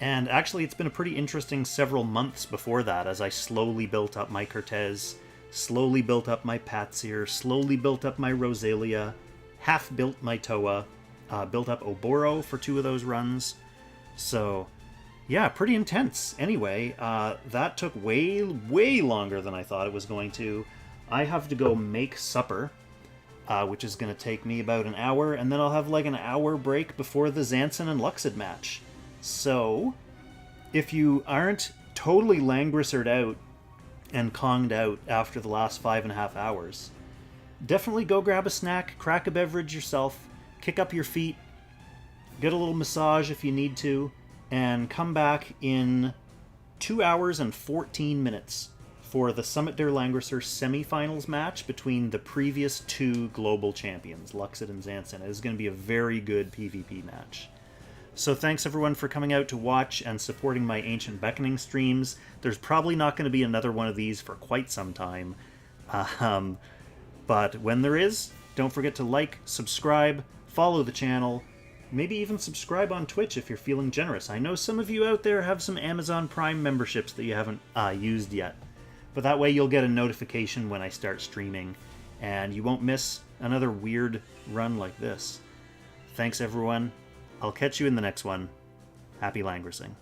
And actually it's been a pretty interesting several months before that as I slowly built up my Kertesz, slowly built up my Patsyr, slowly built up my Rosalia, half built my Toa, built up Oboro for 2 of those runs. So, yeah, pretty intense. Anyway, that took way longer than I thought it was going to. I have to go make supper, which is going to take me about an hour, and then I'll have like an hour break before the Zansen and Luxid match. So, if you aren't totally Langrissered out and Konged out after the last 5.5 hours, definitely go grab a snack, crack a beverage yourself, kick up your feet, get a little massage if you need to, and come back in 2 hours and 14 minutes for the Summit der Langrisser semifinals match between the previous 2 global champions, Luxid and Zansen. It is going to be a very good PvP match. So thanks everyone for coming out to watch and supporting my Ancient Beckoning streams. There's probably not going to be another one of these for quite some time. But when there is, don't forget to like, subscribe, follow the channel, Maybe even subscribe on Twitch if you're feeling generous. I know some of you out there have some Amazon Prime memberships that you haven't used yet. But that way you'll get a notification when I start streaming, and you won't miss another weird run like this. Thanks, everyone. I'll catch you in the next one. Happy Langrissing.